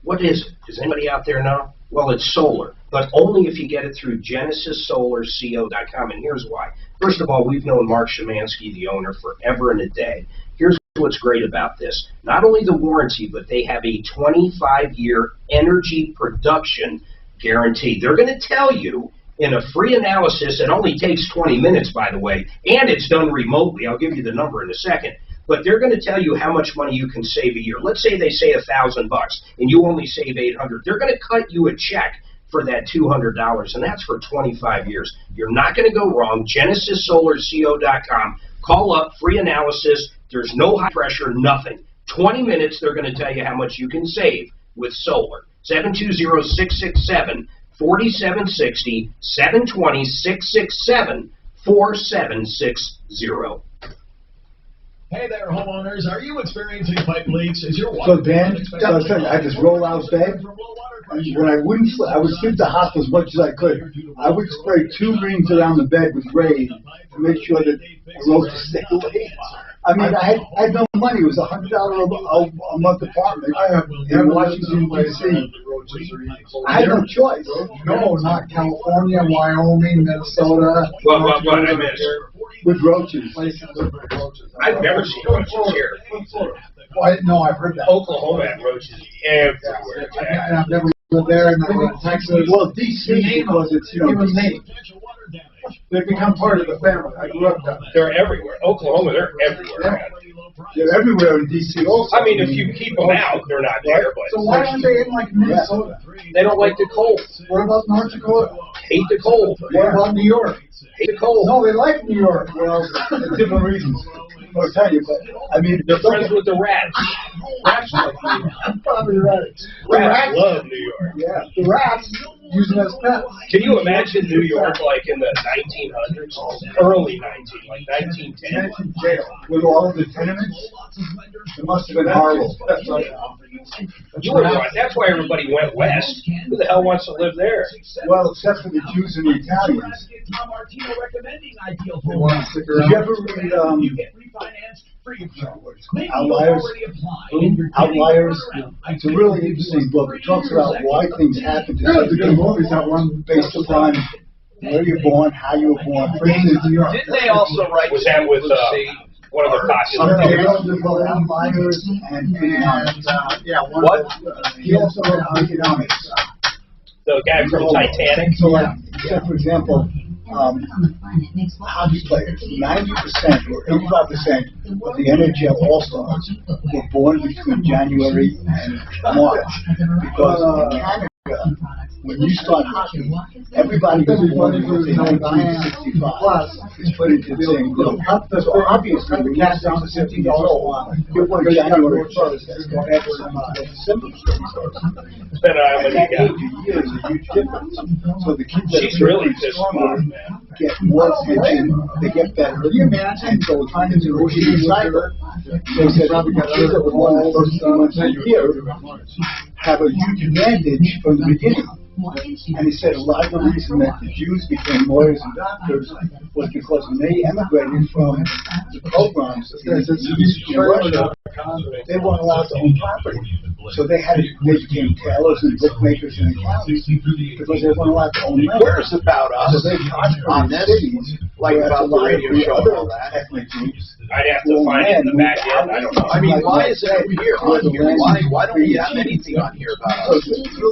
What is it? Does anybody out there know? Well, it's solar, but only if you get it through GenesisSolarCO.com, and here's why. First of all, we've known Mark Szymanski, the owner, forever and a day. Here's what's great about this. Not only the warranty, but they have a 25-year energy production guarantee. They're going to tell you in a free analysis, it only takes 20 minutes, by the way, and it's done remotely. I'll give you the number in a second. But they're going to tell you how much money you can save a year. Let's say they say $1,000 and you only save $800. They're going to cut you a check for that $200, and that's for 25 years. You're not going to go wrong. GenesisSolarCO.com. Call up, free analysis. There's no high pressure, nothing. 20 minutes, they're going to tell you how much you can save with solar. 720-667-4760, 720-667-4760. Hey there, homeowners. Are you experiencing pipe leaks? Is your So Dan, I just roll out of bed. When I wouldn't sleep, I would sleep the hospital as much as I could. I would spray 2 rings around the bed with Raid to make sure that the roaches stay away. I mean, I had no money. It was $100 a month apartment in Washington, D.C. I had no choice. No, not California, Wyoming, Minnesota. What I missed? With roaches. I've never seen roaches here. No, I've heard that. Oklahoma had roaches everywhere. And I've never lived there, and I went to Texas. Well, D.C. because it's, D.C. They become part of the family. I grew up down there. They're everywhere. Oklahoma, they're everywhere. They're everywhere in D.C. also. I mean, if you keep them out, they're not there. But so why aren't they in like Minnesota? They don't like the cold. What about North Dakota? Hate the cold. What about New York? Hate the cold. No, they like New York. Well, for different reasons. I'll tell you, but I mean, they're friends with the rats. I'm probably right. Rats love New York. Yeah, the rats use them as pets. Can you imagine New York like in the 1900s, early 1910? Jail with all of the tenements. It must have been horrible. That's why everybody went west. Who the hell wants to live there? Well, except for the Jews and the Italians. Did you ever read Outliers? It's a really interesting book. It talks about why things happen to certain people. Movies that run based upon where you're born, how you were born. For instance, didn't they also write? Was that with one of the popular? Outliers and he also wrote economics. The guy from Titanic. So, like, for example, hockey players, 90% or 85% of the NHL All-Stars were born between January and March. Because in Canada, when you start hockey, everybody who's born in 1965 is put into the same group. So obviously, when you're 17 years old, you're born January 1st as compared to somebody that's simple. Depending on what you got. Age of years is a huge difference. So the kids that She's really pissed off, man. Get more attention, they get better. And so we're trying to negotiate cycle. They said, the kids that were born in the first 3 months of the year have a huge advantage from the beginning. And he said a lot of the reason that the Jews became lawyers and doctors was because when they emigrated from the pogroms in Russia, they weren't allowed to own property. So they became tailors and bookmakers and accountants because they weren't allowed to own land. Where's about us So they on this, like about the radio show and all that? I'd have to find it in the back end. I don't know. I mean, why is it over here on here? Why don't we have anything on here about us?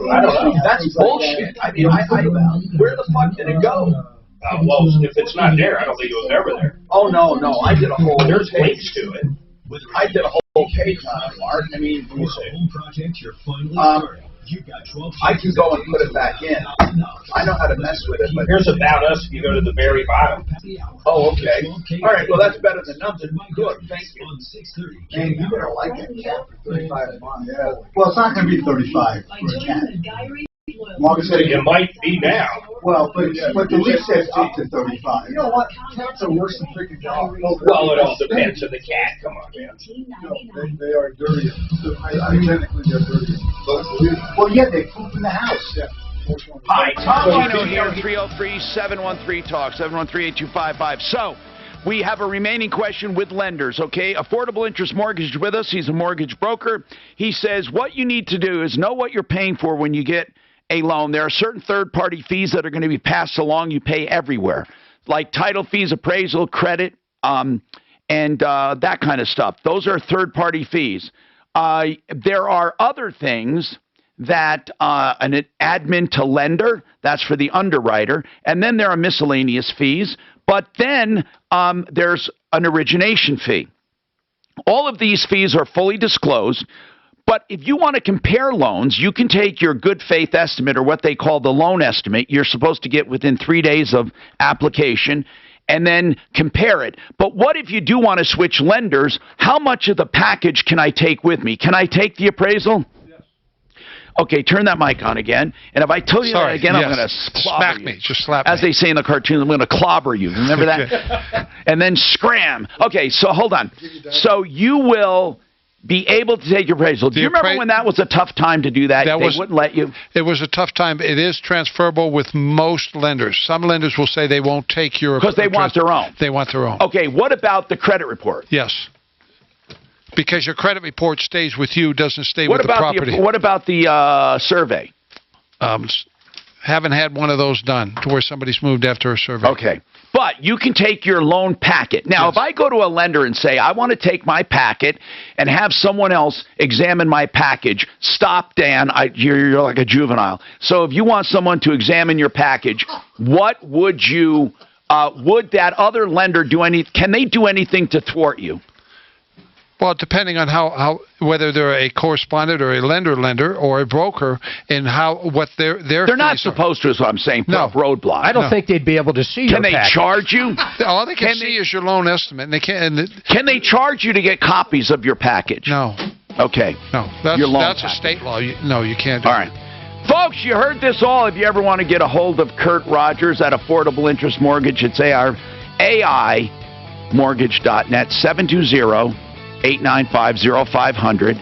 I don't know. That's bullshit. I mean, where the fuck did it go? Well, if it's not there, I don't think it was ever there. Oh, no, I did a whole There's page links to it. I did a whole page on it, Mark. I mean, I can go and put it back in. I know how to mess with it, but Here's about us if you go to the very bottom. oh, okay. All right, well, that's better than nothing. Good, thank you. And you better like it. 35 a month. Yeah. Well, it's not going to be 35 for a cat. Mark said It might be now. well, but the lease says up to 35. You know what? Cats are worse than freaking dogs. Well, it all depends on the cat. Come on, man. They are dirty. Technically, they're dirty. Well, yeah, they poop in the house. Yeah. Hi, Tom. Gino here, 303-713-TALK, 713-8255. So, we have a remaining question with lenders, okay? Affordable Interest Mortgage is with us. He's a mortgage broker. He says what you need to do is know what you're paying for when you get a loan. There are certain third-party fees that are going to be passed along. You pay everywhere, like title fees, appraisal, credit, and that kind of stuff. Those are third-party fees. There are other things that an admin to lender, that's for the underwriter, and then there are miscellaneous fees, but then there's an origination fee. All of these fees are fully disclosed, but if you want to compare loans, you can take your good faith estimate, or what they call the loan estimate, you're supposed to get within 3 days of application, and then compare it. But what if you do want to switch lenders? How much of the package can I take with me? Can I take the appraisal? Okay, turn that mic on again. And if I tell you that again, I'm going to smack me. Just slap me. As they say in the cartoon, I'm going to clobber you. Remember that? And then scram. Okay, so hold on. So you will be able to take your appraisal. Do you remember when that was a tough time to do that? They wouldn't let you? It was a tough time. It is transferable with most lenders. Some lenders will say they won't take your... Because they want their own. They want their own. Okay, what about the credit report? Yes. Because your credit report stays with you, doesn't stay with the property. What about the survey? Haven't had one of those done to where somebody's moved after a survey. Okay. But you can take your loan packet. Now, if I go to a lender and say, I want to take my packet and have someone else examine my package, stop, Dan, you're like a juvenile. So if you want someone to examine your package, what would you, would that other lender do can they do anything to thwart you? Well, depending on how whether they're a correspondent or a lender or a broker, and what they're not supposed to, is what I'm saying. Put up roadblocks. I don't think they'd be able to see your package. Can they charge you? All they can see is your loan estimate. And they can't. Can they charge you to get copies of your package? No. Okay. No, that's a state law. No, you can't do it. All right. Folks, you heard this all. If you ever want to get a hold of Kurt Rogers at Affordable Interest Mortgage, it's AIMortgage.net, 720-895-0500.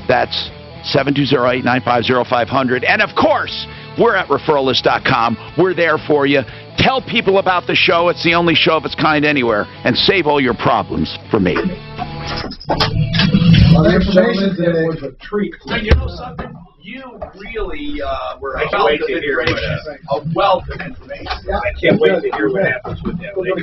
That's 720-895-0500. And, of course, we're at referralist.com. We're there for you. Tell people about the show. It's the only show of its kind anywhere. And save all your problems for me. Well, the information today was a treat. And you know something? You really were a wealth of information. I can't wait to hear what happens with that.